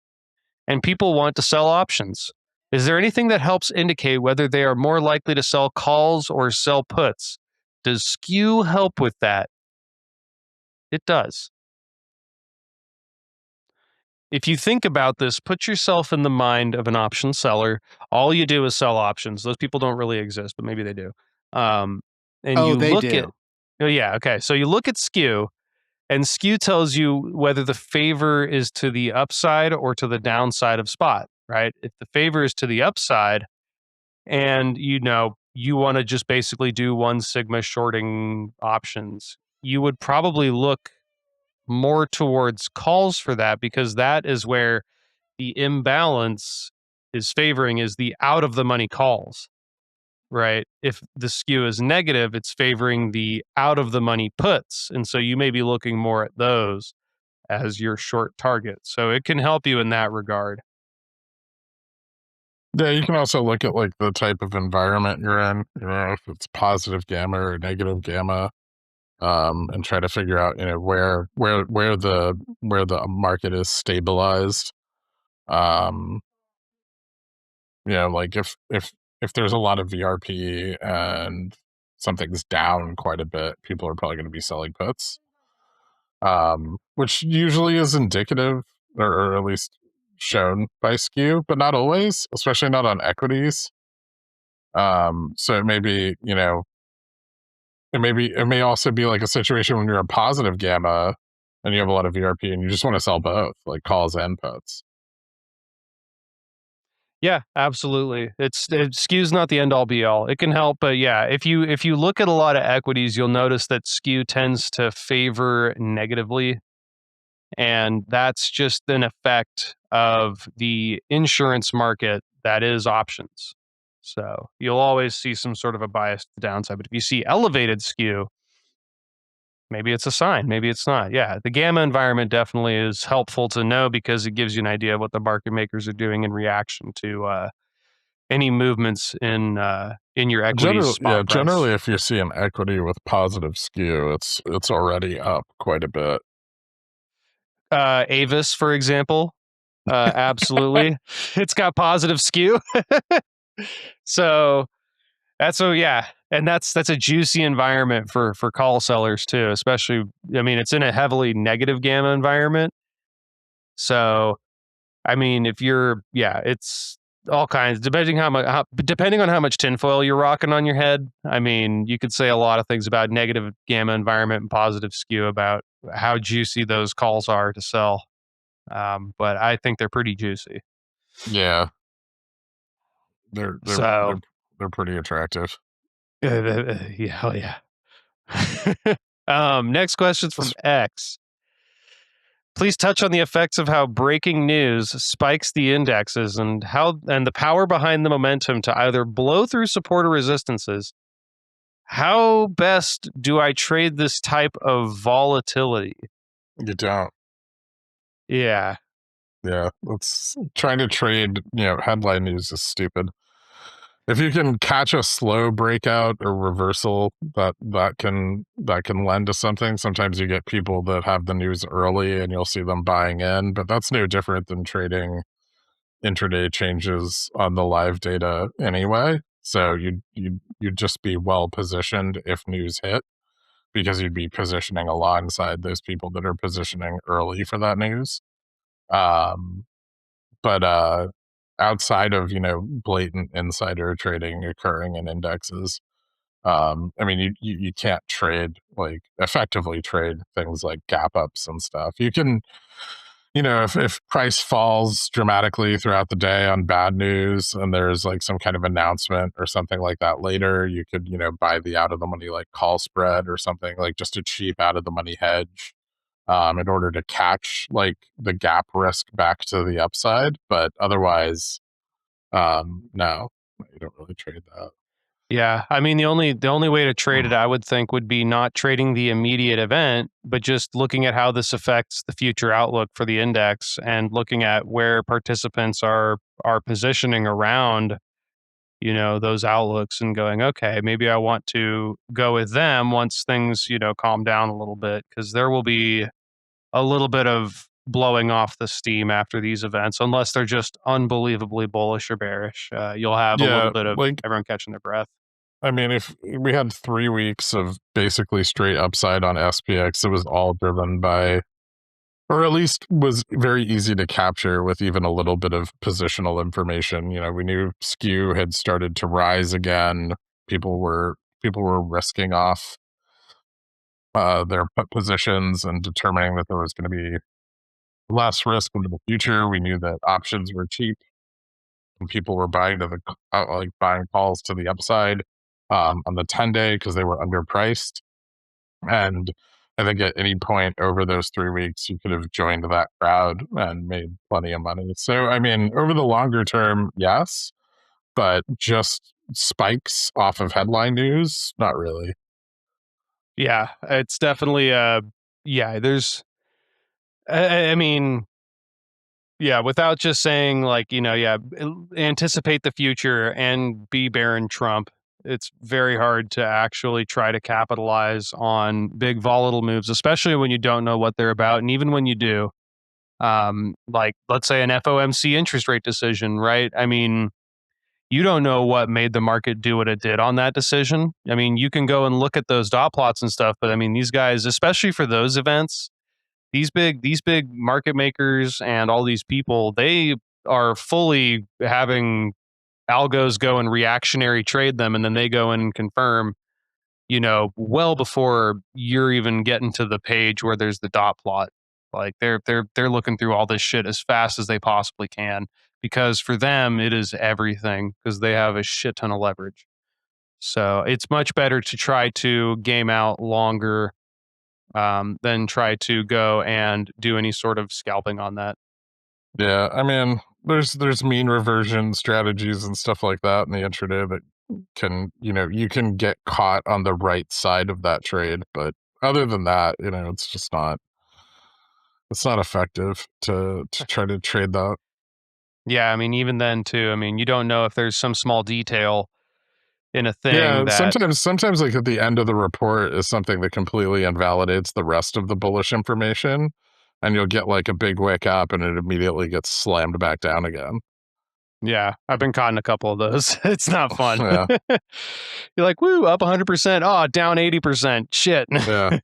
and people want to sell options. Is there anything that helps indicate whether they are more likely to sell calls or sell puts? Does skew help with that? It does. If you think about this, put yourself in the mind of an option seller. All you do is sell options. Those people don't really exist, but maybe they do. And you they look do. at, oh yeah, okay. So you look at skew, and skew tells you whether the favor is to the upside or to the downside of spot, right? If the favor is to the upside, and you want to just basically do 1 sigma shorting options, you would probably look more towards calls for that, because that is where the imbalance is favoring is the out of the money calls, right? If the skew is negative, it's favoring the out of the money puts. And so you may be looking more at those as your short target. So it can help you in that regard. Yeah, you can also look at like the type of environment you're in, if it's positive gamma or negative gamma, and try to figure out, where the market is stabilized. Like if there's a lot of VRP and something's down quite a bit, people are probably going to be selling puts, which usually is indicative or at least shown by skew, but not always, especially not on equities. So it may be, it may also be like a situation when you're a positive gamma and you have a lot of VRP and you just want to sell both, like calls and puts. Yeah, absolutely. Skew's not the end all be all. It can help, but yeah, if you look at a lot of equities, you'll notice that skew tends to favor negatively, and that's just an effect of the insurance market that is options. So you'll always see some sort of a bias to the downside. But if you see elevated skew, maybe it's a sign, maybe it's not. Yeah, the gamma environment definitely is helpful to know because it gives you an idea of what the market makers are doing in reaction to any movements in your equity spot price. Generally, if you see an equity with positive skew, it's already up quite a bit. Avis, for example, absolutely, it's got positive skew. So yeah, and that's a juicy environment for call sellers too, especially. I mean, it's in a heavily negative gamma environment. So I mean, if you're, yeah, it's all kinds. Depending on how much tinfoil you're rocking on your head. I mean, you could say a lot of things about negative gamma environment and positive skew about how juicy those calls are to sell. But I think they're pretty juicy. Yeah, they're So they're pretty attractive. yeah, hell yeah. Next question's from X. Please touch on the effects of how breaking news spikes the indexes and the power behind the momentum to either blow through support or resistances. How best do I trade this type of volatility? You don't. Yeah. Yeah, trying to trade, headline news is stupid. If you can catch a slow breakout or reversal that can lend to something, sometimes you get people that have the news early and you'll see them buying in, but that's no different than trading intraday changes on the live data anyway. So you'd just be well positioned if news hit because you'd be positioning alongside those people that are positioning early for that news. But outside of blatant insider trading occurring in indexes, I mean you can't effectively trade things like gap ups and stuff. You can, if price falls dramatically throughout the day on bad news and there's like some kind of announcement or something like that later, you could buy the out of the money like call spread or something, like just a cheap out of the money hedge, in order to catch like the gap risk back to the upside. But otherwise, no, you don't really trade that. Yeah. I mean, the only way to trade it, I would think, would be not trading the immediate event, but just looking at how this affects the future outlook for the index and looking at where participants are positioning around, those outlooks and going, okay, maybe I want to go with them once things, calm down a little bit, because there will be a little bit of blowing off the steam after these events, unless they're just unbelievably bullish or bearish. You'll have a little bit of everyone catching their breath. I mean, if we had 3 weeks of basically straight upside on SPX, it was all driven by, or at least was very easy to capture with even a little bit of positional information. We knew skew had started to rise again. People were risking off their put positions and determining that there was going to be less risk into the future. We knew that options were cheap and people were buying buying calls to the upside on the 10-day because they were underpriced. And I think at any point over those 3 weeks, you could have joined that crowd and made plenty of money. So, I mean, over the longer term, yes, but just spikes off of headline news, not really. Yeah, it's definitely yeah, there's I mean, yeah, without just saying like, yeah, anticipate the future and be Baron Trump. It's very hard to actually try to capitalize on big volatile moves, especially when you don't know what they're about. And even when you do, like let's say an FOMC interest rate decision, right? I mean, you don't know what made the market do what it did on that decision. I mean, you can go and look at those dot plots and stuff, but I mean, these guys, especially for those events, these big market makers and all these people, they are fully having algos go and reactionary trade them, and then they go in and confirm, well before you're even getting to the page where there's the dot plot. Like they're looking through all this shit as fast as they possibly can, because for them it is everything, because they have a shit ton of leverage. So it's much better to try to game out longer, than try to go and do any sort of scalping on that. Yeah, I mean, there's mean reversion strategies and stuff like that in the intraday that can, you can get caught on the right side of that trade, but other than that, it's just it's not effective to try to trade that. Yeah, I mean, even then too, I mean, you don't know if there's some small detail in a thing Yeah, that, sometimes like at the end of the report is something that completely invalidates the rest of the bullish information, and you'll get like a big wick up and it immediately gets slammed back down again. yeah, I've been caught in a couple of those. It's not fun. Yeah. You're like, woo, up 100%. Oh, down 80%. Shit. Yeah.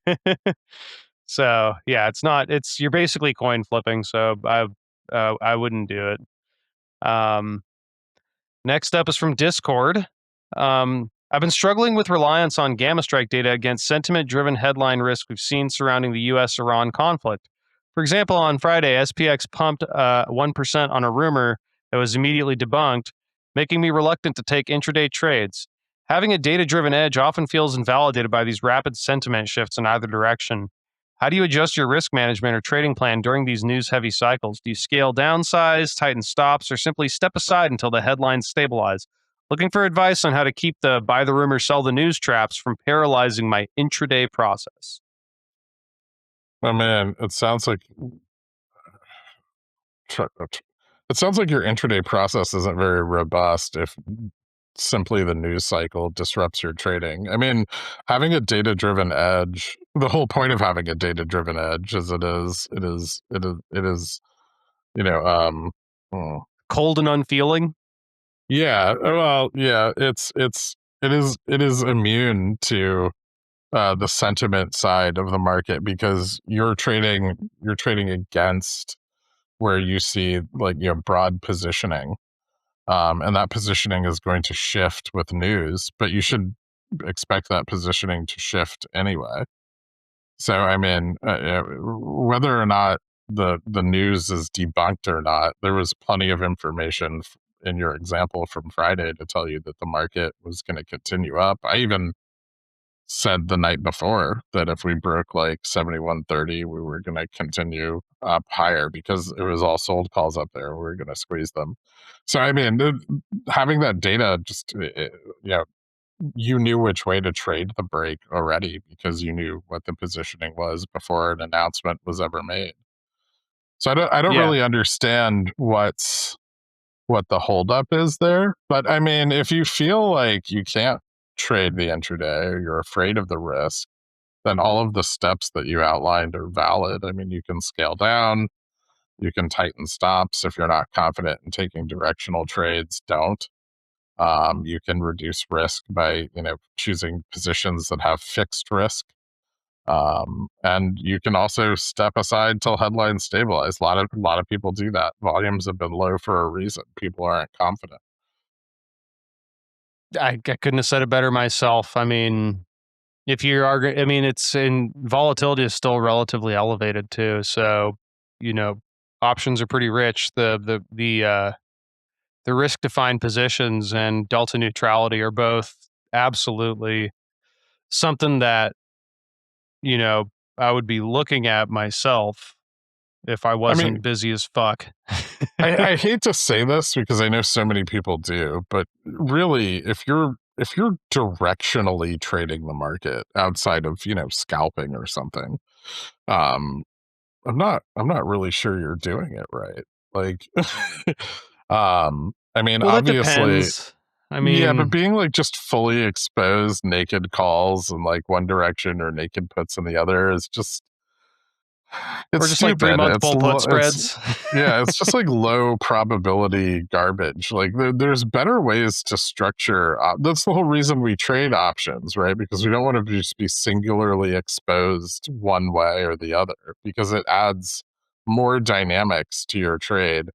So yeah, you're basically coin flipping. So I wouldn't do it. Next up is from Discord. I've been struggling with reliance on Gammastrike data against sentiment-driven headline risk we've seen surrounding the U.S.-Iran conflict. For example, on Friday, SPX pumped 1% on a rumor that was immediately debunked, making me reluctant to take intraday trades. Having a data-driven edge often feels invalidated by these rapid sentiment shifts in either direction. How do you adjust your risk management or trading plan during these news-heavy cycles? Do you scale downsize, tighten stops, or simply step aside until the headlines stabilize? Looking for advice on how to keep the buy the rumor, sell the news traps from paralyzing my intraday process. Oh man, it sounds like your intraday process isn't very robust if simply the news cycle disrupts your trading. I mean, having a data-driven edge, the whole point of having a data-driven edge is hmm. Cold and unfeeling? Yeah, well, yeah, it is immune to the sentiment side of the market because you're trading against where you see like broad positioning, and that positioning is going to shift with news, but you should expect that positioning to shift anyway. So I mean, whether or not the news is debunked or not, there was plenty of information in your example from Friday to tell you that the market was going to continue up. I even said the night before that if we broke like 7130, we were going to continue up higher because it was all sold calls up there. We were going to squeeze them. So I mean, having that data, just you knew which way to trade the break already because you knew what the positioning was before an announcement was ever made. So I don't Yeah. really understand what the holdup is there. But I mean, if you feel like you can't trade the intraday or you're afraid of the risk, then all of the steps that you outlined are valid. I mean, you can scale down, you can tighten stops. If you're not confident in taking directional trades, don't. You can reduce risk by choosing positions that have fixed risk, and you can also step aside till headlines stabilize. A lot of people do that. Volumes have been low for a reason. People aren't confident. I couldn't have said it better myself. I mean, if you are, I mean, it's in volatility is still relatively elevated too. So, options are pretty rich. The risk defined positions and delta neutrality are both absolutely something that, I would be looking at myself if I I mean, wasn't busy as fuck. I hate to say this because I know so many people do, but really, if you're directionally trading the market outside of scalping or something, um, I'm not really sure you're doing it right. Like, I mean, Well, that obviously, depends. I yeah, but mean, being like just fully exposed, naked calls in like one direction or naked puts in the other is just It's Or just like 3-month It's pull put lo- spreads. yeah, it's just like low probability garbage. Like there's better ways to structure. That's the whole reason we trade options, right? Because we don't want to just be singularly exposed one way or the other, because it adds more dynamics to your trade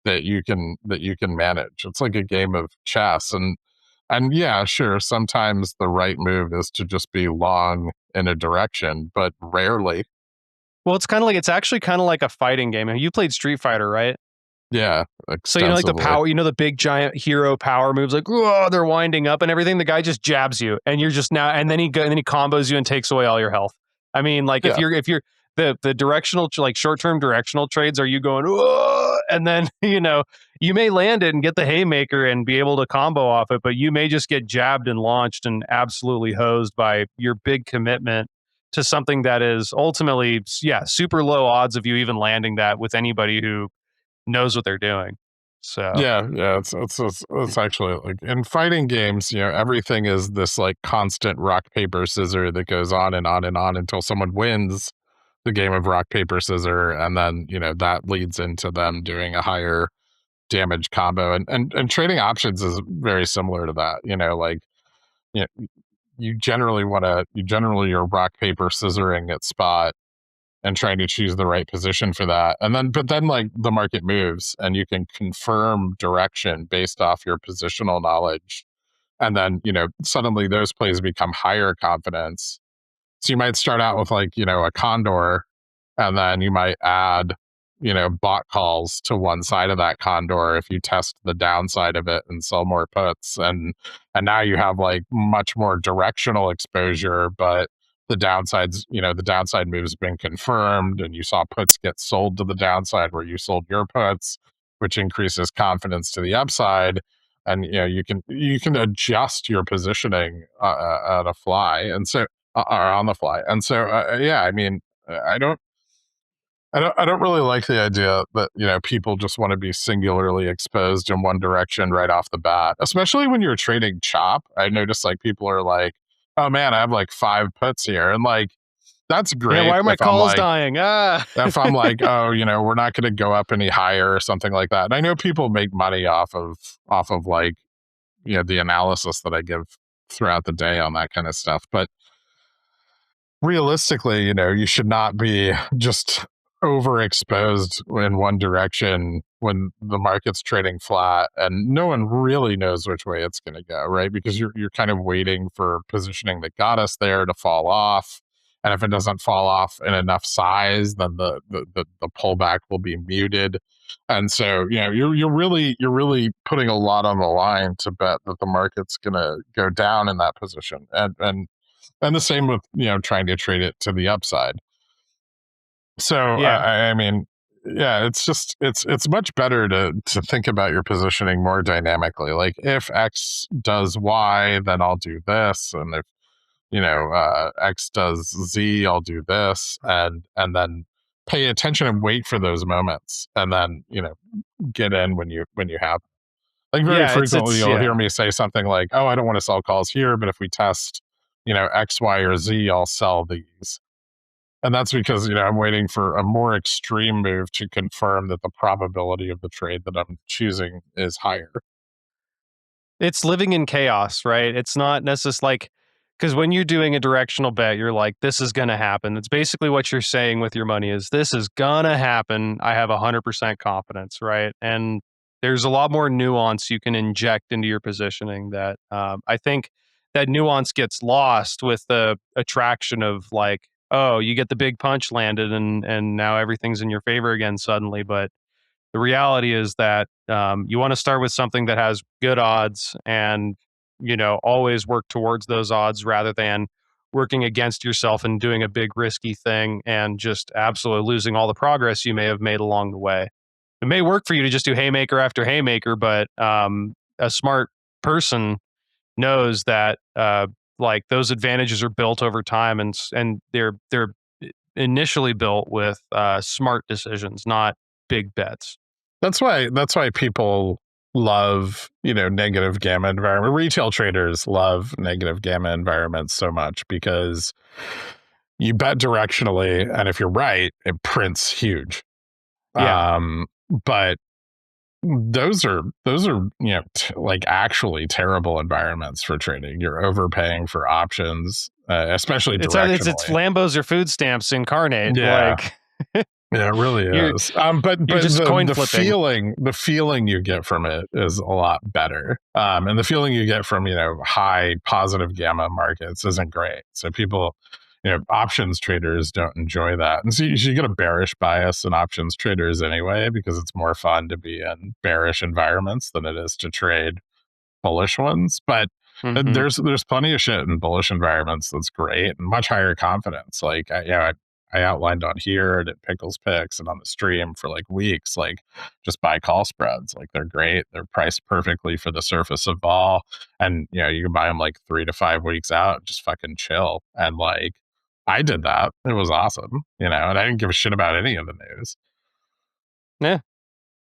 that you can manage. It's like a game of chess, and yeah, sure, sometimes the right move is to just be long in a direction, but rarely. Well, it's actually kind of like a fighting game. You played Street Fighter, right? Yeah, So you know, like the extensively. power, the big giant hero power moves, like whoa, they're winding up and everything. The guy just jabs you, and you're just now, and then and then he combos you and takes away all your health. I mean, like Yeah. if you're the directional, like short term directional trades, are you going whoa, and then you may land it and get the haymaker and be able to combo off it, but you may just get jabbed and launched and absolutely hosed by your big commitment to something that is ultimately, yeah, super low odds of you even landing that with anybody who knows what they're doing. So Yeah, it's actually like in fighting games, everything is this like constant rock paper scissor that goes on and on and on until someone wins the game of rock paper scissor, and then that leads into them doing a higher damage combo, and trading options is very similar to that. Like you know, you generally are rock paper scissoring at spot and trying to choose the right position for that. But then like the market moves and you can confirm direction based off your positional knowledge. And then, suddenly those plays become higher confidence. So you might start out with like, a condor, and then you might add, bot calls to one side of that condor if you test the downside of it and sell more puts. And now you have like much more directional exposure, but the downside move's been confirmed, and you saw puts get sold to the downside where you sold your puts, which increases confidence to the upside. And you can adjust your positioning at a fly, and so or on the fly. And so yeah, I mean, I don't I don't really like the idea that people just want to be singularly exposed in one direction right off the bat, especially when you're trading chop. I notice like people are like, "Oh man, I have like 5 puts here," and like that's yeah, great why are my calls dying? if I'm like, "Oh, we're not going to go up any higher" or something like that. And I know people make money off of like the analysis that I give throughout the day on that kind of stuff, but realistically, you should not be just overexposed in one direction when the market's trading flat and no one really knows which way it's going to go, right? Because you're kind of waiting for positioning that got us there to fall off. And if it doesn't fall off in enough size, then the pullback will be muted. And so, you're really putting a lot on the line to bet that the market's going to go down in that position. And the same with trying to trade it to the upside. So Yeah. I mean, yeah, it's just it's much better to think about your positioning more dynamically. Like if X does Y, then I'll do this, and if X does Z, I'll do this, and then pay attention and wait for those moments, and then get in when you have. Like very Yeah, frequently, you'll hear yeah. me say something like, "Oh, I don't want to sell calls here, but if we test, X, Y, or Z, I'll sell these." And that's because I'm waiting for a more extreme move to confirm that the probability of the trade that I'm choosing is higher. It's living in chaos, right? It's not necessarily like, because when you're doing a directional bet, you're like, this is going to happen. It's basically what you're saying with your money is this is going to happen. I have 100% confidence, right? And there's a lot more nuance you can inject into your positioning that I think that nuance gets lost with the attraction of like, oh, you get the big punch landed and now everything's in your favor again suddenly. But the reality is that you want to start with something that has good odds and always work towards those odds rather than working against yourself and doing a big risky thing and just absolutely losing all the progress you may have made along the way. It may work for you to just do haymaker after haymaker, but a smart person knows that like those advantages are built over time and they're initially built with smart decisions, not big bets. That's why people love, negative gamma environment. Retail traders love negative gamma environments so much because you bet directionally, and if you're right, it prints huge. Yeah. But those are like actually terrible environments for trading. You're overpaying for options, especially It's directionally. Lambos or food stamps incarnate. Yeah. Like Yeah, it really you're is. But you're just coin the flipping. feeling you get from it is a lot better. And the feeling you get from high positive gamma markets isn't great. So people, options traders don't enjoy that. And so you get a bearish bias in options traders anyway, because it's more fun to be in bearish environments than it is to trade bullish ones. But Mhm. there's plenty of shit in bullish environments that's great and much higher confidence. Like I outlined on here and at Pickles Picks and on the stream for like weeks, like just buy call spreads. Like they're great. They're priced perfectly for the surface of vol. And you can buy them like 3 to 5 weeks out, just fucking chill. And like I did that. It was awesome, and I didn't give a shit about any of the news Yeah.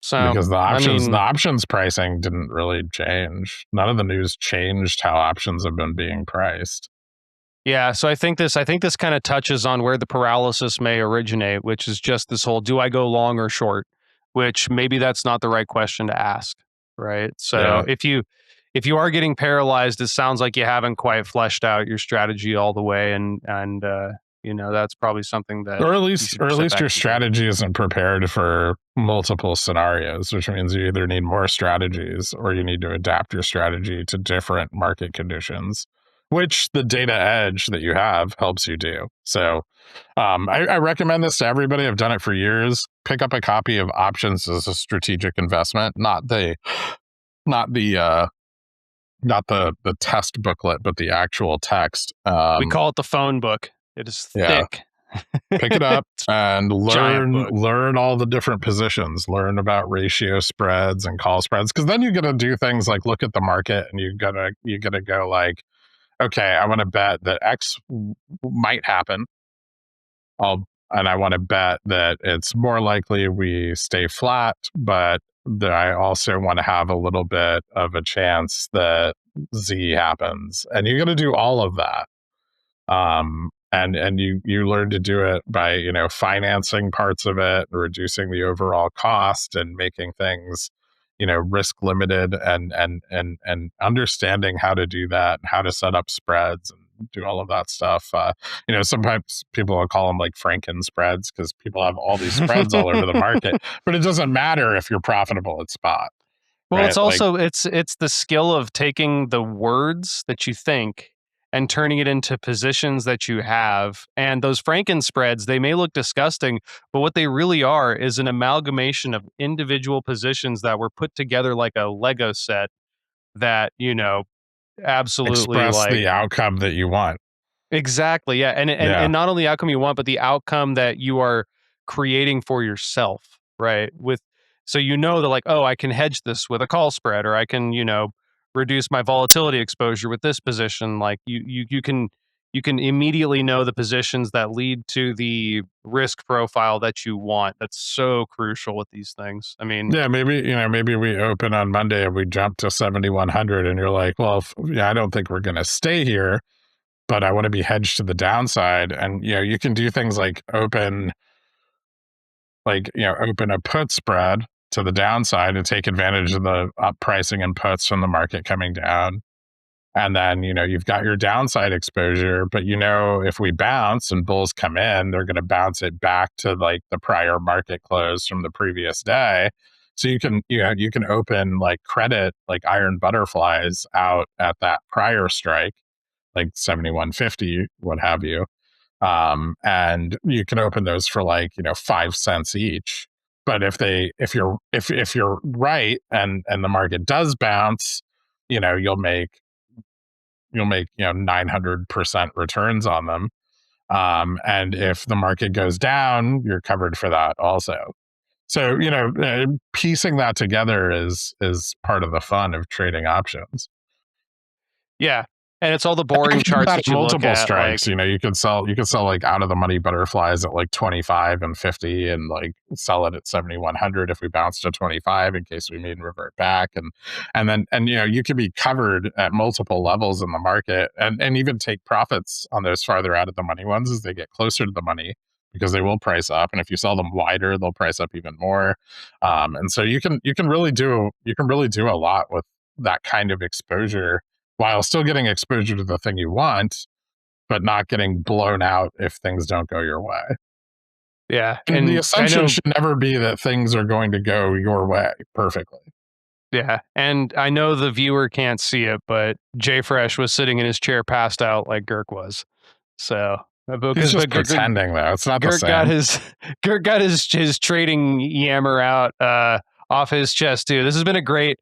So, because the I mean, options pricing didn't really change. None of the news changed how options have been being priced. yeah, so I think this kind of touches on where the paralysis may originate, which is just this whole do I go long or short, which maybe that's not the right question to ask, right? So Yeah. if you are getting paralyzed, it sounds like you haven't quite fleshed out your strategy all the way, and that's probably something that Or at you least should sit back your and do. strategy isn't prepared for multiple scenarios, which means you either need more strategies or you need to adapt your strategy to different market conditions, which the data edge that you have helps you do. So I recommend this to everybody. I've done it for years. Pick up a copy of Options as a Strategic Investment, not the test booklet, but the actual text. We call it the phone book. It is Yeah, thick. pick it up It's and a giant book. learn all the different positions, learn about ratio spreads and call spreads, because then you're going to do things like look at the market and you're gonna go like, okay, I want to bet that X might happen. And I want to bet that it's more likely we stay flat, but that I also want to have a little bit of a chance that Z happens, and you're going to do all of that. And you learn to do it by financing parts of it, reducing the overall cost, and making things risk limited, and understanding how to do that, and how to set up spreads and do all of that stuff. Sometimes people will call them like Franken spreads because people have all these spreads all over the market, but it doesn't matter if you're profitable at spot, Well, it's right? Like, also it's the skill of taking the words that you think and turning it into positions that you have. And those Franken spreads, they may look disgusting, but what they really are is an amalgamation of individual positions that were put together like a Lego set that, absolutely express like the outcome that you want. exactly. Yeah. And Yeah. not only the outcome you want, but the outcome that you are creating for yourself, right? So that like, oh, I can hedge this with a call spread, or I can, reduce my volatility exposure with this position. Like you can immediately know the positions that lead to the risk profile that you want. That's so crucial with these things. I mean, Yeah, maybe we open on Monday and we jump to 7,100, and you're like, well, I don't think we're going to stay here, but I want to be hedged to the downside. And you can do things like open a put spread to the downside and take advantage of the up pricing and puts from the market coming down. And then, you've got your downside exposure, but if we bounce and bulls come in, they're going to bounce it back to like the prior market close from the previous day. So you can open like credit, like iron butterflies out at that prior strike, like 71.50, what have you. And you can open those for like, 5 cents each. But if you're right and the market does bounce, you'll make 900% returns on them. And if the market goes down, you're covered for that also. So piecing that together is part of the fun of trading options. yeah. And it's all the boring charts that you look multiple at. strikes. Like, You could sell like out of the money butterflies at like 25 and 50, and like sell it at 7,100 if we bounce to 25 in case we need to revert back, and then you could be covered at multiple levels in the market, and even take profits on those farther out of the money ones as they get closer to the money, because they will price up, and if you sell them wider, they'll price up even more. And so you can really do a lot with that kind of exposure, while still getting exposure to the thing you want, but not getting blown out if things don't go your way. yeah. And the assumption should never be that things are going to go your way perfectly. Yeah. And I know the viewer can't see it, but JFresh was sitting in his chair passed out like Girk was. So He's just pretending, though. It's not the same. Girk got his trading yammer out off his chest too. This has been a great,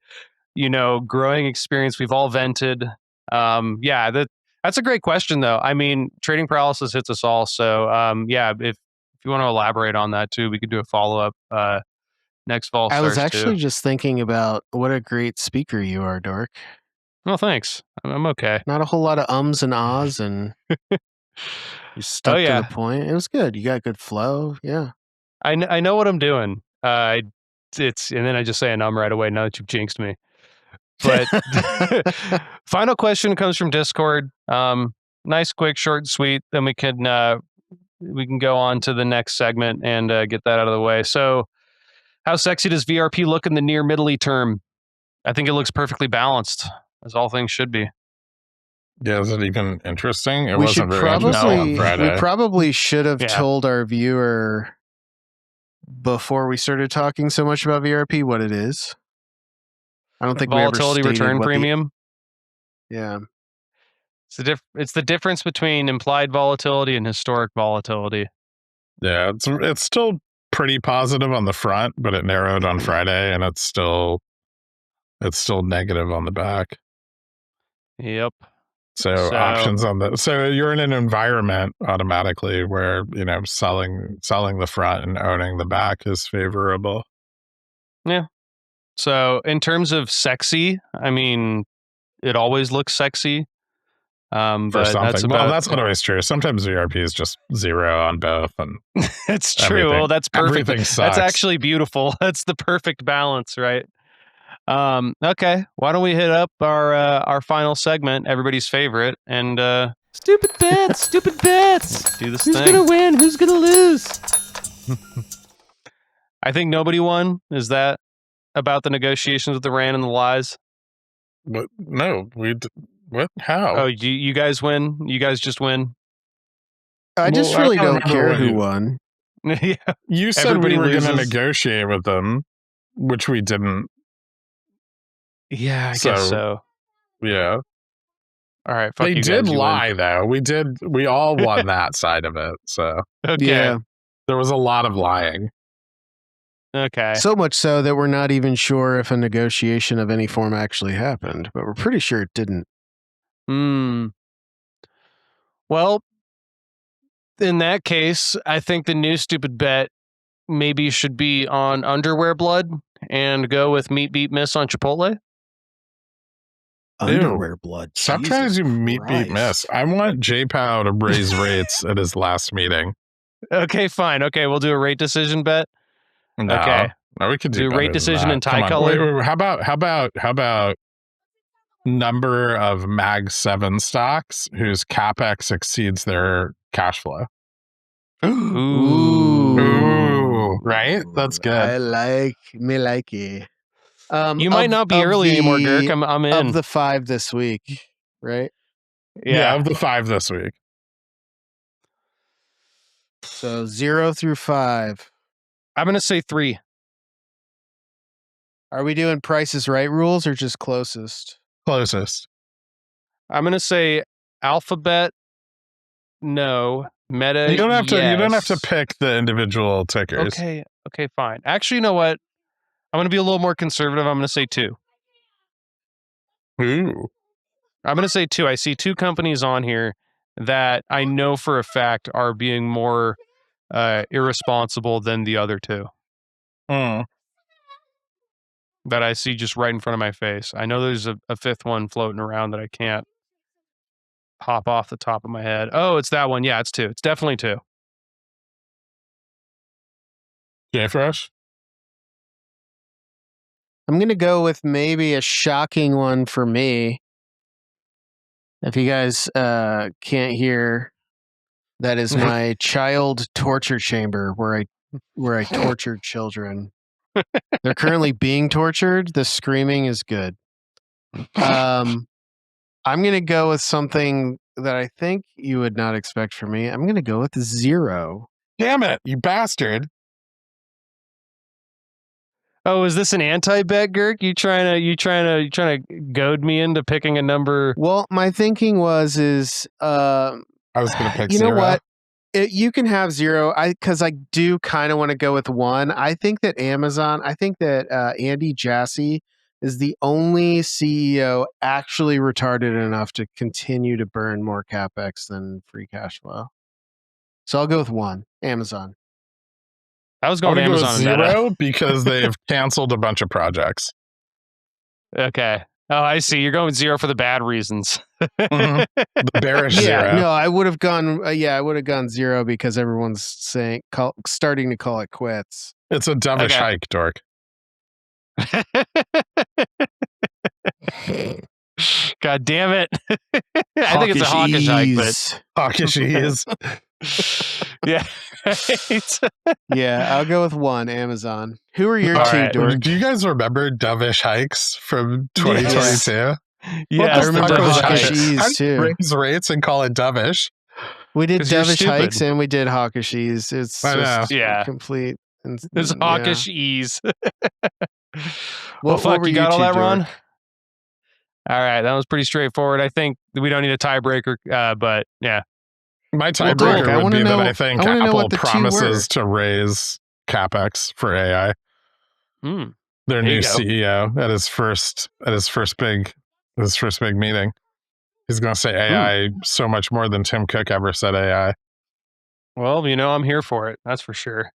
growing experience. We've all vented. That's a great question, though. I mean, trading paralysis hits us all. So, if you want to elaborate on that too, we could do a follow up next fall. I was actually just thinking about what a great speaker you are, Dork. Well, thanks. I'm okay. Not a whole lot of ums and ahs, and you stuck to the point. It was good. You got good flow. Yeah. I know what I'm doing. And then I just say a number right away now that you've jinxed me. But final question comes from Discord. Nice, quick, short, and sweet. Then we can go on to the next segment and get that out of the way. So, how sexy does VRP look in the near middle term? I think it looks perfectly balanced, as all things should be. Yeah, is it even interesting? It we wasn't very interesting on Friday. We probably should have told our viewer before we started talking so much about VRP what it is. I don't think volatility we ever return premium. Yeah, it's the difference between implied volatility and historic volatility. Yeah, it's still pretty positive on the front, but it narrowed on Friday, and it's still negative on the back. Yep. So options on the so you're in an environment automatically where selling the front and owning the back is favorable. Yeah. So in terms of sexy, I mean, it always looks sexy. For something. That's not always true. Sometimes VRP is just zero on both, and it's true. Well, that's perfect. Everything sucks. That's actually beautiful. That's the perfect balance, right? Okay, why don't we hit up our final segment, everybody's favorite, and stupid bets. Do this thing. Who's gonna win? Who's gonna lose? I think nobody won. Is that about the negotiations with the RAN and the lies? But no, what? How? Oh, you guys win? You guys just win? I just really don't care who won. Yeah, you said we were going to negotiate with them, which we didn't. Yeah, I guess so. Yeah. All right. They did lie, though. We all won that side of it. So okay. Yeah. There was a lot of lying. Okay. So much so that we're not even sure if a negotiation of any form actually happened, but we're pretty sure it didn't. Well, in that case, I think the new stupid bet maybe should be on underwear blood and go with meat beat miss on Chipotle. Underwear blood. Sometimes you meat beat miss. I want JPow to raise rates at his last meeting. Okay, fine. Okay, we'll do a rate decision bet. No, okay. No, we could do rate decision in tie color. Wait, how about number of Mag 7 stocks whose capex exceeds their cash flow? Ooh. Right? That's good. I like it. You might not be early anymore, Girk. I'm in. Of the 5 this week, right? Yeah, of the 5 this week. So 0 through 5. I'm going to say 3. Are we doing Price is Right rules or just closest? Closest. I'm going to say Alphabet, no. Meta, you don't have yes. You don't have to pick the individual tickers. Okay, fine. Actually, you know what? I'm going to be a little more conservative. I'm going to say 2. Ooh. I'm going to say 2. I see 2 companies on here that I know for a fact are being more irresponsible than the other 2. That I see just right in front of my face. I know there's a 5th one floating around that I can't pop off the top of my head. Oh, it's that one. Yeah, it's 2. It's definitely 2. JFresh? I'm going to go with maybe a shocking one for me. If you guys can't hear, that is my child torture chamber where I tortured children. They're currently being tortured. The screaming is good. I'm going to go with something that I think you would not expect from me. I'm going to go with 0. Damn it, you bastard. Oh, is this an anti-bet, Girk? You trying to goad me into picking a number? Well, my thinking is I was going to pick you 0. know what? You can have 0. Because I do kind of want to go with 1. I think that Andy Jassy is the only CEO actually retarded enough to continue to burn more capex than free cash flow. So I'll go with 1. Amazon. I was going I'm to going Amazon with and 0 because they've canceled a bunch of projects. Meta. Okay. Oh, I see. You're going with 0 for the bad reasons. The bearish 0. No, I would have gone. I would have gone 0 because everyone's starting to call it quits. It's a dovish hike, dork. God damn it. I think it's a hawkish hike, but hawkish ease. Yeah. Right. Yeah, I'll go with 1. Amazon. Who are your All 2, right. Dork? Do you guys remember dovish hikes from 2022? Yeah, I remember was hawkish that? ease How do you too. raise rates and call it dovish? We did 'Cause you're dovish hikes stupid. and we did hawkish ease. It's I know. just Yeah. complete. It's hawkish ease. Well, What fuck, were you got you all two, that, Ron? Dork? All right, that was pretty straightforward. I think we don't need a tiebreaker, but yeah. My Dork, tiebreaker I would wanna be know- that I think I wanna know Apple what the 2 promises to raise capex for AI. Hmm. Their There new you go. CEO at his first big meeting. He's going to say AI so much more than Tim Cook ever said AI. Well, I'm here for it. That's for sure.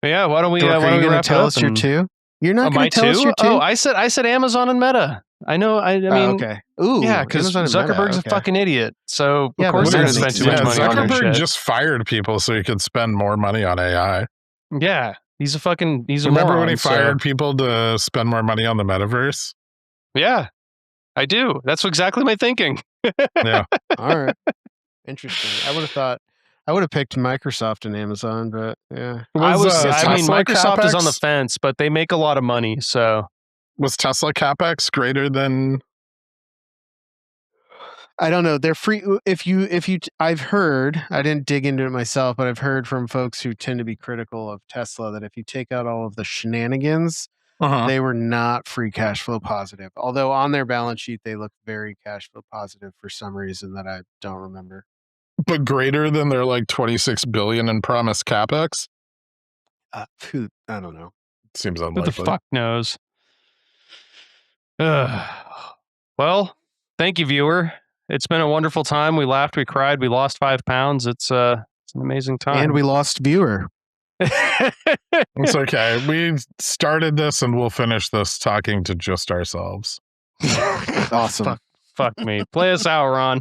But yeah, why don't we? Dork, Why are don't you we going to wrap tell it us up? your And, 2? You're not going my to tell us your 2? Oh, I said Amazon and Meta. I know. I mean, okay. Ooh, yeah, because Amazon and Meta, Zuckerberg's okay. a fucking idiot. So Yeah, of but course they're Meta going to spend too much makes money on their Zuckerberg shit. just fired people so he could spend more money on AI. Yeah, he's a Remember moron, when he so- fired people to spend more money on the metaverse? Yeah, I do. That's exactly my thinking. Yeah. All right. Interesting. I would have picked Microsoft and Amazon, but yeah. I mean, Tesla Microsoft is on the CapEx? fence, but they make a lot of money. So Was Tesla capex greater than? I don't know. They're free. I've heard, I didn't dig into it myself, but I've heard from folks who tend to be critical of Tesla that if you take out all of the shenanigans, they were not free cash flow positive. Although on their balance sheet, they look very cash flow positive for some reason that I don't remember. But greater than their like 26 billion in promised capex? I don't know. Seems who unlikely. the fuck knows? Well, thank you, viewer. It's been a wonderful time. We laughed, we cried, we lost 5 pounds. It's an amazing time. And we lost viewer. It's okay. We started this and we'll finish this talking to just ourselves. Awesome. Fuck me. Play us out, Ron.